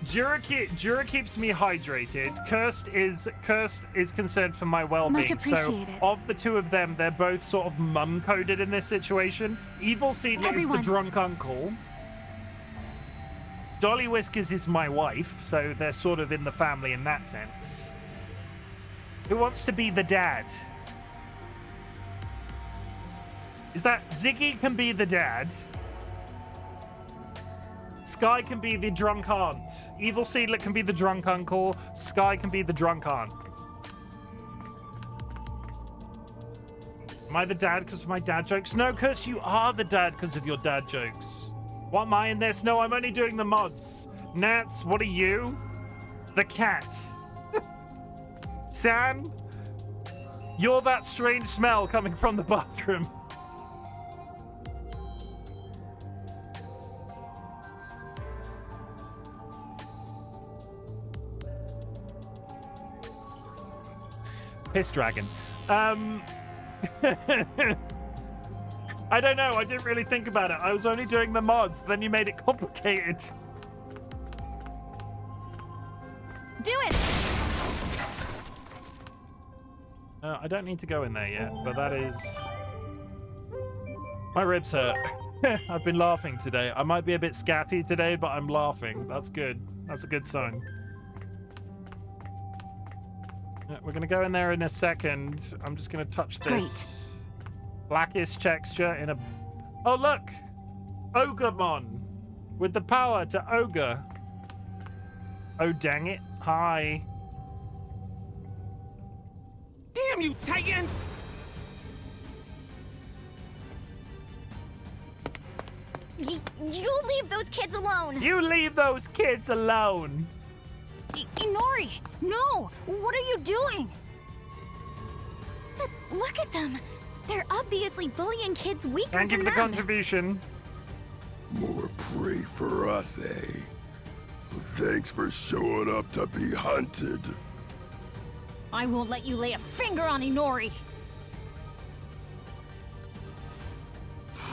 Jura keeps me hydrated. Cursed is concerned for my well-being. Much appreciated. So of the two of them, they're both sort of mum-coded in this situation. Evil Seedling is the drunk uncle. DollyWhiskers is my wife, so they're sort of in the family in that sense. Who wants to be the dad? Is that Ziggy can be the dad? Sky can be the drunk aunt. Evil Seedlet can be the drunk uncle. Sky can be the drunk aunt. Am I the dad because of my dad jokes? No, Curse, you are the dad because of your dad jokes. What am I in this? No, I'm only doing the mods. Nats, what are you? The cat. San, you're that strange smell coming from the bathroom. Piss Dragon. I don't know. I didn't really think about it. I was only doing the mods. Then you made it complicated. Do it! I don't need to go in there yet, but that is... My ribs hurt. I've been laughing today. I might be a bit scatty today, but I'm laughing. That's good. That's a good sign. We're going to go in there in a second. I'm just going to touch this blackish texture in a... Oh, look! Ogremon! With the power to ogre. Oh, dang it. Hi. Damn you, Titans! You leave those kids alone! You leave those kids alone! Inori! No! What are you doing? But look at them! They're obviously bullying kids weaker Thank you than for the them. contribution. More prey for us, eh? Thanks for showing up to be hunted. I won't let you lay a finger on Inori!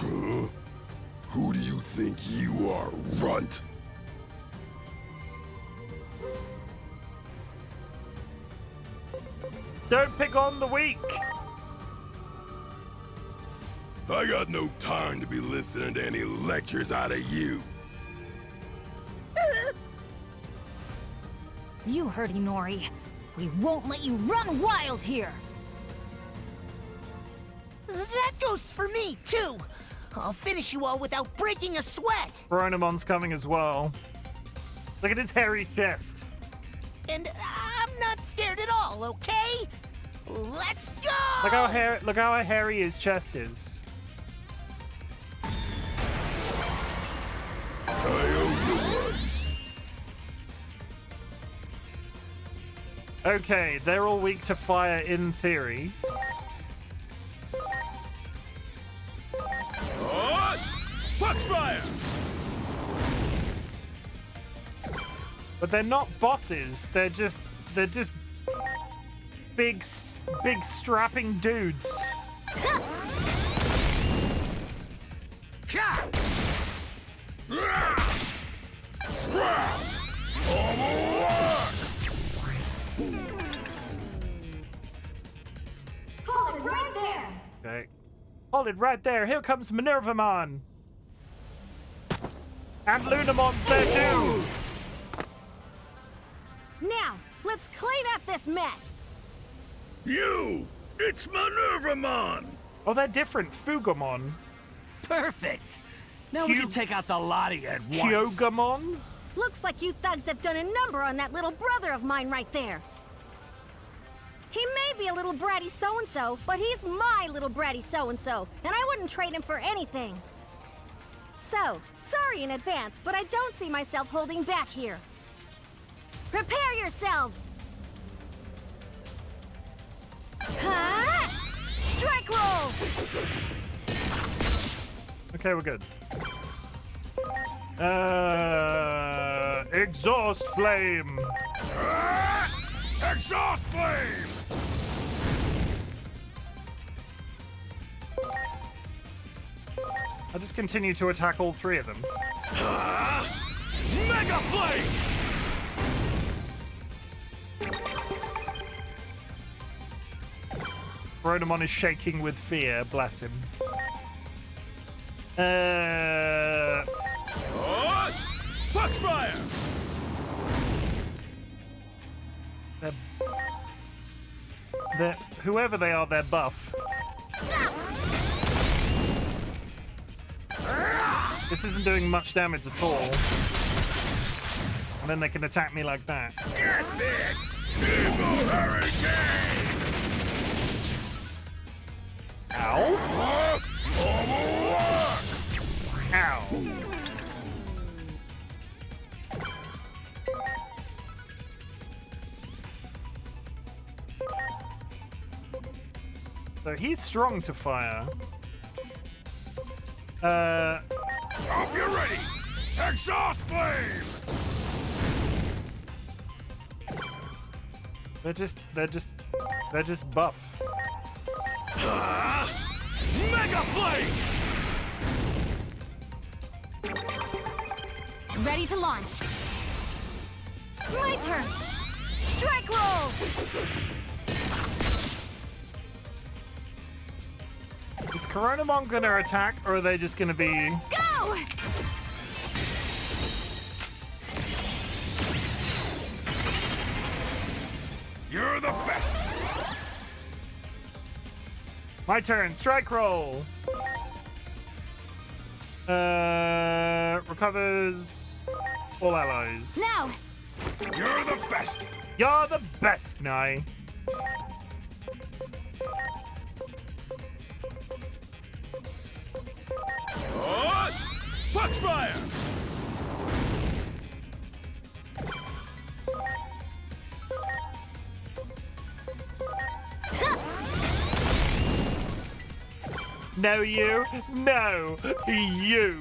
Who do you think you are, runt? Don't pick on the weak. I got no time to be listening to any lectures out of you. You heard Inori. We won't let you run wild here! That goes for me, too! I'll finish you all without breaking a sweat! Chronomon's coming as well. Look at his hairy chest. And I'm not scared at all, okay? Let's go! Look how hairy his chest is. Okay, they're all weak to fire in theory. Foxfire! But they're not bosses. They're just big strapping dudes. Hold it right there! Okay. Hold it right there. Here comes Minervamon. And Lunamon's there too. Now, let's clean up this mess! You! It's Minervamon! Oh, they're different. Fugamon. Perfect! Now we can take out the lot of you at once. Kyogamon? Looks like you thugs have done a number on that little brother of mine right there. He may be a little bratty so-and-so, but he's my little bratty so-and-so, and I wouldn't trade him for anything. So, sorry in advance, but I don't see myself holding back here. Prepare yourselves! Huh? Strike roll! Okay, we're good. Exhaust flame. Exhaust flame! I'll just continue to attack all three of them. Mega flame! Chronomon is shaking with fear, bless him. Foxfire! Whoever they are, they're buff. This isn't doing much damage at all. And then they can attack me like that. Get this! Evil Hurricane! Ow! Ow! So he's strong to fire. Hope you're ready! Exhaust flame! They're just buff. Mega flame! Ready to launch. My turn! Strike roll! Is Chronomon gonna attack, or are they just gonna be... Go! You're the best! My turn, strike roll! Recovers all allies. Now! You're the best! You're the best, Nye. Foxfire! No, you. No, you.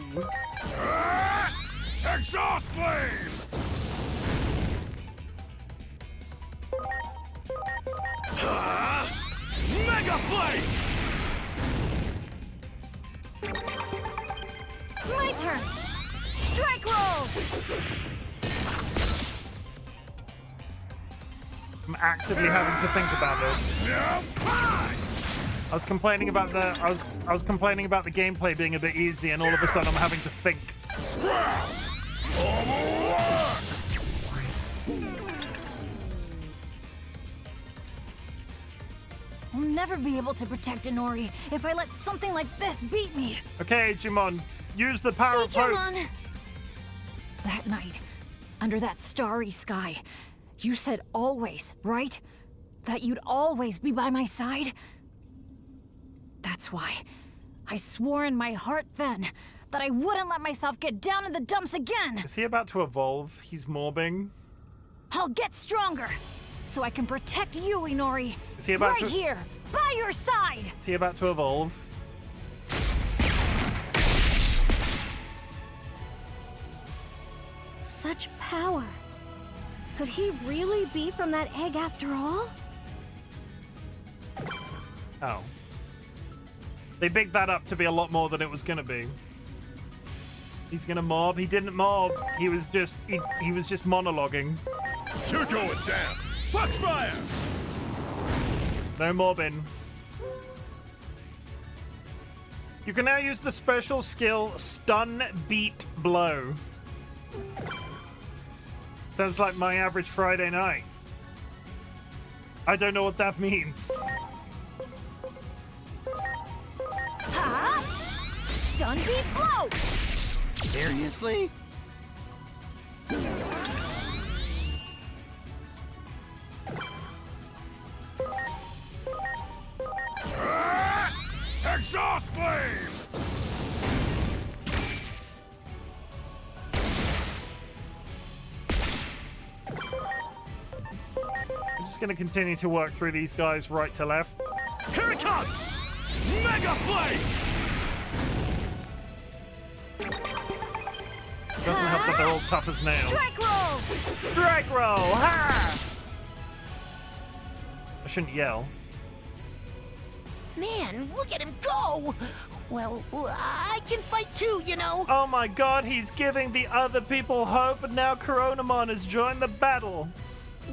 Exhaust flame! Mega Flame! My turn. Strike roll. I'm actively having to think about this. I was complaining about the I was complaining about the gameplay being a bit easy, and all of a sudden I'm having to think. I'll never be able to protect Inori if I let something like this beat me. Okay, Digimon, use the power of hope. Digimon! That night, under that starry sky, you said always, right? That you'd always be by my side? That's why I swore in my heart then that I wouldn't let myself get down in the dumps again. Is he about to evolve? He's morbing. I'll get stronger so I can protect you, Inori. Is he about right to... here, by your side. Is he about to evolve? Such power. Could he really be from that egg after all? Oh. They bigged that up to be a lot more than it was gonna be. He's gonna mob. He didn't mob. He was just he was just monologuing. You're going down. Foxfire! No mobbing. You can now use the special skill Stun Beat Blow. Sounds like my average Friday night. I don't know what that means. Ha! Stun beat blow! Seriously? Exhaust flame! I'm just gonna continue to work through these guys right to left. Here it comes! Mega Flame! Doesn't help that they're all tough as nails. Strike roll! Strike roll! Ha! I shouldn't yell. Man, look at him go! Well, I can fight too, you know. Oh my god, he's giving the other people hope, and now Coronamon has joined the battle.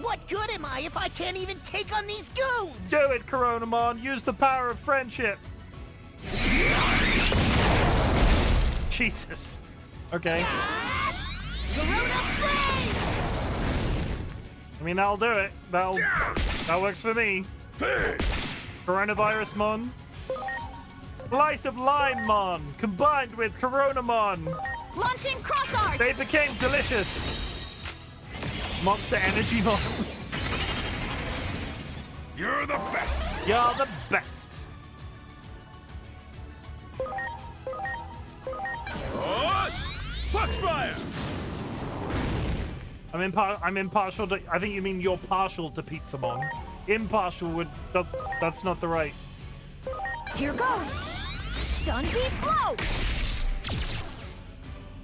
What good am I if I can't even take on these goons? Do it, Coronamon. Use the power of friendship. Jesus. Okay. I mean, that'll do it. That works for me. Coronavirus Mon. Slice of Lime Mon combined with Coronamon. Launching cross arts! They became delicious. Monster Energy Mon. You're the best! You're the best. Foxfire! I'm impartial to. I think you mean you're partial to Pizzamon. Impartial that's not the right. Here goes! Stun beat blow!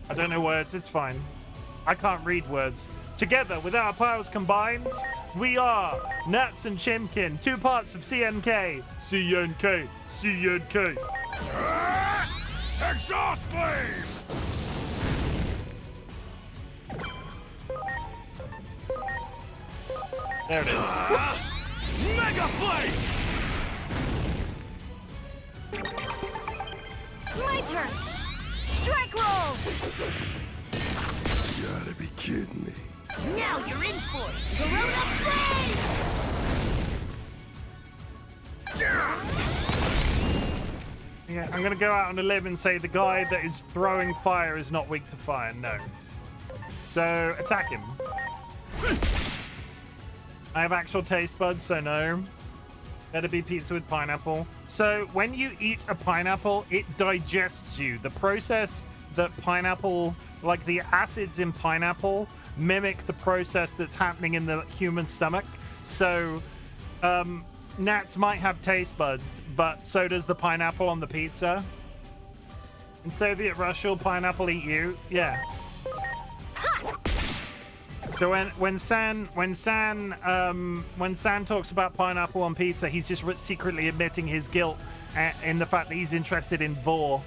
I don't know words, it's fine. I can't read words. Together, with our powers combined, we are Nats and Chimken, two parts of CNK. CNK, CNK. Exhaust flame! There it is. Mega Flame! My turn! Strike roll! You gotta be kidding me. Now you're in for it! Corona Flame! Yeah, I'm gonna go out on a limb and say the guy that is throwing fire is not weak to fire. No. So attack him. I have actual taste buds, so no. Better be pizza with pineapple. So when you eat a pineapple, it digests you. The process that pineapple, like the acids in pineapple, mimic the process that's happening in the human stomach. So, gnats might have taste buds, but so does the pineapple on the pizza. In Soviet Russia, will pineapple eat you? Yeah. So when San talks about pineapple on pizza, he's just secretly admitting his guilt in the fact that he's interested in vor.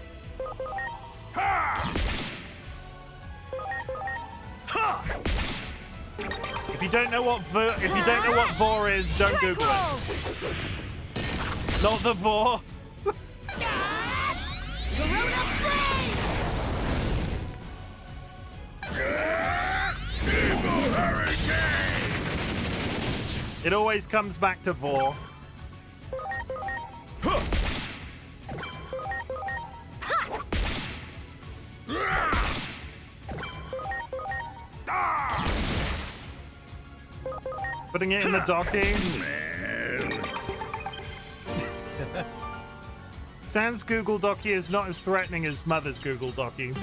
If you don't know what vor is, don't Google it. Not the vor. It always comes back to vor. Putting it in the docking. Sans Google Docky is not as threatening as Mother's Google Docky.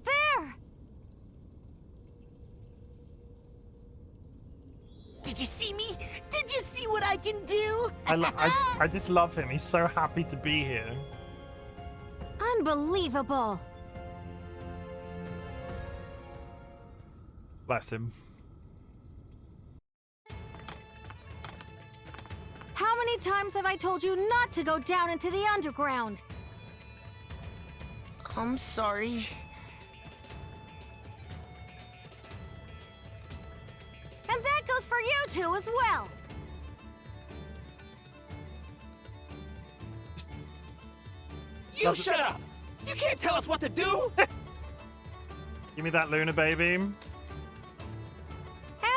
There! Did you see me? Did you see what I can do? I just love him. He's so happy to be here. Unbelievable. Bless him. How many times have I told you not to go down into the underground? I'm sorry. And that goes for you two as well. You shut up! You can't tell us what to do! Give me that Luna baby.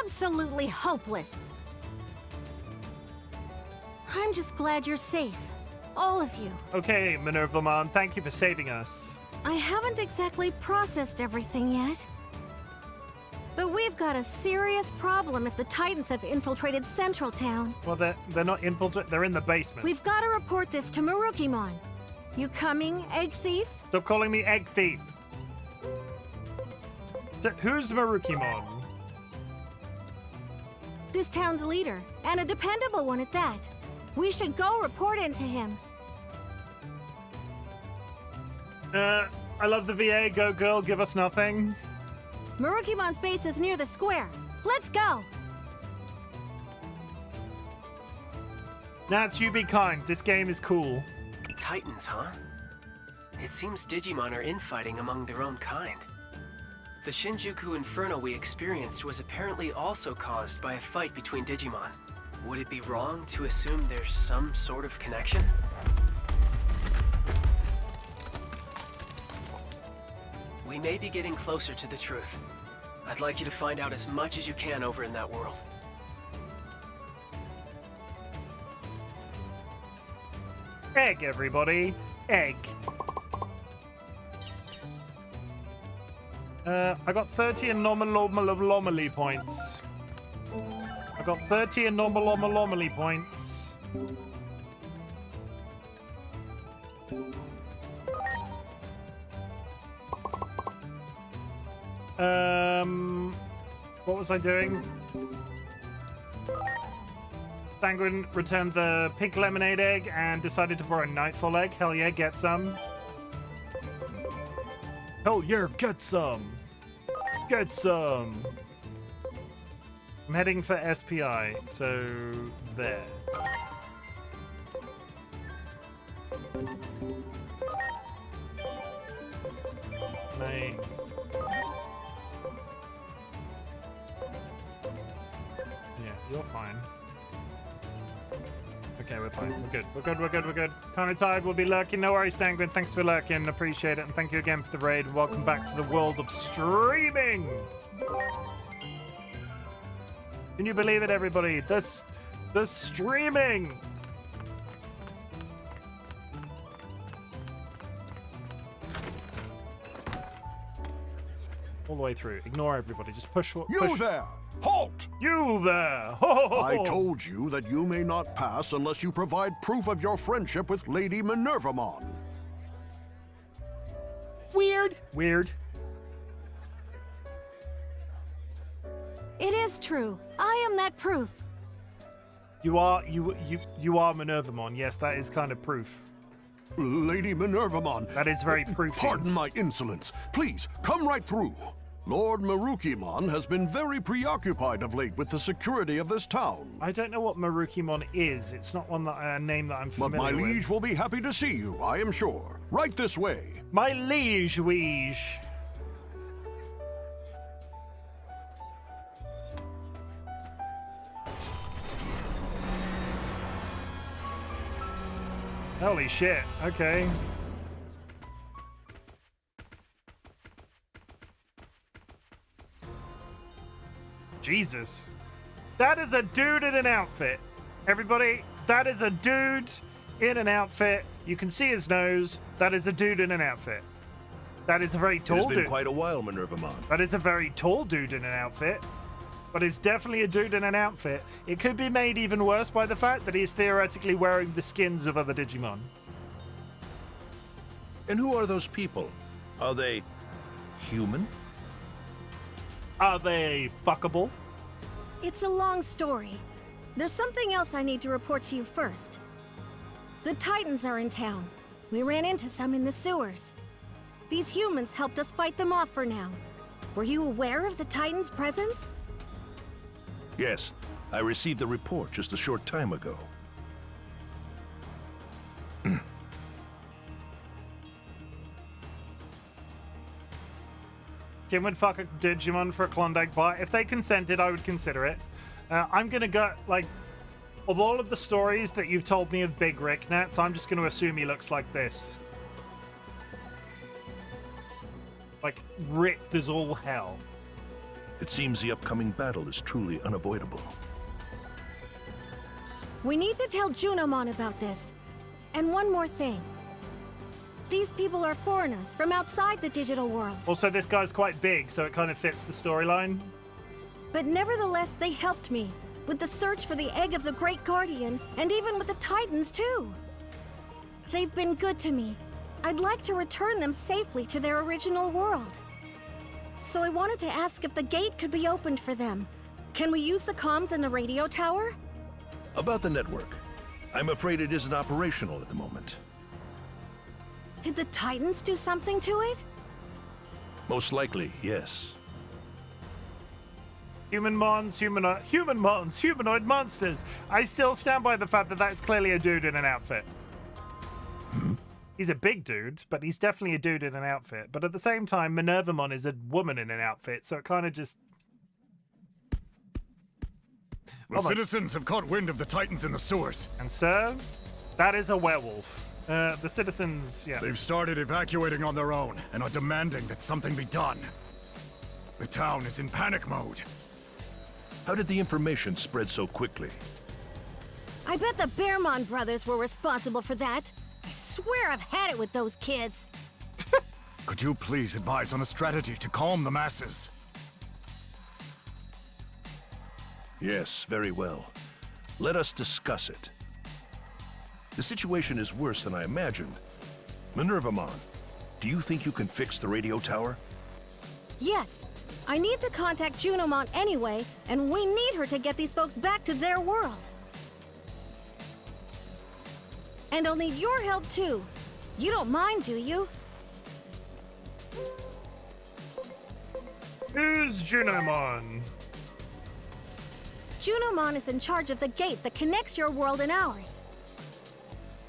Absolutely hopeless. I'm just glad you're safe. All of you. Okay, Minerva Mom, thank you for saving us. I haven't exactly processed everything yet. But we've got a serious problem if the Titans have infiltrated Central Town. Well, they're not infiltrated. They're in the basement. We've got to report this to Marukimon. You coming, Egg Thief? Stop calling me Egg Thief. Who's Marukimon? This town's leader, and a dependable one at that. We should go report in to him. I love the VA. Go, girl. Give us nothing. Marukimon's base is near the square. Let's go. Nats, you be kind. This game is cool. Titans, huh? It seems Digimon are infighting among their own kind. The Shinjuku Inferno we experienced was apparently also caused by a fight between Digimon. Would it be wrong to assume there's some sort of connection? We may be getting closer to the truth. I'd like you to find out as much as you can over in that world. Egg, everybody. Egg. I got 30 anomaly points. I got 30 anomaly points. What was I doing? Sanguine returned the pink lemonade egg and decided to borrow a nightfall egg. Hell yeah, get some. Hell yeah, get some. Get some. I'm heading for SPI, so there. Nice. Yeah, you're fine. Okay, we're fine. We're good. We're good. We're good. We're good. Kind of tired. We'll be lurking. No worries, Sanguine. Thanks for lurking. Appreciate it. And thank you again for the raid. Welcome back to the world of streaming. Can you believe it, everybody? The streaming. All the way through. Ignore everybody. Just push. You there! Halt! You there! Ho, ho, ho, I ho. told you that you may not pass unless you provide proof of your friendship with Lady Minervamon. Weird. Weird. It is true. I am that proof. You are Minervamon. Yes, that is kind of proof. Lady Minervamon. That is very proofy. Pardon my insolence. Please, come right through. Lord Marukimon has been very preoccupied of late with the security of this town. I don't know what Marukimon is. It's not a name that I'm familiar But my with. liege will be happy to see you, I am sure. Right this way. My liege, weege. Holy shit. Okay. Jesus. That is a dude in an outfit. Everybody, that is a dude in an outfit. You can see his nose. That is a dude in an outfit. That is a very tall dude. It's been quite a while, Minervamon. That is a very tall dude in an outfit. But it's definitely a dude in an outfit. It could be made even worse by the fact that he's theoretically wearing the skins of other Digimon. And who are those people? Are they human? Are they fuckable? It's a long story. There's something else I need to report to you first. The Titans are in town. We ran into some in the sewers. These humans helped us fight them off for now. Were you aware of the Titans' presence? Yes, I received a report just a short time ago. Chim would fuck a Digimon for a Klondike bar. If they consented, I would consider it. I'm gonna go, like, of all of the stories that you've told me of Big Ricknats, I'm just gonna assume he looks like this. Like, ripped as all hell. It seems the upcoming battle is truly unavoidable. We need to tell Junomon about this. And one more thing. These people are foreigners from outside the digital world. Also, this guy's quite big, so it kind of fits the storyline. But nevertheless, they helped me with the search for the egg of the Great Guardian, and even with the Titans, too. They've been good to me. I'd like to return them safely to their original world. So I wanted to ask if the gate could be opened for them. Can we use the comms in the radio tower? About the network, I'm afraid it isn't operational at the moment. Did the Titans do something to it? Most likely, yes. Humanoid monsters. I still stand by the fact that that's clearly a dude in an outfit. He's a big dude, but he's definitely a dude in an outfit. But at the same time, Minervamon is a woman in an outfit, so it kind of just... The citizens have caught wind of the Titans in the sewers. And sir, that is a werewolf. The citizens, yeah. They've started evacuating on their own and are demanding that something be done. The town is in panic mode. How did the information spread so quickly? I bet the Bearmon brothers were responsible for that. I swear I've had it with those kids. Could you please advise on a strategy to calm the masses? Yes, very well. Let us discuss it. The situation is worse than I imagined. Minervamon, do you think you can fix the radio tower? Yes. I need to contact Junomon anyway, and we need her to get these folks back to their world. And I'll need your help too. You don't mind, do you? Who's Junomon? Junomon is in charge of the gate that connects your world and ours.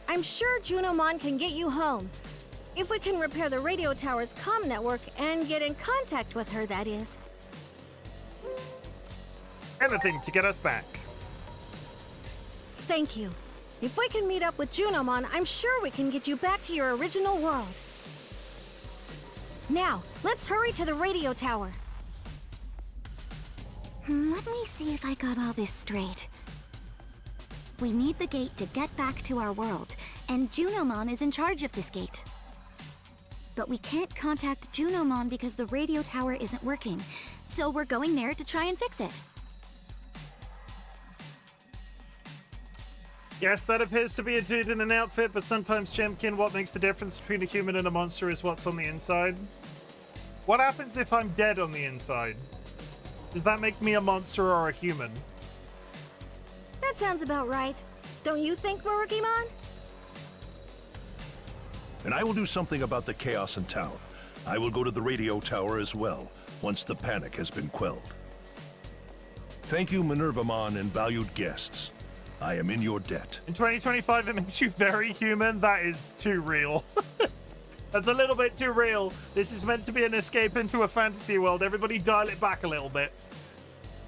I'm sure Junomon can get you home. If we can repair the radio tower's comm network and get in contact with her, that is. Anything to get us back. Thank you. If we can meet up with Junomon, I'm sure we can get you back to your original world. Now, let's hurry to the radio tower. Let me see if I got all this straight. We need the gate to get back to our world, and Junomon is in charge of this gate. But we can't contact Junomon because the radio tower isn't working, so we're going there to try and fix it. Yes, that appears to be a dude in an outfit, but sometimes, Chimken, what makes the difference between a human and a monster is what's on the inside. What happens if I'm dead on the inside? Does that make me a monster or a human? That sounds about right. Don't you think, Marukimon? And I will do something about the chaos in town. I will go to the radio tower as well, once the panic has been quelled. Thank you, Minervamon and valued guests. I am in your debt. In 2025, it makes you very human. That is too real. That's a little bit too real. This is meant to be an escape into a fantasy world. Everybody dial it back a little bit.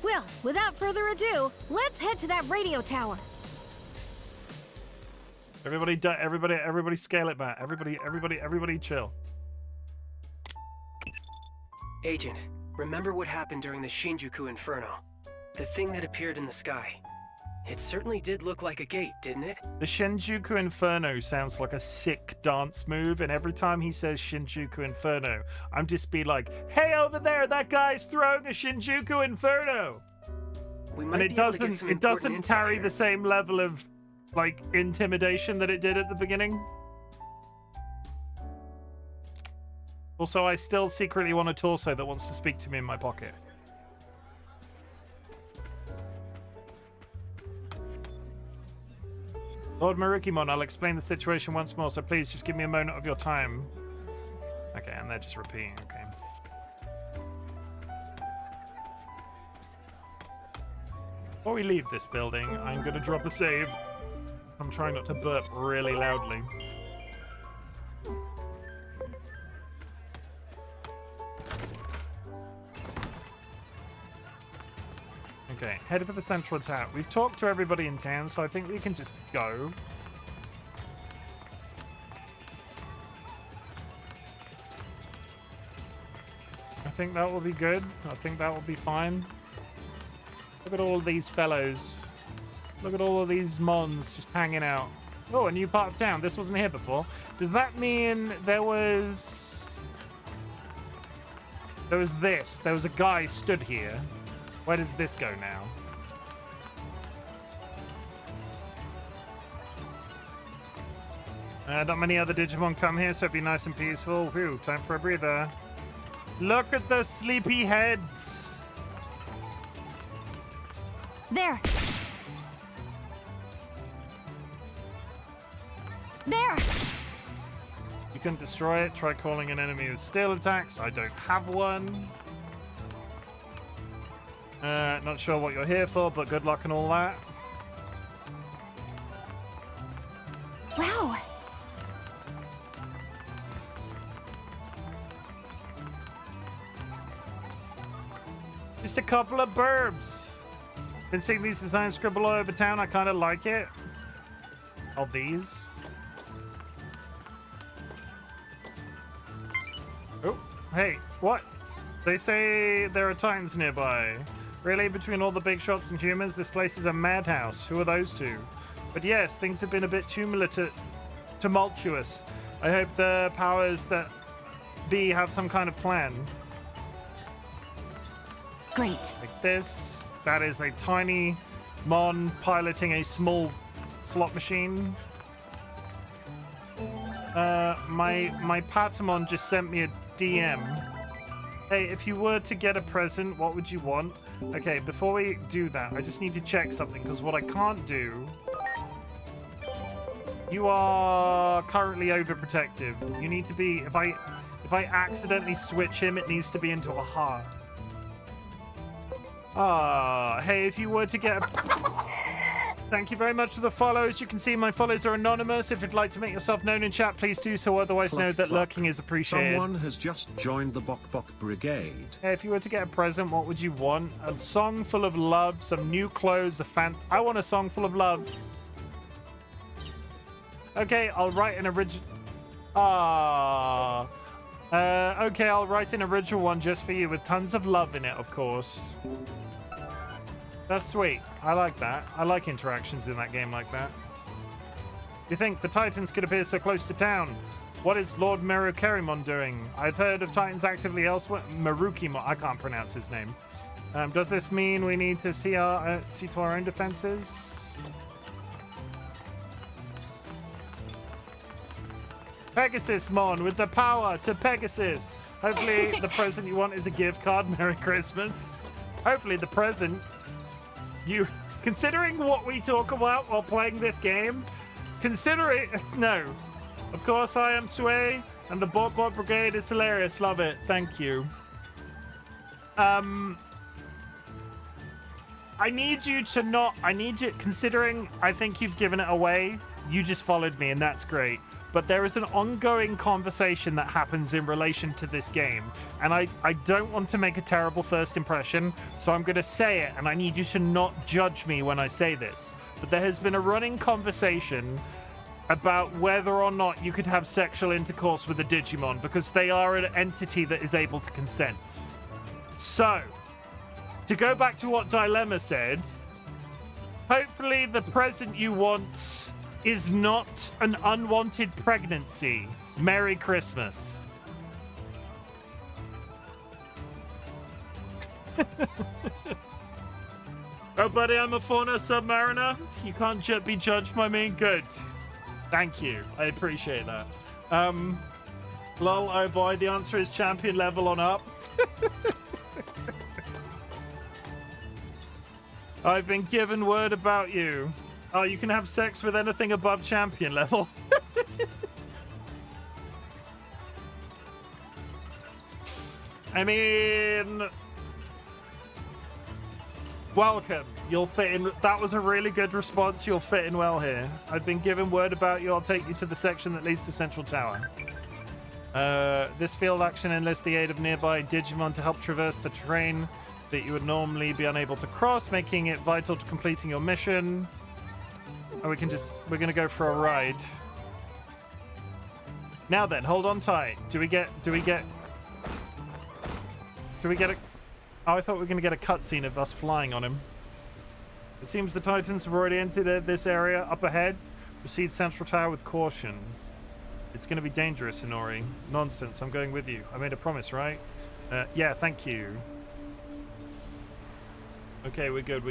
Well, without further ado, let's head to that radio tower. Everybody scale it back. Everybody chill. Agent, remember what happened during the Shinjuku Inferno? The thing that appeared in the sky. It certainly did look like a gate, didn't it? The Shinjuku Inferno sounds like a sick dance move, and every time he says Shinjuku Inferno, I'm just be like, hey, over there, that guy's throwing a Shinjuku Inferno! And it doesn't carry the same level of, like, intimidation that it did at the beginning. Also, I still secretly want a torso that wants to speak to me in my pocket. Lord Marukimon, I'll explain the situation once more, so please just give me a moment of your time. Okay, and they're just repeating, okay. Before we leave this building, I'm gonna drop a save. I'm trying not to burp really loudly. Okay, head for the central tower. We've talked to everybody in town, so I think we can just go. I think that will be good. I think that will be fine. Look at all of these fellows. Look at all of these mons just hanging out. Oh, a new part of town. This wasn't here before. Does that mean there was this? There was a guy stood here. Where does this go now? Not many other Digimon come here, so it'd be nice and peaceful. Whew, time for a breather. Look at the sleepy heads. There. There. You can destroy it. Try calling an enemy with steel attacks. I don't have one. Not sure what you're here for, but good luck and all that. Wow. Just a couple of burbs. Been seeing these designs scribble all over town. I kind of like it. Of these. Oh, hey, what? They say there are titans nearby. Really, between all the big shots and humans, this place is a madhouse. Who are those two? But yes, things have been a bit tumultuous. I hope the powers that be have some kind of plan. Great. Like this. That is a tiny mon piloting a small slot machine. My Patamon just sent me a DM. Hey, if you were to get a present, what would you want? Okay, before we do that, I just need to check something, because what I can't do... You are currently overprotective. You need to be... If I accidentally switch him, it needs to be into a heart. Hey, if you were to get a... Thank you very much for the follows. You can see my follows are anonymous. If you'd like to make yourself known in chat, please do so. Otherwise, know that lurking is appreciated. Someone has just joined the Bok Bok Brigade. Hey, if you were to get a present, what would you want? A song full of love, some new clothes, a fan... I want a song full of love. Okay, I'll write an original... okay, I'll write an original one just for you with tons of love in it, of course. That's sweet. I like that. I like interactions in that game like that. You think the Titans could appear so close to town? What is Lord Marukimon doing? I've heard of Titans actively elsewhere. Marukimon. I can't pronounce his name. Does this mean we need to see to our own defenses? Pegasusmon with the power to Pegasus. Hopefully the present you want is a gift card. Merry Christmas. Hopefully the present you... Considering what we talk about while playing this game, consider it... No. Of course I am Sway, and the Bot Brigade is hilarious. Love it. Thank you. I need you to not... I need you... Considering I think you've given it away, you just followed me, and that's great. But there is an ongoing conversation that happens in relation to this game, and I don't want to make a terrible first impression, so I'm going to say it, and I need you to not judge me when I say this. But there has been a running conversation about whether or not you could have sexual intercourse with a Digimon, because they are an entity that is able to consent. So, to go back to what Dilemma said, hopefully the present you want is not an unwanted pregnancy. Merry Christmas. Oh, buddy, I'm a fauna submariner. You can't be judged by me. Good. Thank you. I appreciate that. Lol, oh boy, the answer is champion level on up. I've been given word about you. Oh, you can have sex with anything above champion level. I mean... Welcome. You'll fit in. That was a really good response. You'll fit in well here. I've been given word about you. I'll take you to the section that leads to Central Tower. This field action enlists the aid of nearby Digimon to help traverse the terrain that you would normally be unable to cross, making it vital to completing your mission. Oh, we're gonna go for a ride. Now then, hold on tight. Do we get a... Oh, I thought we were gonna get a cutscene of us flying on him. It seems the Titans have already entered this area. Up ahead, proceed Central Tower with caution. It's gonna be dangerous, Inori. Nonsense, I'm going with you. I made a promise, right? Yeah, thank you. Okay, we're good.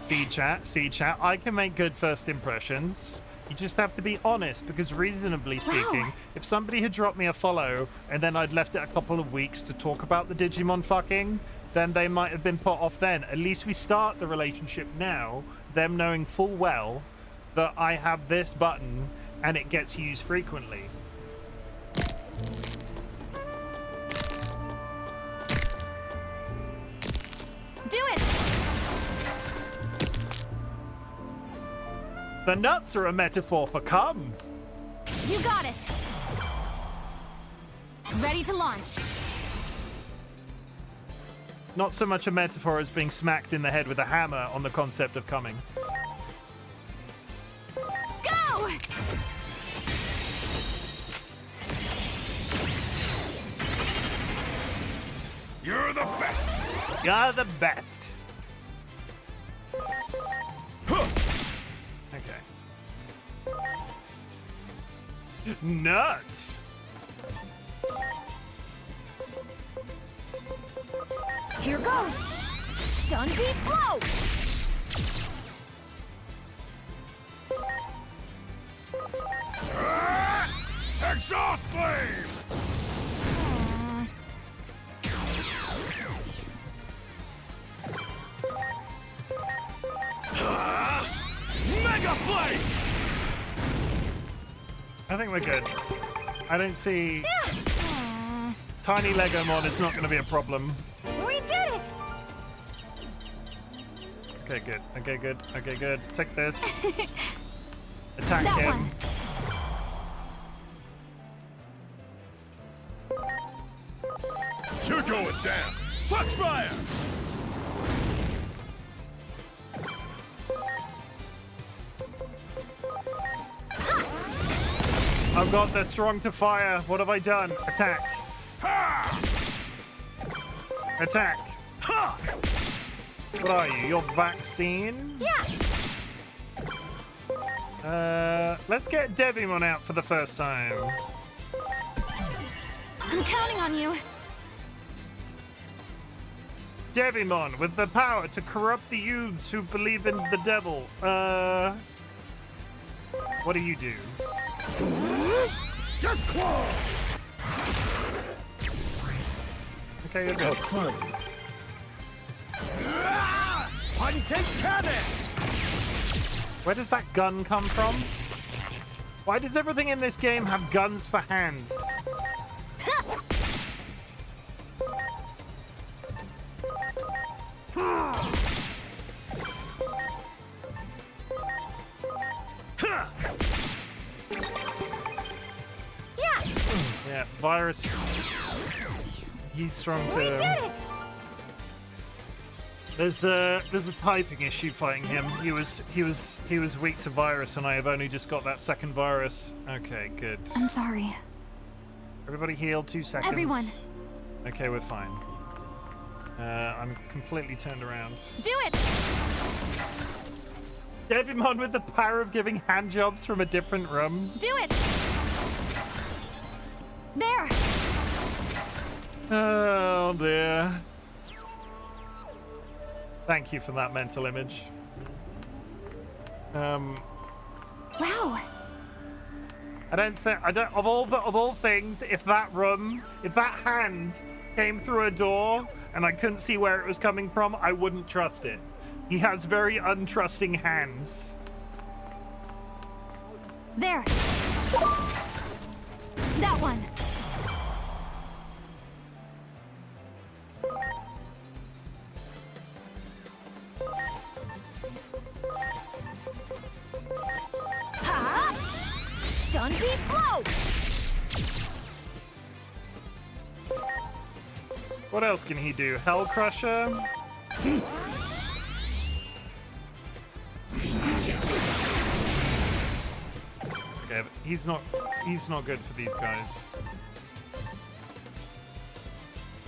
See chat, I can make good first impressions. You just have to be honest, because reasonably speaking, if somebody had dropped me a follow and then I'd left it a couple of weeks to talk about the Digimon fucking, then they might have been put off then. At least we start the relationship now, them knowing full well that I have this button and it gets used frequently. Do it! The nuts are a metaphor for cum. You got it! Ready to launch. Not so much a metaphor as being smacked in the head with a hammer on the concept of coming. Go! You're the best! You're the best. Okay. Nuts! Here goes! Stun beat blow! Exhaust flame! Mega flame! I think we're good. I don't see... Tiny Legomon is not going to be a problem. We did it! Okay, good. Okay, good. Okay, good. Take this. Attack that him. One. You're going down! Foxfire! I've got the strong to fire. What have I done? Attack. Ha! Attack. Ha! What are you? Your vaccine? Yeah. Let's get Devimon out for the first time. I'm counting on you. Devimon, with the power to corrupt the youths who believe in the devil. What do you do? Death Claw! Okay, you're good. Fun. Intense cannon! Where does that gun come from? Why does everything in this game have guns for hands? Yeah, Virus. He's strong too. We did it! There's a typing issue fighting him. He was weak to virus, and I have only just got that second virus. Okay, good. I'm sorry. Everybody heal, 2 seconds. Everyone. Okay, we're fine. I'm completely turned around. Do it! Digimon with the power of giving hand jobs from a different room. Do it! There! Oh dear. Thank you for that mental image. Wow. Of all things, if that hand came through a door and I couldn't see where it was coming from, I wouldn't trust it. He has very untrusting hands. There. That one. Ha! Stun beat blow. What else can he do? Hell Crusher? Okay, but he's not good for these guys.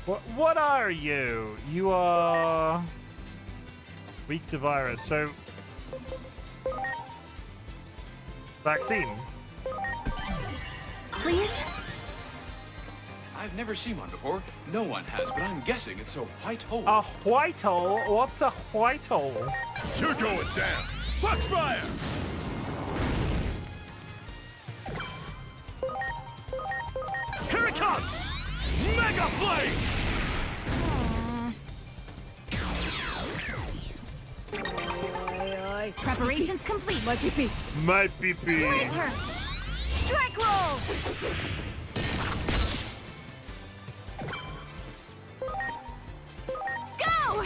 What are you? You are weak to virus, so vaccine. Please? I've never seen one before. No one has, but I'm guessing it's a white hole. A white hole? What's a white hole? You're going down. Foxfire! Here it comes! Mega Flame! Preparations complete. My PP. My PP. My turn. Strike roll! Go!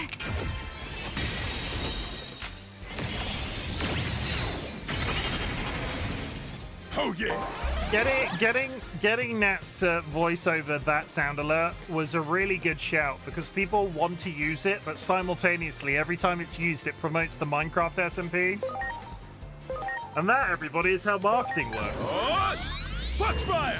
Oh yeah! Getting Nats to voice over that sound alert was a really good shout because people want to use it, but simultaneously, every time it's used, it promotes the Minecraft SMP. And that, everybody, is how marketing works. Foxfire!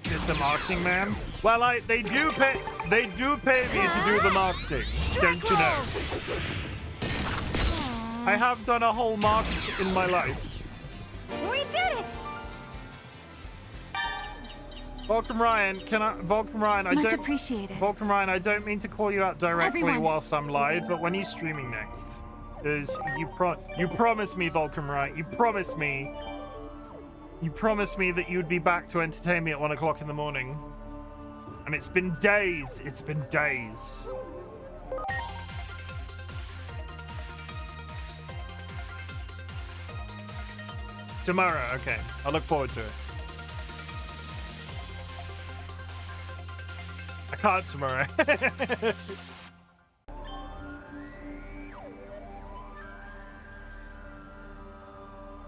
Mr. Marketing Man. Well, they do pay me to do the marketing. Don't you know? I have done a whole market in my life. We did it! Vulcan Ryan, Much appreciated. Vulcan Ryan, I don't mean to call you out directly Everyone. whilst I'm live, but when are you streaming next? Because you promised me, Vulcan Ryan, you promised me that you'd be back to entertain me at 1 o'clock in the morning. And it's been days. It's been days. Tomorrow, okay. I look forward to it. I can't tomorrow.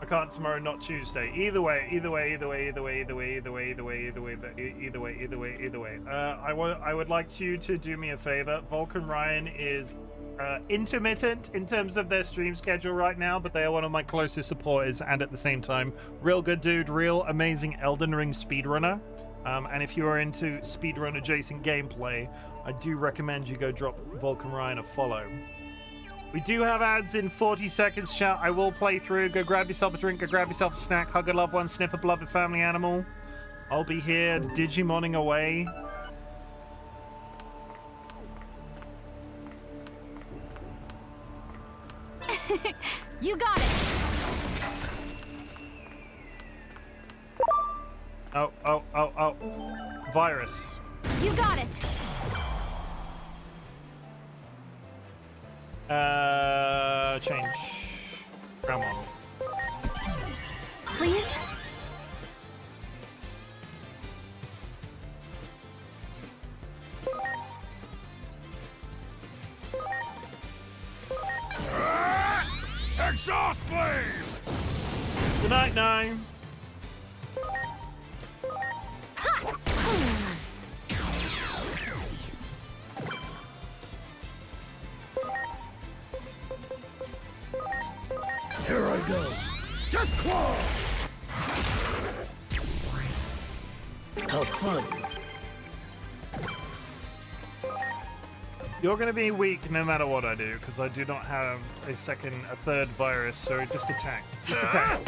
I can't tomorrow, not Tuesday. Either way. I would like you to do me a favor. Vulcan Ryan is intermittent in terms of their stream schedule right now, but they are one of my closest supporters, and at the same time, real good dude, real amazing Elden Ring speedrunner. And if you are into speedrun adjacent gameplay, I do recommend you go drop Vulcan Ryan a follow. We do have ads in 40 seconds, chat. I will play through. Go grab yourself a drink, go grab yourself a snack, hug a loved one, sniff a beloved family animal. I'll be here Digimoning away. You got it. Oh. Virus. You got it. Change. Come on. Please? Exhaust flame! Good night, now. Here I go. Death Claw! How fun. You're gonna be weak no matter what I do, because I do not have a third virus, so just attack. Just attack.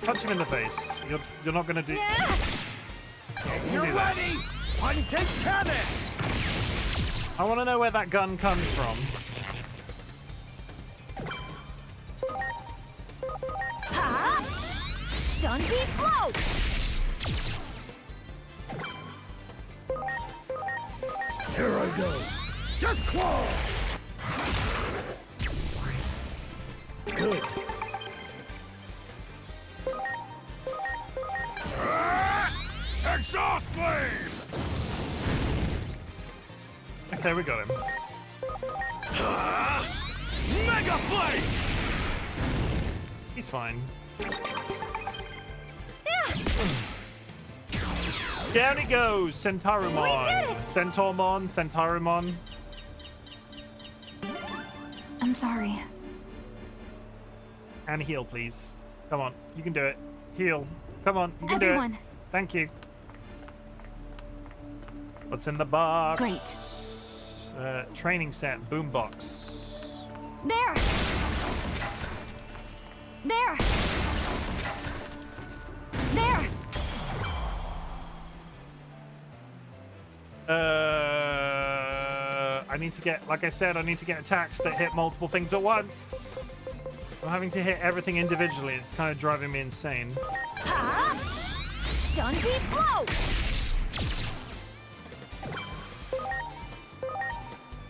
Punch him in the face. You're not gonna do... Yeah, You're do that. ready! Hunting cannon! I want to know where that gun comes from. Ha! Stun beat blow! Here I go. Death Claw! Good. Exhaust flame! Okay, we got him. Mega flame! He's fine. Down he goes, Centaurumon. We did it! Centaurmon, Centaurumon. I'm sorry. And heal, please. Come on, you can do it. Heal. Come on, you can Everyone. do it. Thank you. What's in the box? Great. Training set, boombox. There! There! There! I need to get, like I said, I need to get attacks that hit multiple things at once. I'm having to hit everything individually. It's kind of driving me insane. Ha! Stun beat blow!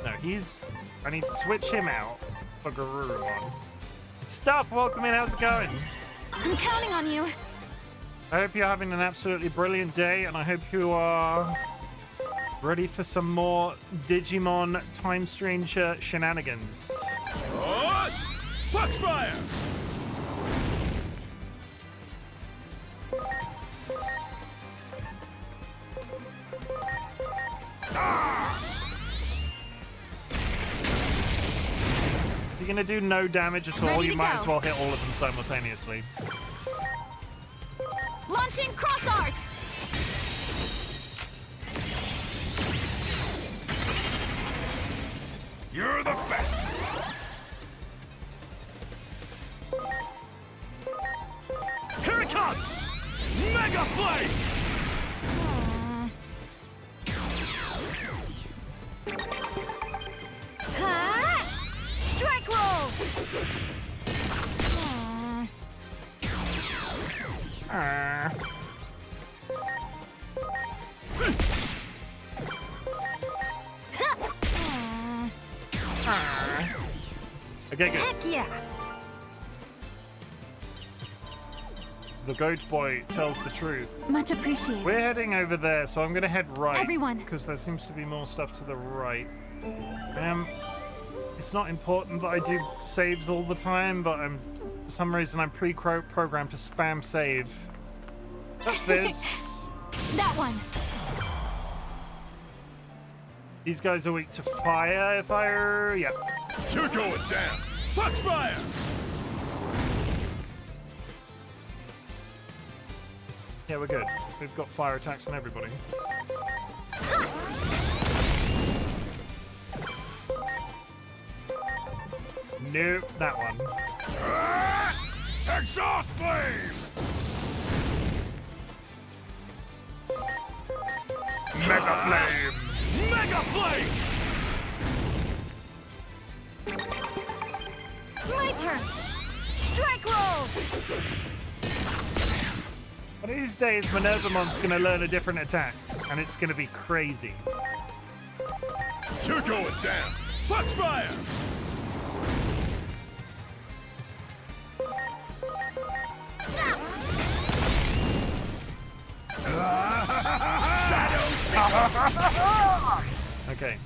No, I need to switch him out for Garurumon. Stuff, welcome in. How's it going? I'm counting on you. I hope you're having an absolutely brilliant day, and I hope you are ready for some more Digimon Time Stranger shenanigans. Foxfire! If you're gonna do no damage at all, Ready you to might go. as well hit all of them simultaneously. Launching cross art! You're the best! Here it comes! Mega Flame! Ha! Strike roll! Okay, good. Heck yeah! The goat boy tells the truth. Much appreciated. We're heading over there, so I'm gonna head right. Everyone. Because there seems to be more stuff to the right. It's not important that I do saves all the time, but for some reason I'm pre-programmed to spam save. What's this? That one. These guys are weak to fire. Fire. Yep. You're going down! Foxfire! Yeah, we're good. We've got fire attacks on everybody. Nope, that one. Exhaust flame! Mega Flame! Mega Flame! My turn! Strike roll! One of these days, Minervamon's gonna learn a different attack, and it's gonna be crazy. You're going down! Foxfire! Okay.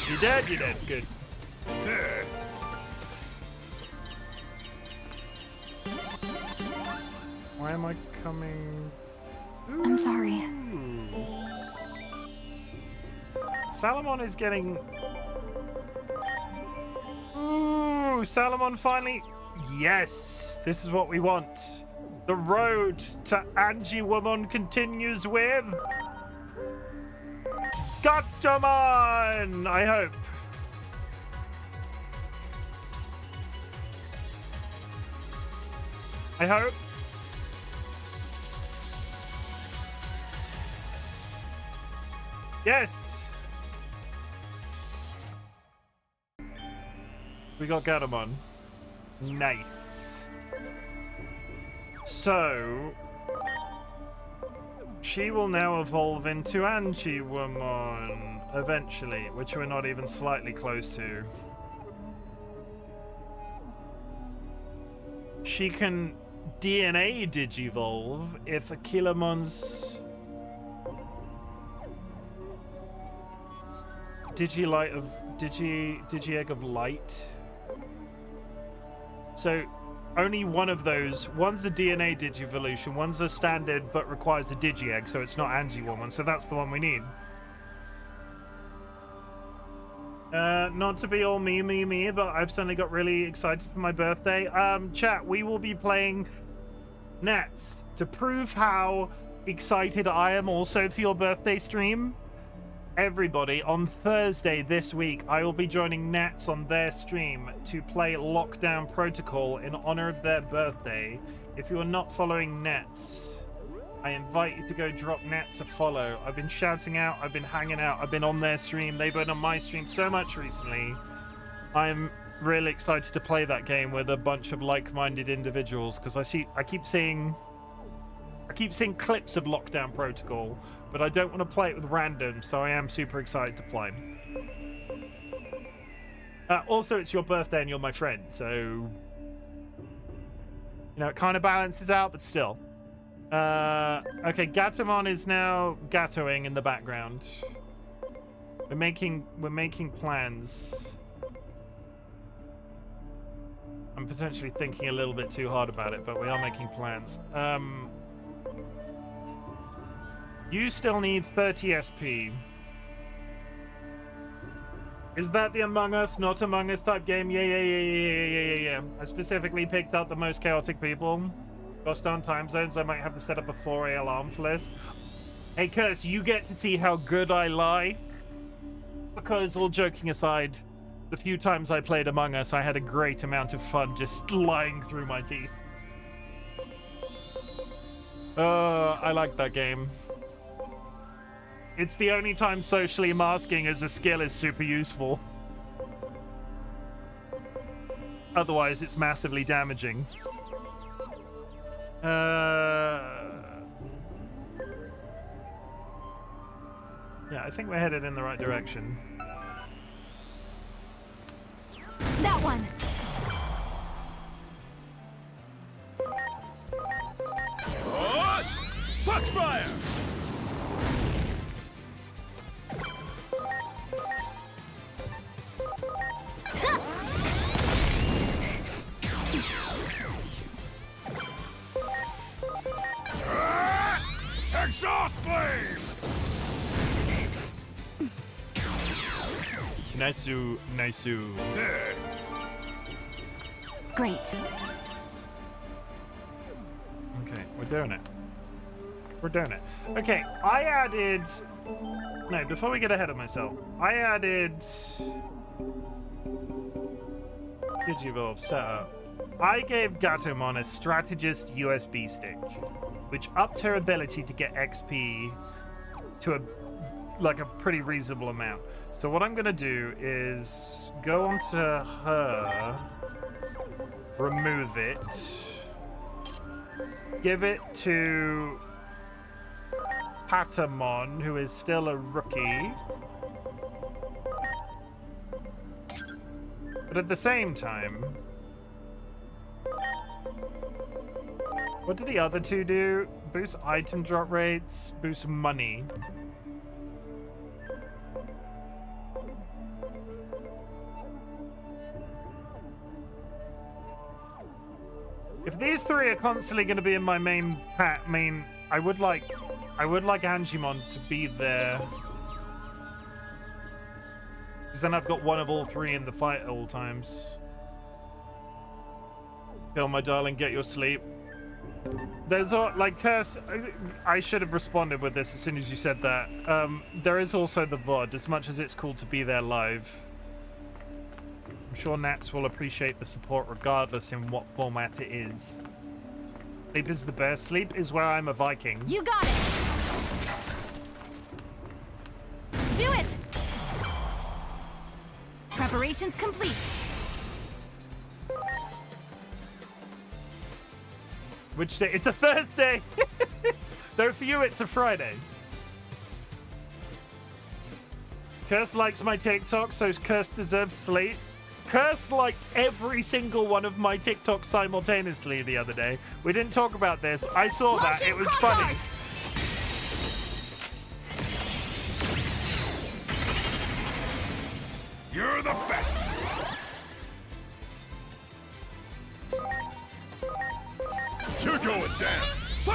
You dead? You dead. Good. Why am I coming? I'm sorry. Salamon is getting... Ooh, Salamon finally... Yes, this is what we want. The road to Angie-Woman continues with... Gatomon! I hope. I hope. Yes! We got Gatomon. Nice. So... she will now evolve into Angie-Woman eventually, which we're not even slightly close to. She can DNA digivolve if Aquilamon's Digi-Egg of Light. So only one of those. One's a DNA Digivolution, one's a standard but requires a Digi-Egg, so it's not Angie-Woman, so that's the one we need. Not to be all me, but I've suddenly got really excited for my birthday. Chat, we will be playing Nets to prove how excited I am also for your birthday stream. Everybody, on Thursday this week, I will be joining Nets on their stream to play Lockdown Protocol in honor of their birthday. If you are not following Nets, I invite you to go drop Nets a follow. I've been shouting out, I've been hanging out, I've been on their stream, they've been on my stream so much recently. I'm really excited to play that game with a bunch of like-minded individuals, because I keep seeing clips of Lockdown Protocol, but I don't want to play it with random, so I am super excited to play. Also, it's your birthday and you're my friend, so... you know, it kind of balances out, but still. Okay, Gatomon is now Gatoing in the background. We're making plans. I'm potentially thinking a little bit too hard about it, but we are making plans. You still need 30 SP. Is that the Among Us, not Among Us type game? Yeah. I specifically picked out the most chaotic people. Lost on time zones, I might have to set up a 4A alarm for this. Hey, Curse, you get to see how good I lie. Because, all joking aside, the few times I played Among Us, I had a great amount of fun just lying through my teeth. I like that game. It's the only time socially masking as a skill is super useful. Otherwise, it's massively damaging. Yeah, I think we're headed in the right direction. That one. Foxfire! Exhaust flame! Nice-oo. Great. Okay, we're doing it. Okay, I added... No, before we get ahead of myself, I added... Digivolve setup. I gave Gatomon a strategist USB stick. which upped her ability to get XP to a pretty reasonable amount. So what I'm gonna do is go onto her, remove it, give it to Patamon, who is still a rookie. But at the same time, what do the other two do? Boost item drop rates, boost money. If these three are constantly going to be in my main I would like Angemon to be there. Because then I've got one of all three in the fight at all times. Bill, my darling, get your sleep. There's like Curse. I should have responded with this as soon as you said that. There is also the VOD, as much as it's cool to be there live. I'm sure Nats will appreciate the support regardless in what format it is. Sleep is the best. Sleep is where I'm a Viking. You got it! Do it! Preparations complete. Which day? It's a Thursday! Though for you, it's a Friday. Curse likes my TikTok, so Curse deserves sleep. Curse liked every single one of my TikToks simultaneously the other day. We didn't talk about this. I saw that. It was funny. You're the best! You're going down!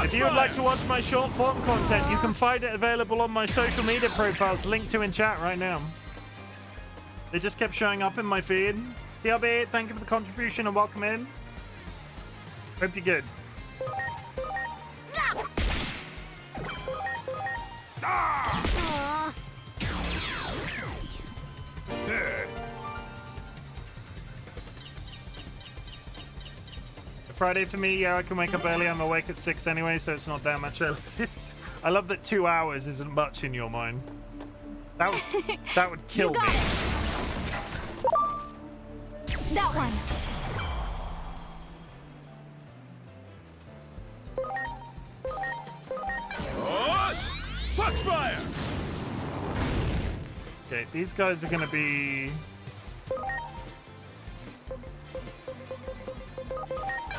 If you would like to watch my short form content, you can find it available on my social media profiles, linked to in chat right now. They just kept showing up in my feed. TLB, thank you for the contribution and welcome in. Hope you're good. Friday for me, yeah, I can wake up early. I'm awake at 6 anyway, so it's not that much early. I love that 2 hours isn't much in your mind. That would kill me. That one. Foxfire! Okay, these guys are gonna be.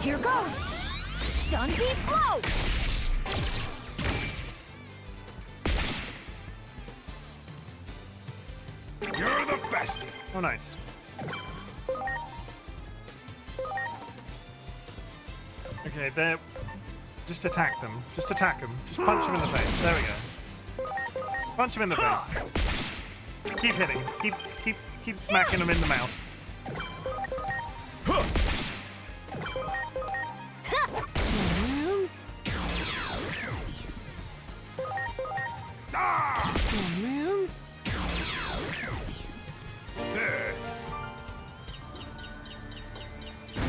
Here goes. Stun beat blow. You're the best. Oh, nice. Okay, there. Just attack them. Just attack them. Just punch them in the face. There we go. Punch them in the face. Just keep hitting. Keep smacking them in the mouth.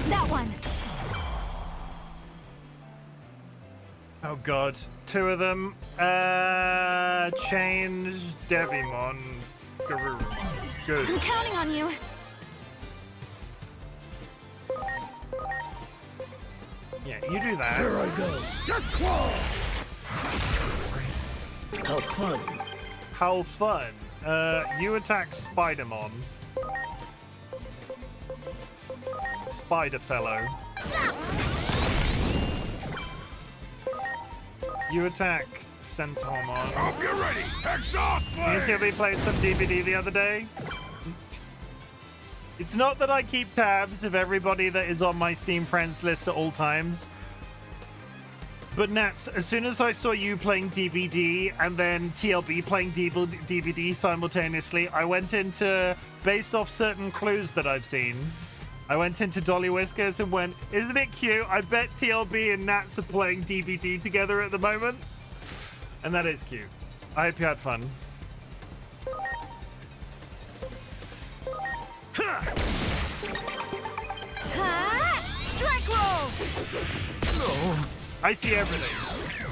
That one. Oh god, 2 of them. Change Devimon. Good. I'm counting on you. Yeah, you do that. Here I go. Death Claw! How fun. How fun. You attack Spidermon. Spider fellow. You attack Centaurmon. Hope you're ready. Exhaust You see we played some DBD the other day? It's not that I keep tabs of everybody that is on my Steam friends list at all times. But Nats, as soon as I saw you playing DBD and then TLB playing DBD simultaneously, I went into, based off certain clues that I've seen, I went into DollyWhiskers and went, isn't it cute? I bet TLB and Nats are playing DBD together at the moment. And that is cute. I hope you had fun. Strike roll! I see everything.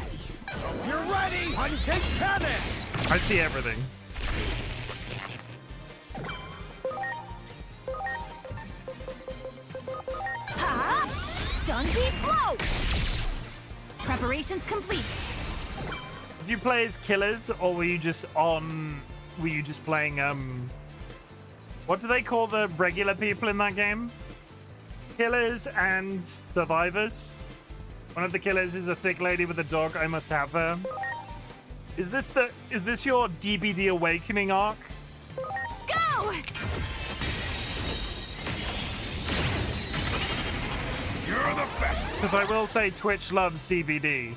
You're ready! Hunting cannon! I see everything. Ha! Stun beat blow! Preparations complete. Did you play as killers, or were you just on... Were you just playing, what do they call the regular people in that game? Killers and survivors. One of the killers is a thick lady with a dog. I must have her. Is this your DBD Awakening arc? Go! You're the best. Because I will say Twitch loves DBD.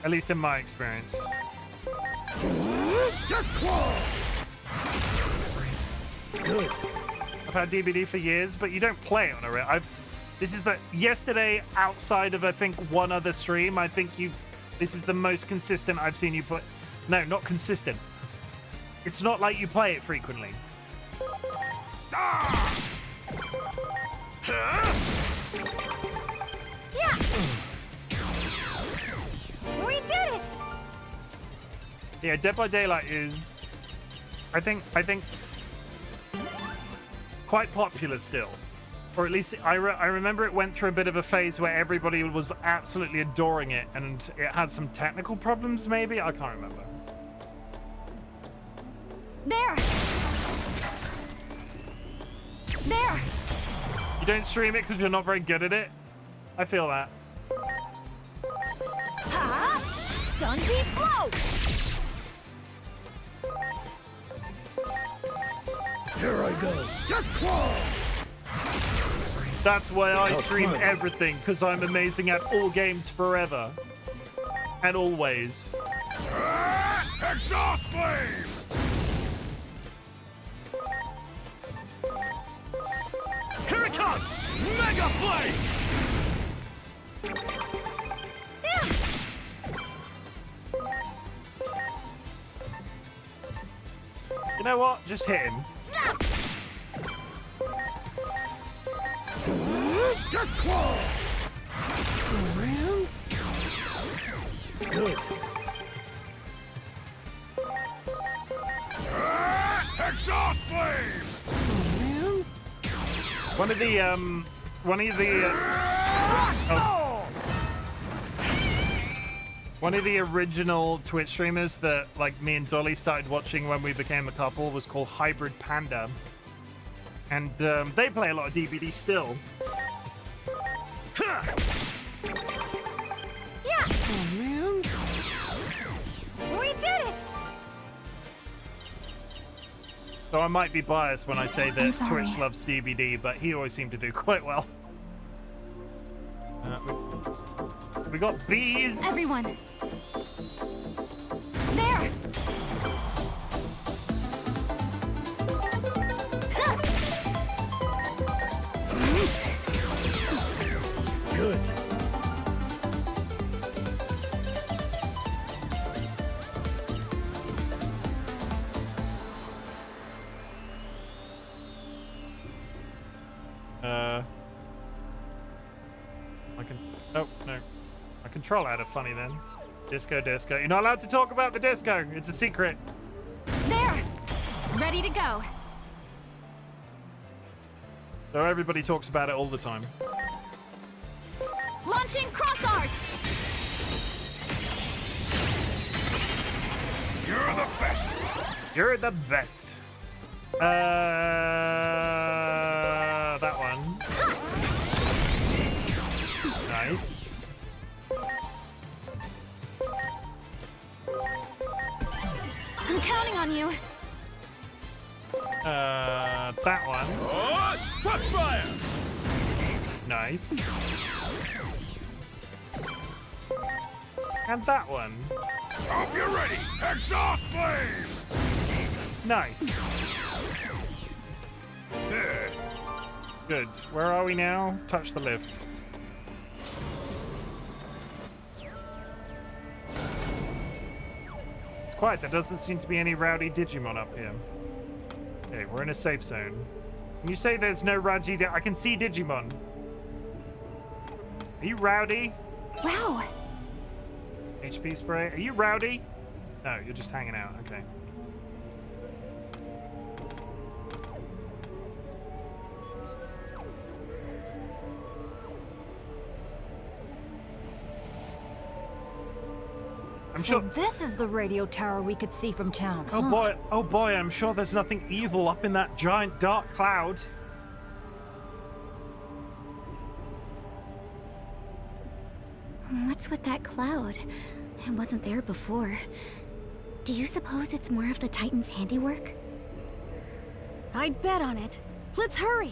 At least in my experience. Good. I've had DBD for years, but you don't play on it. This is the yesterday outside of I think one other stream. I think this is the most consistent I've seen you play. No, not consistent. It's not like you play it frequently. Yeah. We did it. Yeah, Dead by Daylight is, I think, quite popular still. Or at least I remember it went through a bit of a phase where everybody was absolutely adoring it, and it had some technical problems maybe? I can't remember. There! There! You don't stream it because you're not very good at it? I feel that. Ha! Stun beat blow! Here I go. Death Claw! That's why I How stream fun. everything, because I'm amazing at all games forever. And always. Exhaust flame! Here it comes! Mega Flame! You know what? Just hit him. Death Claw! Good. Exhaust flame! One of the one of the original Twitch streamers that like me and Dolly started watching when we became a couple was called Hybrid Panda, and they play a lot of DBD still. Yeah. Oh, man. We did it. So I might be biased when I say that sorry. Twitch loves DBD, but he always seemed to do quite well. We got bees. Everyone! There! Good. Oh, no. My control had a funny then. Disco. You're not allowed to talk about the disco. It's a secret. There! Ready to go. So everybody talks about it all the time. Launching cross art! You're the best! You're the best. That one. Nice. I'm counting on you. That one. Oh, Foxfire! Nice. And that one. Hope you're ready! Exhaust flame! Nice. There. Good. Where are we now? Touch the lift. It's quiet. There doesn't seem to be any rowdy Digimon up here. Okay, we're in a safe zone. When you say there's no rowdy, I can see Digimon. Are you rowdy? Wow. HP spray. Are you rowdy? No, you're just hanging out. Okay. So this is the radio tower we could see from town. Oh boy, I'm sure there's nothing evil up in that giant dark cloud. What's with that cloud? It wasn't there before. Do you suppose it's more of the Titan's handiwork? I'd bet on it. Let's hurry!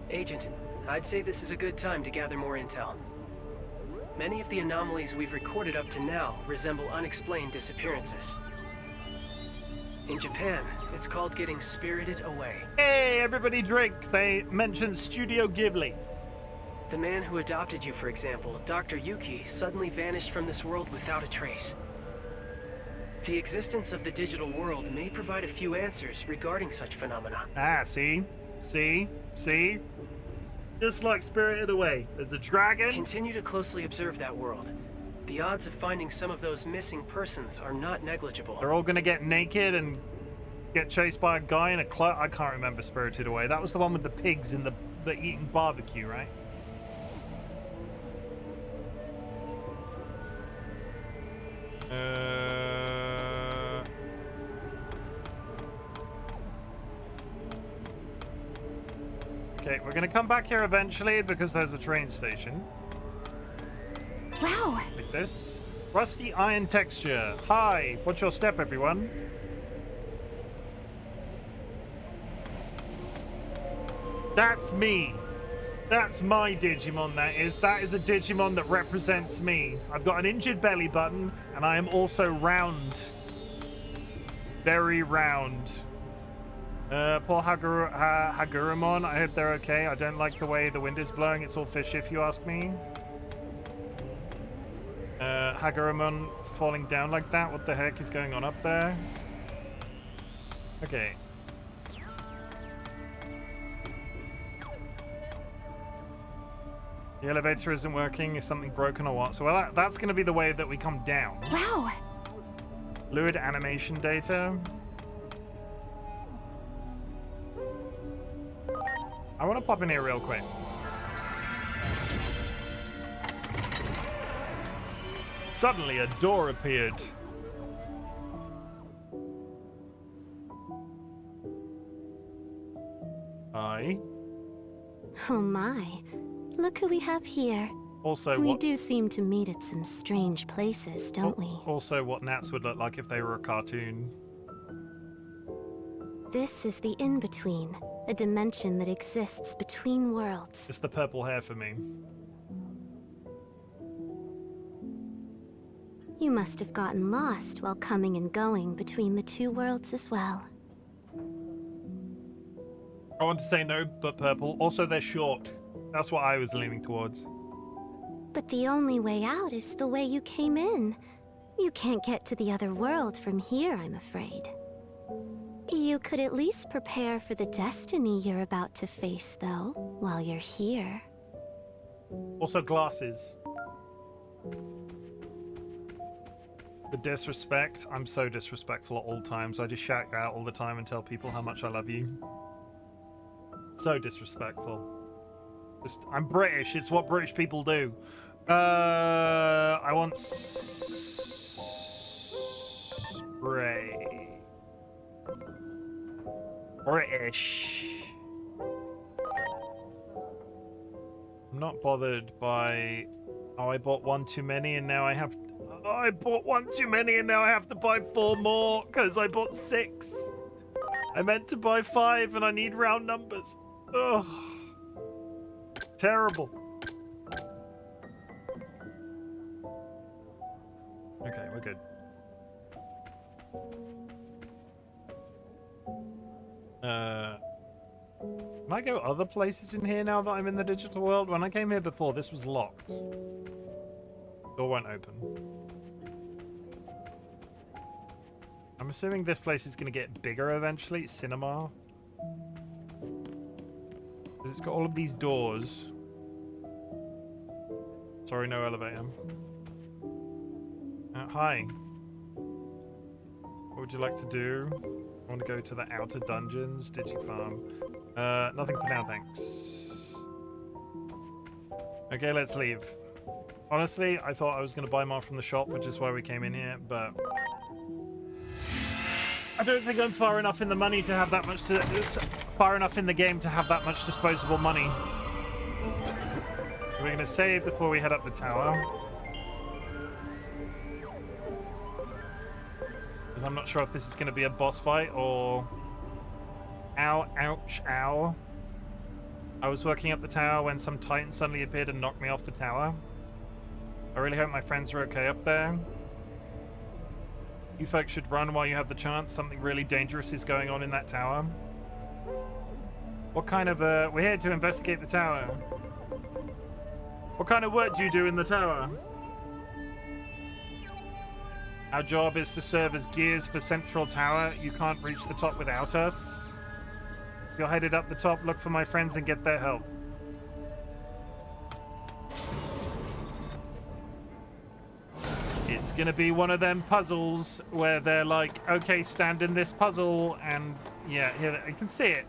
Agent, I'd say this is a good time to gather more intel. Many of the anomalies we've recorded up to now resemble unexplained disappearances. In Japan, it's called getting spirited away. Hey, everybody drink. They mentioned Studio Ghibli. The man who adopted you, for example, Dr. Yuki, suddenly vanished from this world without a trace. The existence of the digital world may provide a few answers regarding such phenomena. Ah, see? See? See? Just like Spirited Away. There's a dragon. Continue to closely observe that world. The odds of finding some of those missing persons are not negligible. They're all gonna get naked and get chased by a guy in a cloak. I can't remember Spirited Away. That was the one with the pigs in the eating barbecue, right? Okay, we're gonna come back here eventually because there's a train station. Wow! Like this. Rusty iron texture. Hi, what's your step, everyone? That's me. That's my Digimon, that is. That is a Digimon that represents me. I've got an injured belly button, and I am also round. Very round. Poor Hagurumon, I hope they're okay. I don't like the way the wind is blowing. It's all fishy, if you ask me. Hagurumon falling down like that? What the heck is going on up there? Okay. The elevator isn't working. Is something broken or what? So well, that's going to be the way that we come down. Wow! Fluid animation data. I want to pop in here real quick. Suddenly, a door appeared. Hi. Oh my. Look who we have here. Also, we do seem to meet at some strange places, don't we? Also, what Nats would look like if they were a cartoon. This is the in-between, a dimension that exists between worlds. It's the purple hair for me. You must have gotten lost while coming and going between the two worlds as well. I want to say no, but purple. Also, they're short. That's what I was leaning towards. But the only way out is the way you came in. You can't get to the other world from here, I'm afraid. You could at least prepare for the destiny you're about to face, though, while you're here. Also, glasses. The disrespect. I'm so disrespectful at all times. I just shout you out all the time and tell people how much I love you. So disrespectful. I'm British. It's what British people do. I want spray. British. I'm not bothered by... Oh, I bought one too many and now I have... Oh, I bought one too many and now I have to buy 4 more because I bought 6. I meant to buy 5 and I need round numbers. Ugh. Terrible. Okay, we're good. Can I go other places in here now that I'm in the digital world? When I came here before, this was locked. Door won't open. I'm assuming this place is going to get bigger eventually. Cinema. It's got all of these doors. Sorry, no elevator. Hi. What would you like to do? I want to go to the outer dungeons. Digifarm. Nothing for now, thanks. Okay, let's leave. Honestly, I thought I was going to buy more from the shop, which is why we came in here, but I don't think I'm far enough in the money to have that much far enough in the game to have that much disposable money. We're going to save before we head up the tower. Because I'm not sure if this is going to be a boss fight or... Ow, ouch, ow. I was working up the tower when some titan suddenly appeared and knocked me off the tower. I really hope my friends are okay up there. You folks should run while you have the chance. Something really dangerous is going on in that tower. What kind of, we're here to investigate the tower. What kind of work do you do in the tower? Our job is to serve as gears for Central Tower. You can't reach the top without us. If you're headed up the top, look for my friends and get their help. It's gonna be one of them puzzles where they're like, okay, stand in this puzzle, and yeah, here, you can see it.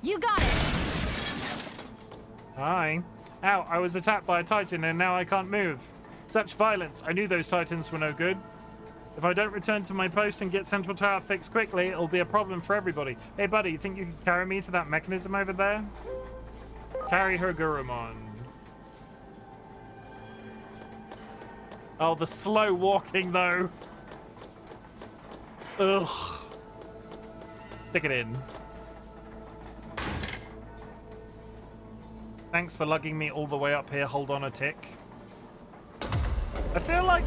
You got it! Hi. Ow, I was attacked by a titan and now I can't move. Such violence. I knew those titans were no good. If I don't return to my post and get Central Tower fixed quickly, it'll be a problem for everybody. Hey, buddy, you think you can carry me to that mechanism over there? Carry her, Gurumon. Oh, the slow walking, though. Ugh. Stick it in. Thanks for lugging me all the way up here. Hold on a tick. I feel like...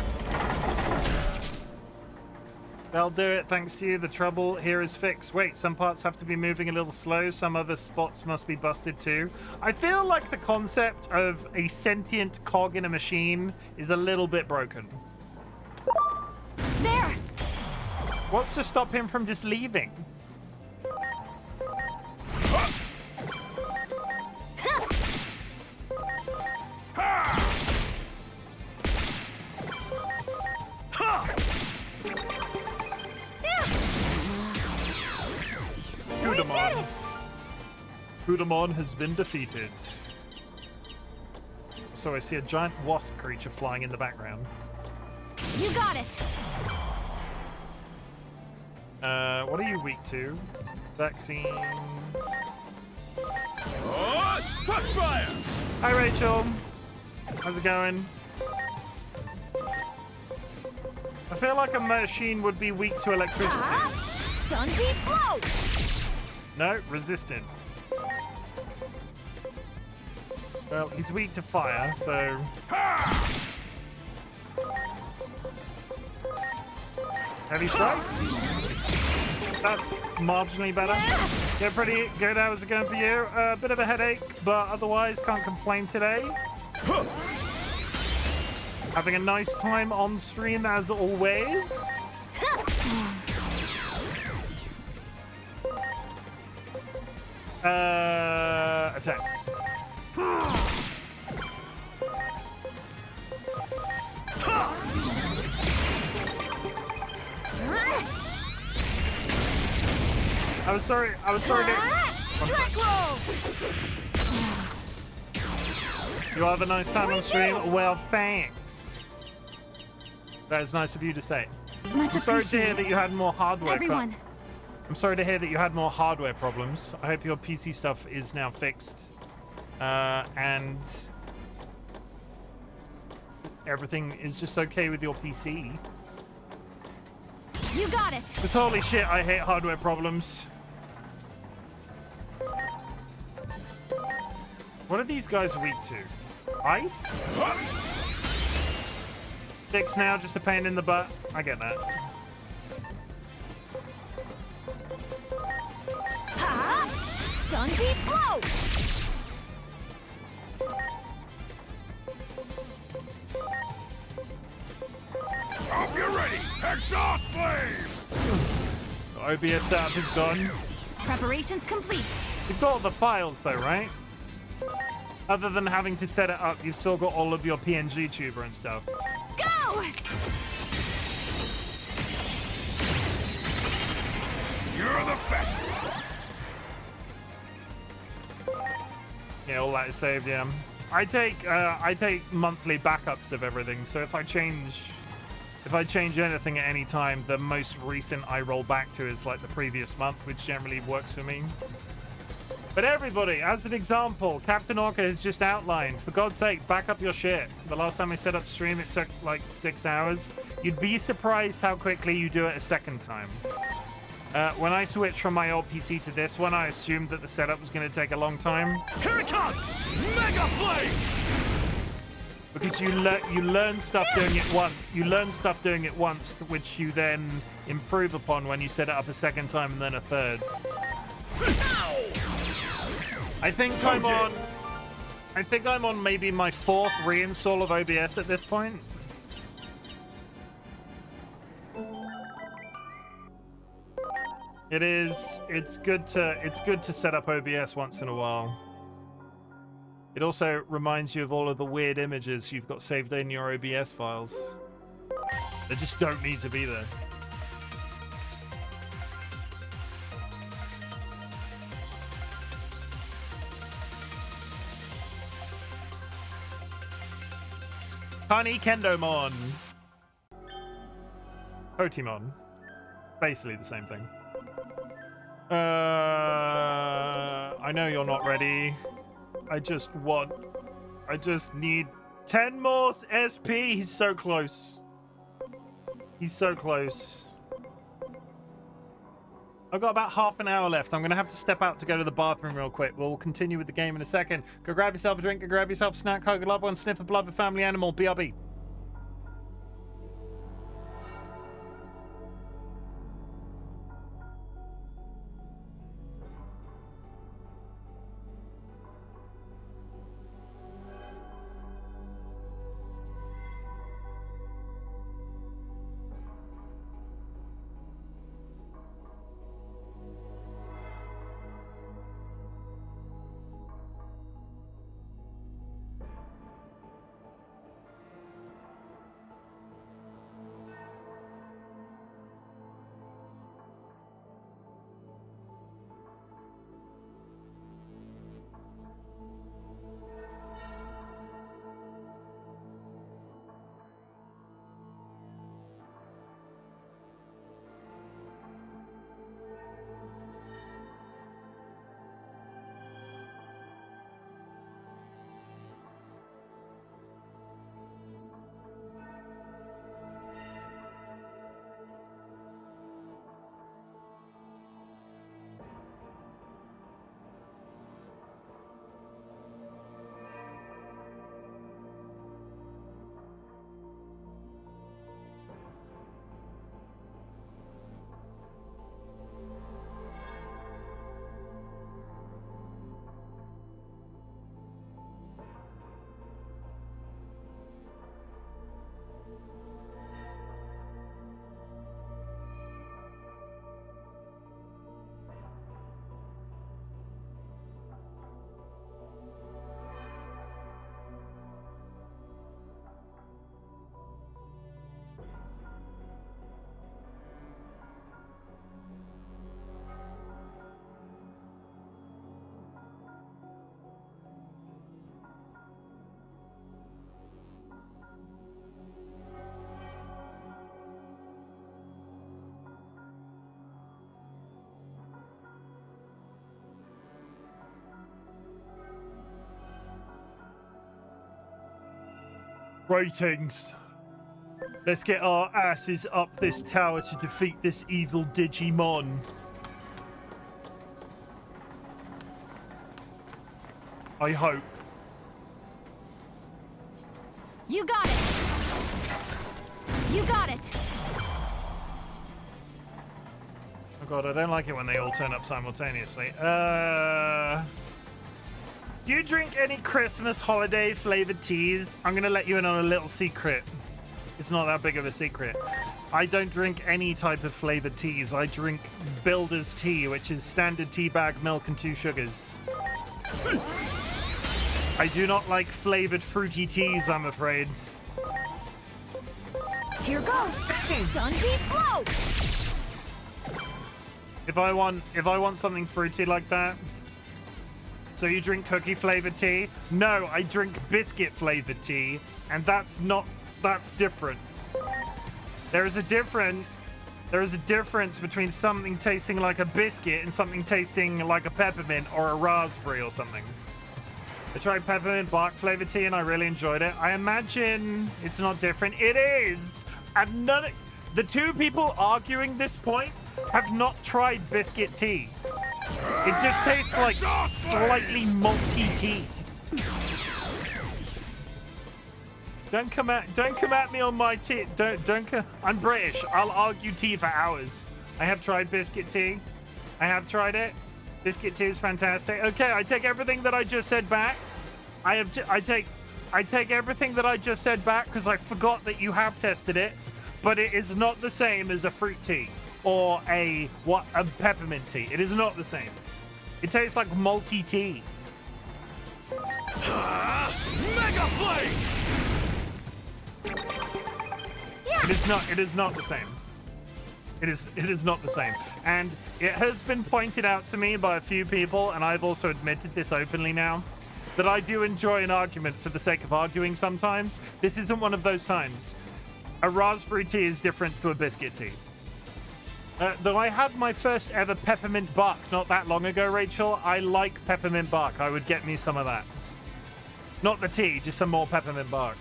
They'll do it thanks to you. The trouble here is fixed. Wait, some parts have to be moving a little slow. Some other spots must be busted too. I feel like the concept of a sentient cog in a machine is a little bit broken. There! What's to stop him from just leaving? Kudamon has been defeated. So I see a giant wasp creature flying in the background. You got it! What are you weak to? Vaccine. Oh, touch fire! Hi, Rachel. How's it going? I feel like a machine would be weak to electricity. Stun beat blow! No, resistant. Well, he's weak to fire, so... Heavy strike? That's marginally better. Yeah, pretty good. How's it going for you? A bit of a headache, but otherwise can't complain today. Having a nice time on stream as always. Attack. I was sorry to... Strike roll! You have a nice time on stream? Well, thanks. That is nice of you to say. Much I'm sorry to hear appreciated. that you had more hardware. Everyone. I'm sorry to hear that you had more hardware problems. I hope your PC stuff is now fixed. And everything is just okay with your PC. You got it! Because holy shit, I hate hardware problems. What are these guys weak to? Ice? Fix now, just a pain in the butt. I get that. Ha! Stun beat blow! Hope you're ready! Exhaust flame! OBS setup is gone. Preparations complete. You've got all the files though, right? Other than having to set it up, you've still got all of your PNG tuber and stuff. Go! You're the best. Yeah, all that is saved. Yeah, I take monthly backups of everything. So if I change anything at any time, the most recent I roll back to is like the previous month, which generally works for me. But everybody, as an example, Captain Orca has just outlined, for God's sake, back up your shit. The last time I set up stream, it took like 6 hours. You'd be surprised how quickly you do it a second time. When I switched from my old PC to this one, I assumed that the setup was going to take a long time. Here it comes! Mega Flame! Because you learn stuff doing it once. You learn stuff doing it once, which you then improve upon when you set it up a second time and then a third. I think I'm on maybe my 4th reinstall of OBS at this point. It's good to set up OBS once in a while. It also reminds you of all of the weird images you've got saved in your OBS files. They just don't need to be there. Honey Kendomon. Potimon. Basically the same thing. I know you're not ready. I just need 10 more SP. He's so close. He's so close. I've got about half an hour left. I'm going to have to step out to go to the bathroom real quick. We'll continue with the game in a second. Go grab yourself a drink. Go grab yourself a snack. Hug a loved one. Sniff a beloved family animal. BRB. Ratings. Let's get our asses up this tower to defeat this evil Digimon. I hope. You got it! You got it! Oh god, I don't like it when they all turn up simultaneously. Do you drink any Christmas holiday flavored teas? I'm gonna let you in on a little secret. It's not that big of a secret. I don't drink any type of flavored teas. I drink Builder's tea, which is standard tea bag milk and 2 sugars. I do not like flavored fruity teas, I'm afraid. Here goes. Stun beat blow. If I want something fruity like that. So you drink cookie flavored tea? No, I drink biscuit flavored tea, and that's different. There is a difference between something tasting like a biscuit and something tasting like a peppermint or a raspberry or something. I tried peppermint bark flavored tea and I really enjoyed it. I imagine it's not different. It is! And the two people arguing this point have not tried biscuit tea. It just tastes like slightly malty tea. Don't come at me on my tea. I'm British. I'll argue tea for hours. I have tried biscuit tea. I have tried it. Biscuit tea is fantastic. Okay, I take everything that I just said back. I take everything that I just said back because I forgot that you have tested it, but it is not the same as a fruit tea or a peppermint tea. It is not the same. It tastes like malty tea. Mega Flame! It is not the same. It is not the same. And it has been pointed out to me by a few people, and I've also admitted this openly now, that I do enjoy an argument for the sake of arguing sometimes. This isn't one of those times. A raspberry tea is different to a biscuit tea. Though I had my first ever peppermint bark not that long ago, Rachel, I like peppermint bark. I would get me some of that. Not the tea, just some more peppermint bark.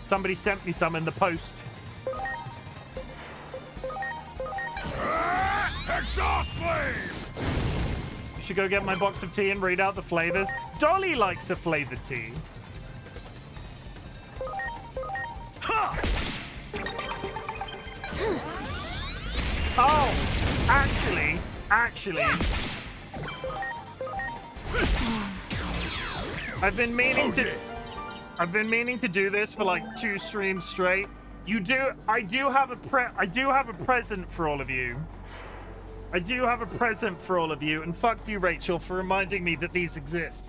Somebody sent me some in the post. Exhaust flame! You should go get my box of tea and read out the flavors. Dolly likes a flavored tea. Oh, actually. I've been meaning to do this for like 2 streams straight. I do have a present for all of you. I do have a present for all of you, and fuck you, Rachel, for reminding me that these exist.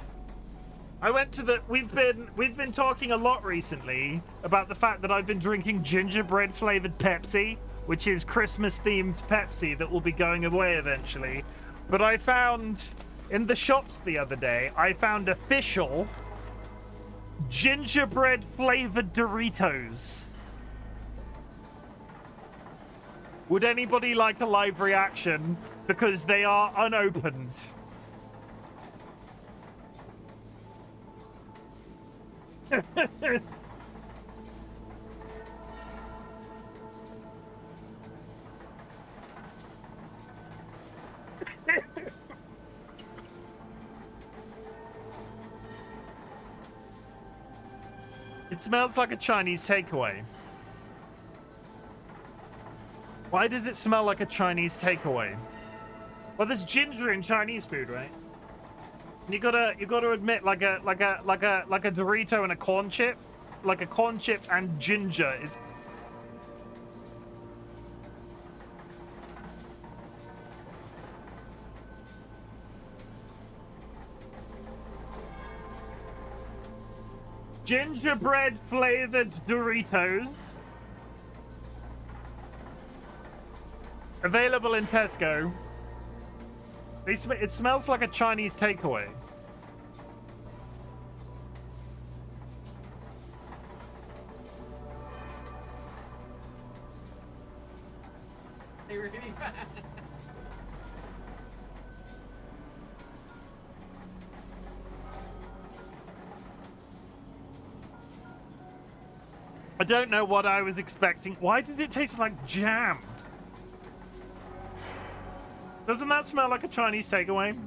I went to the we've been talking a lot recently about the fact that I've been drinking gingerbread flavored Pepsi, which is Christmas themed Pepsi that will be going away eventually. But I found in the shops the other day, I found official gingerbread flavored Doritos. Would anybody like a live reaction? Because they are unopened. It smells like a Chinese takeaway. Why does it smell like a Chinese takeaway? Well, there's ginger in Chinese food, right? And you gotta admit, like a Dorito and a corn chip, like a corn chip and ginger is. Gingerbread flavored Doritos. Available in Tesco. It smells like a Chinese takeaway. They were really bad. I don't know what I was expecting. Why does it taste like jam? Doesn't that smell like a Chinese takeaway?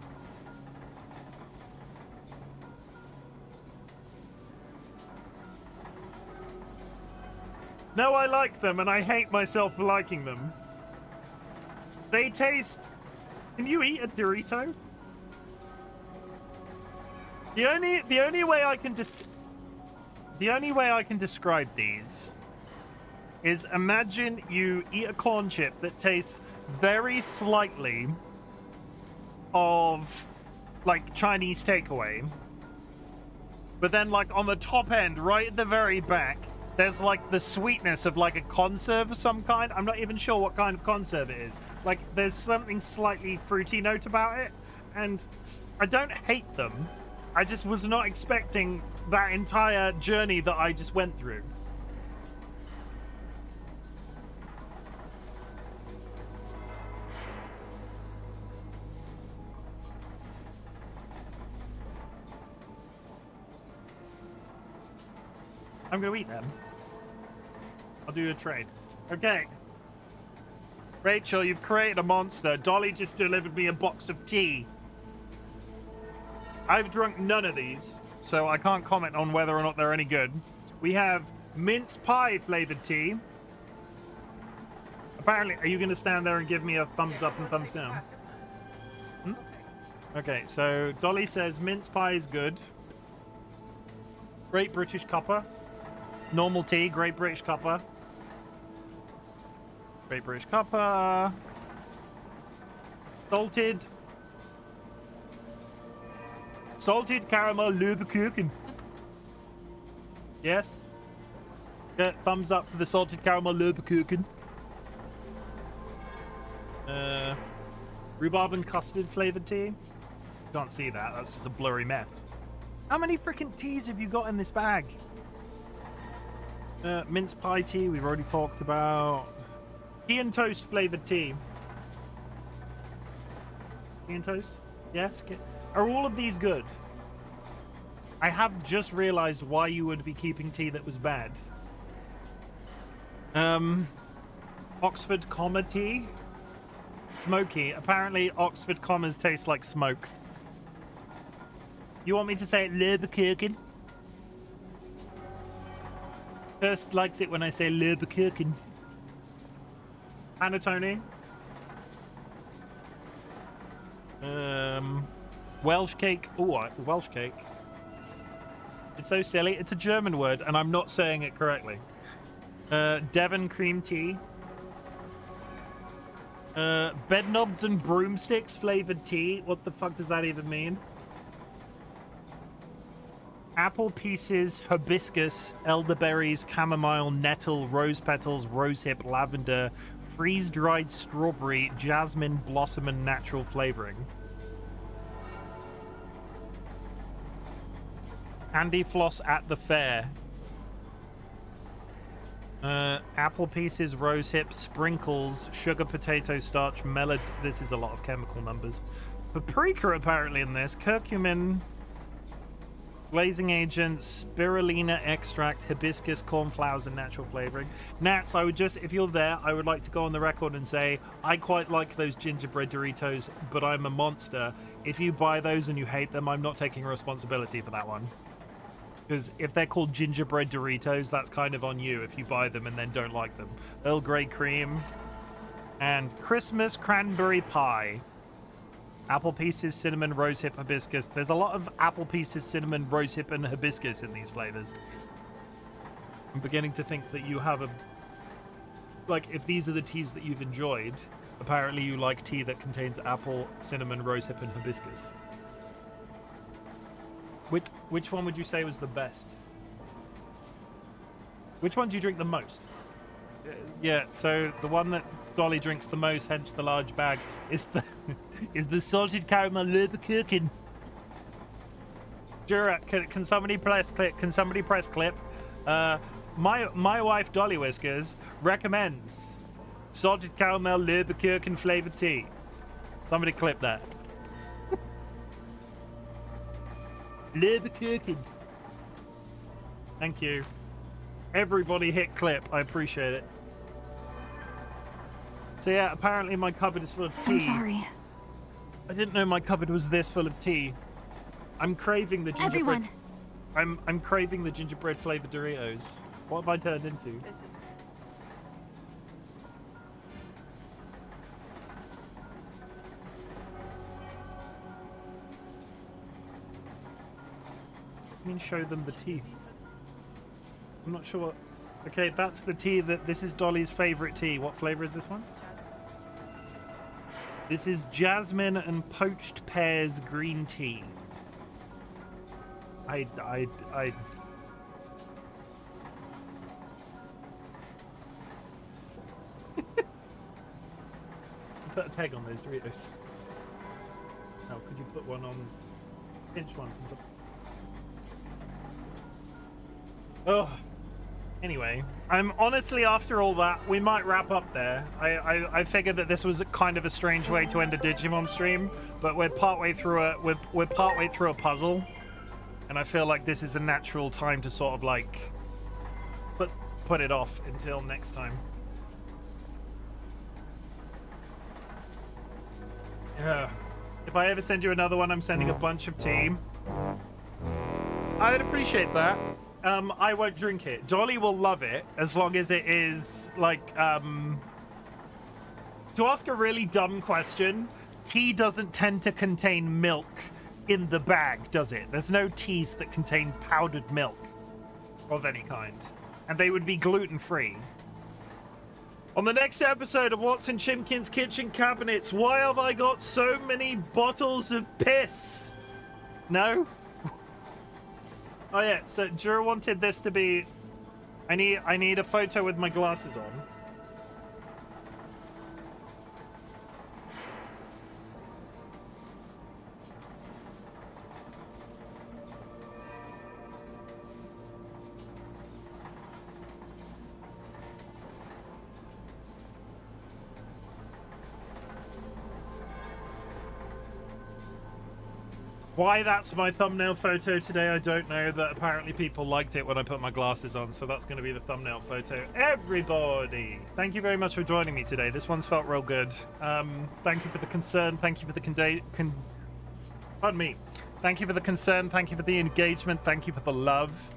No, I like them, and I hate myself for liking them. They taste... Can you eat a Dorito? The only way I can describe these is imagine you eat a corn chip that tastes very slightly of like Chinese takeaway, but then like on the top end, right at the very back, there's like the sweetness of like a conserve of some kind. I'm not even sure what kind of conserve it is. Like there's something slightly fruity note about it, and I don't hate them. I just was not expecting that entire journey that I just went through. I'm gonna eat them. I'll do a trade. Okay. Rachel, you've created a monster. Dolly just delivered me a box of tea. I've drunk none of these, so I can't comment on whether or not they're any good. We have mince pie flavored tea. Apparently, are you going to stand there and give me a thumbs up and thumbs down? Hmm? Okay, so Dolly says mince pie is good. Great British cuppa. Normal tea, Great British cuppa. Great British cuppa. Salted caramel Leberkuchen. Yes. Yeah, thumbs up for the salted caramel Leberkuchen. Rhubarb and custard flavored tea. Can't see that. That's just a blurry mess. How many freaking teas have you got in this bag? Mince pie tea, we've already talked about. Tea and toast flavored tea. Tea and toast? Yes. Are all of these good? I have just realized why you would be keeping tea that was bad. Oxford comma tea. Smoky. Apparently Oxford commas taste like smoke. You want me to say it Leberkuchen? First likes it when I say Leberkuchen. Panettone. Welsh cake. Oh, Welsh cake. It's so silly. It's a German word, and I'm not saying it correctly. Devon cream tea. Bedknobs and broomsticks flavored tea. What the fuck does that even mean? Apple pieces, hibiscus, elderberries, chamomile, nettle, rose petals, rosehip, lavender, freeze-dried strawberry, jasmine, blossom, and natural flavoring. Candy floss at the fair. Apple pieces, rosehip, sprinkles, sugar potato starch, melod. This is a lot of chemical numbers. Paprika apparently in this. Curcumin, glazing agents, spirulina extract, hibiscus, cornflowers, and natural flavoring. Nats, I would just, if you're there, I would like to go on the record and say I quite like those gingerbread Doritos, but I'm a monster. If you buy those and you hate them, I'm not taking responsibility for that one. Because if they're called gingerbread Doritos, that's kind of on you if you buy them and then don't like them. Earl Grey cream. And Christmas cranberry pie. Apple pieces, cinnamon, rosehip, hibiscus. There's a lot of apple pieces, cinnamon, rosehip, and hibiscus in these flavors. I'm beginning to think that you have a... Like, if these are the teas that you've enjoyed, apparently you like tea that contains apple, cinnamon, rosehip, and hibiscus. Which one would you say was the best? Which one do you drink the most? Yeah, so the one that Dolly drinks the most, hence the large bag, is the salted caramel Leberkuchen. Jura, can somebody press clip? Can somebody press clip? My wife DollyWhiskers recommends salted caramel Leberkuchen flavored tea. Somebody clip that. Leberkuchen. Thank you. Everybody hit clip. I appreciate it. So yeah, apparently my cupboard is full of tea. I'm sorry. I didn't know my cupboard was this full of tea. I'm craving the gingerbread. Everyone. I'm craving the gingerbread flavored Doritos. What have I turned into? I mean, show them the teeth. I'm not sure what... Okay, that's the tea this is Dolly's favorite tea. What flavor is this one? This is jasmine and poached pears green tea. I put a peg on those Doritos. Oh, could you put one on... Pinch one from top? Oh. Anyway, I'm honestly, after all that, we might wrap up there. I figured that this was kind of a strange way to end a Digimon stream, but we're partway through a puzzle, and I feel like this is a natural time to sort of like put it off until next time. Yeah. If I ever send you another one, I'm sending a bunch of tea. I'd appreciate that. I won't drink it. Dolly will love it as long as it is like, to ask a really dumb question, tea doesn't tend to contain milk in the bag, does it? There's no teas that contain powdered milk of any kind. And they would be gluten-free. On the next episode of What's in Chimken's Kitchen Cabinets, why have I got so many bottles of piss? No? Oh yeah, so Drew wanted this to be... I need a photo with my glasses on. Why that's my thumbnail photo today, I don't know, but apparently people liked it when I put my glasses on, so that's going to be the thumbnail photo. Everybody, thank you very much for joining me today. This one's felt real good. Thank you for the concern. Thank you for the pardon me. Thank you for the concern. Thank you for the engagement. Thank you for the love.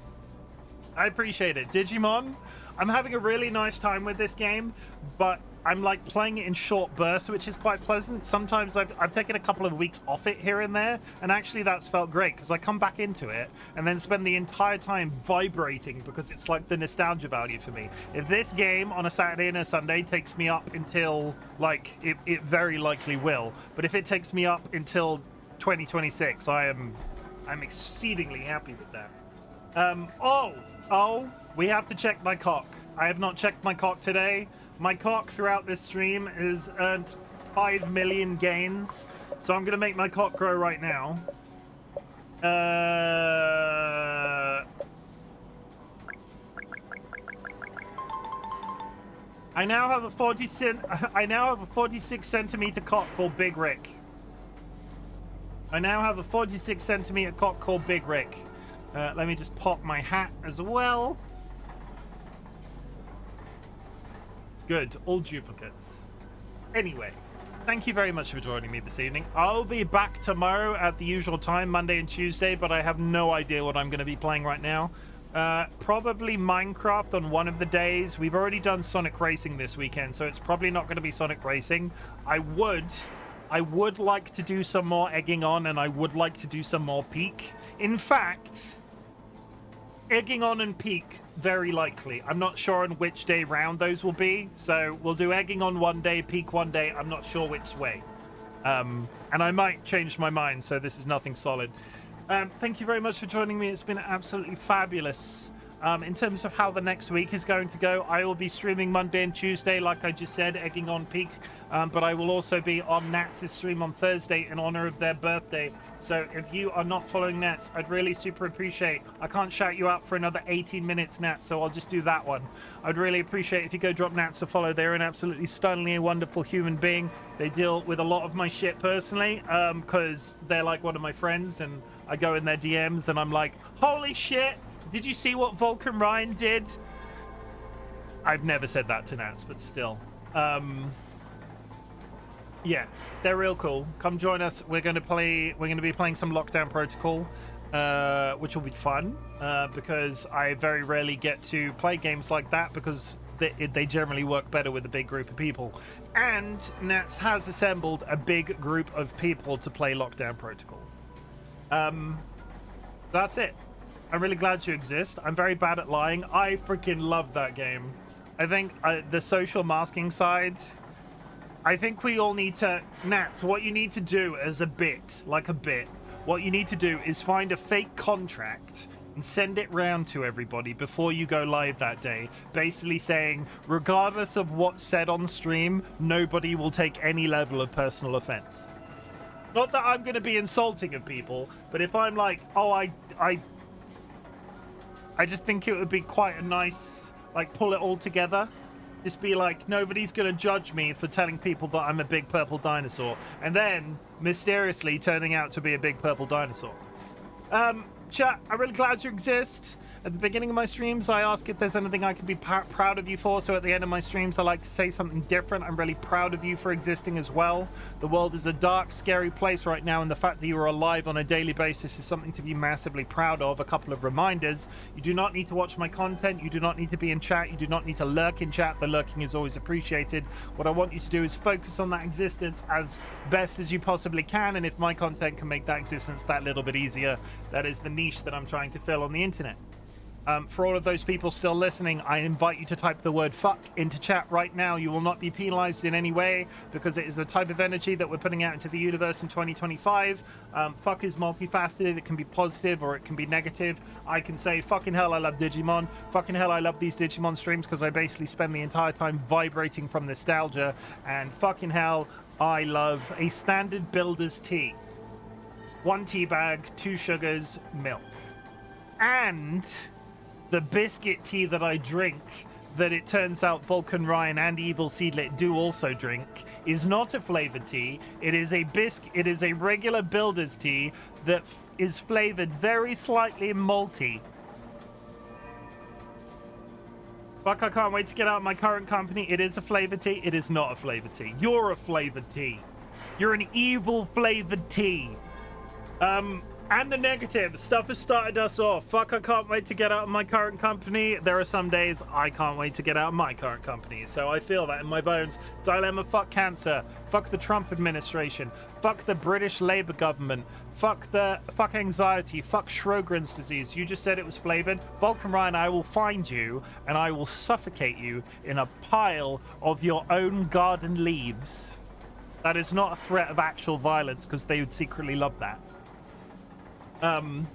I appreciate it. Digimon, I'm having a really nice time with this game, but I'm like playing it in short bursts, which is quite pleasant. Sometimes I've taken a couple of weeks off it here and there, and actually that's felt great because I come back into it and then spend the entire time vibrating because it's like the nostalgia value for me. If this game on a Saturday and a Sunday takes me up until, like, it very likely will, but if it takes me up until 2026, I'm exceedingly happy with that. Oh, we have to check my cock. I have not checked my cock today. My cock throughout this stream has earned 5 million gains, so I'm going to make my cock grow right now. I now have a 46 centimeter cock called Big Rick. Let me just pop my hat as well. Good, all duplicates. Anyway, thank you very much for joining me this evening. I'll be back tomorrow at the usual time, Monday and Tuesday, but I have no idea what I'm going to be playing right now. Probably Minecraft on one of the days. We've already done Sonic Racing this weekend, so it's probably not going to be Sonic Racing. I would like to do some more Egging On, and I would like to do some more Peak. In fact, Egging On and Peak, very likely. I'm not sure on which day round those will be, so we'll do Egging On one day, Peak one day. I'm not sure which way. And I might change my mind, so this is nothing solid. Thank you very much for joining me. It's been absolutely fabulous. In terms of how the next week is going to go, I will be streaming Monday and Tuesday, like I just said, Egging On Peak. But I will also be on Nats' stream on Thursday in honor of their birthday. So if you are not following Nats, I'd really super appreciate. I can't shout you out for another 18 minutes, Nats, so I'll just do that one. I'd really appreciate if you go drop Nats a follow. They're an absolutely stunningly wonderful human being. They deal with a lot of my shit personally, because they're like one of my friends, and I go in their DMs and I'm like, holy shit! Did you see what Vulcan Ryan did? I've never said that to Nats, but still. Yeah, they're real cool. Come join us. We're going to be playing some Lockdown Protocol, which will be fun, because I very rarely get to play games like that because they generally work better with a big group of people. And Nats has assembled a big group of people to play Lockdown Protocol. That's it. I'm really glad you exist. I'm very bad at lying. I freaking love that game. I think the social masking side, I think we all need to... Nats, what you need to do as a bit, what you need to do is find a fake contract and send it round to everybody before you go live that day, basically saying, regardless of what's said on stream, nobody will take any level of personal offense. Not that I'm going to be insulting of people, but if I'm like, oh, I just think it would be quite a nice, like, pull it all together. Just be like, nobody's going to judge me for telling people that I'm a big purple dinosaur, and then mysteriously turning out to be a big purple dinosaur. Chat, I'm really glad you exist. At the beginning of my streams, I ask if there's anything I could be proud of you for, so at the end of my streams, I like to say something different. I'm really proud of you for existing as well. The world is a dark, scary place right now, and the fact that you are alive on a daily basis is something to be massively proud of. A couple of reminders. You do not need to watch my content. You do not need to be in chat. You do not need to lurk in chat. The lurking is always appreciated. What I want you to do is focus on that existence as best as you possibly can, and if my content can make that existence that little bit easier, that is the niche that I'm trying to fill on the internet. For all of those people still listening, I invite you to type the word fuck into chat right now. You will not be penalized in any way because it is the type of energy that we're putting out into the universe in 2025. Fuck is multifaceted. It can be positive or it can be negative. I can say, fucking hell, I love Digimon. Fucking hell, I love these Digimon streams because I basically spend the entire time vibrating from nostalgia. And fucking hell, I love a standard builder's tea. 1 tea bag, 2 sugars, milk. And the biscuit tea that I drink, that it turns out Vulcan Ryan and Evil Seedlet do also drink, is not a flavored tea. It is a regular builder's tea that is flavored very slightly malty. Fuck, I can't wait to get out of my current company. It is a flavored tea. It is not a flavored tea. You're a flavored tea. You're an evil flavored tea. And the negative stuff has started us off. Fuck, I can't wait to get out of my current company. There are some days I can't wait to get out of my current company. So I feel that in my bones. Dilemma, fuck cancer. Fuck the Trump administration. Fuck the British Labour government. Fuck anxiety. Fuck Sjogren's disease. You just said it was flavored. Vulcan Ryan, I will find you and I will suffocate you in a pile of your own garden leaves. That is not a threat of actual violence because they would secretly love that. You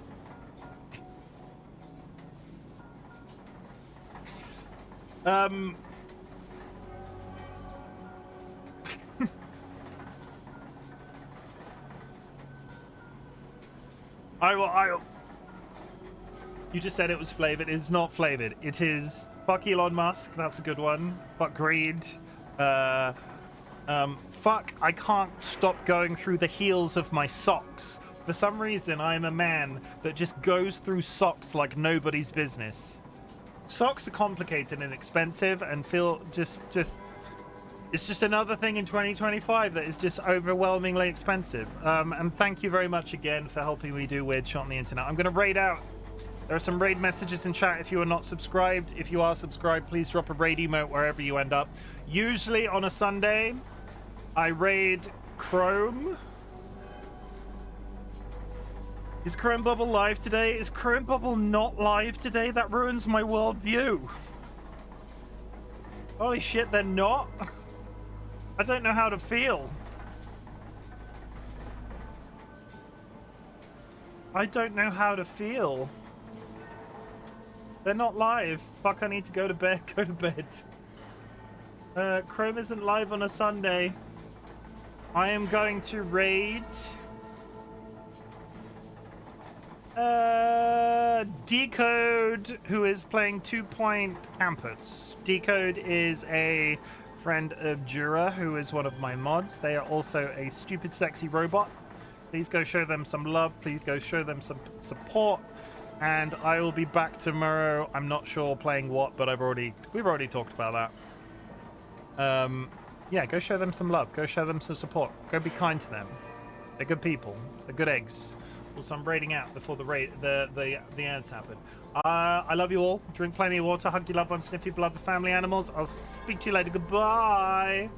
just said it was flavored. It is not flavored. It is fuck Elon Musk. That's a good one. Fuck greed. Fuck, I can't stop going through the heels of my socks. For some reason, I am a man that just goes through socks like nobody's business. Socks are complicated and expensive and feel just it's just another thing in 2025 that is just overwhelmingly expensive. And thank you very much again for helping me do weird shit on the internet. I'm going to raid out. There are some raid messages in chat if you are not subscribed. If you are subscribed, please drop a raid emote wherever you end up. Usually on a Sunday, I raid Chrome. Is Chrome Bubble live today? Is Chrome Bubble not live today? That ruins my worldview. Holy shit, they're not? I don't know how to feel. I don't know how to feel. They're not live. Fuck, I need to go to bed. Go to bed. Chrome isn't live on a Sunday. I am going to raid... Decode, who is playing 2 Point Campus. Decode is a friend of Jura, who is one of my mods. They are also a stupid, sexy robot. Please go show them some love. Please go show them some support. And I will be back tomorrow. I'm not sure playing what, but we've already talked about that. Yeah, go show them some love. Go show them some support. Go be kind to them. They're good people. They're good eggs. Also, I'm raiding out before the ads happen. I love you all. Drink plenty of water. Hug your loved ones. Sniff your beloved family animals. I'll speak to you later. Goodbye.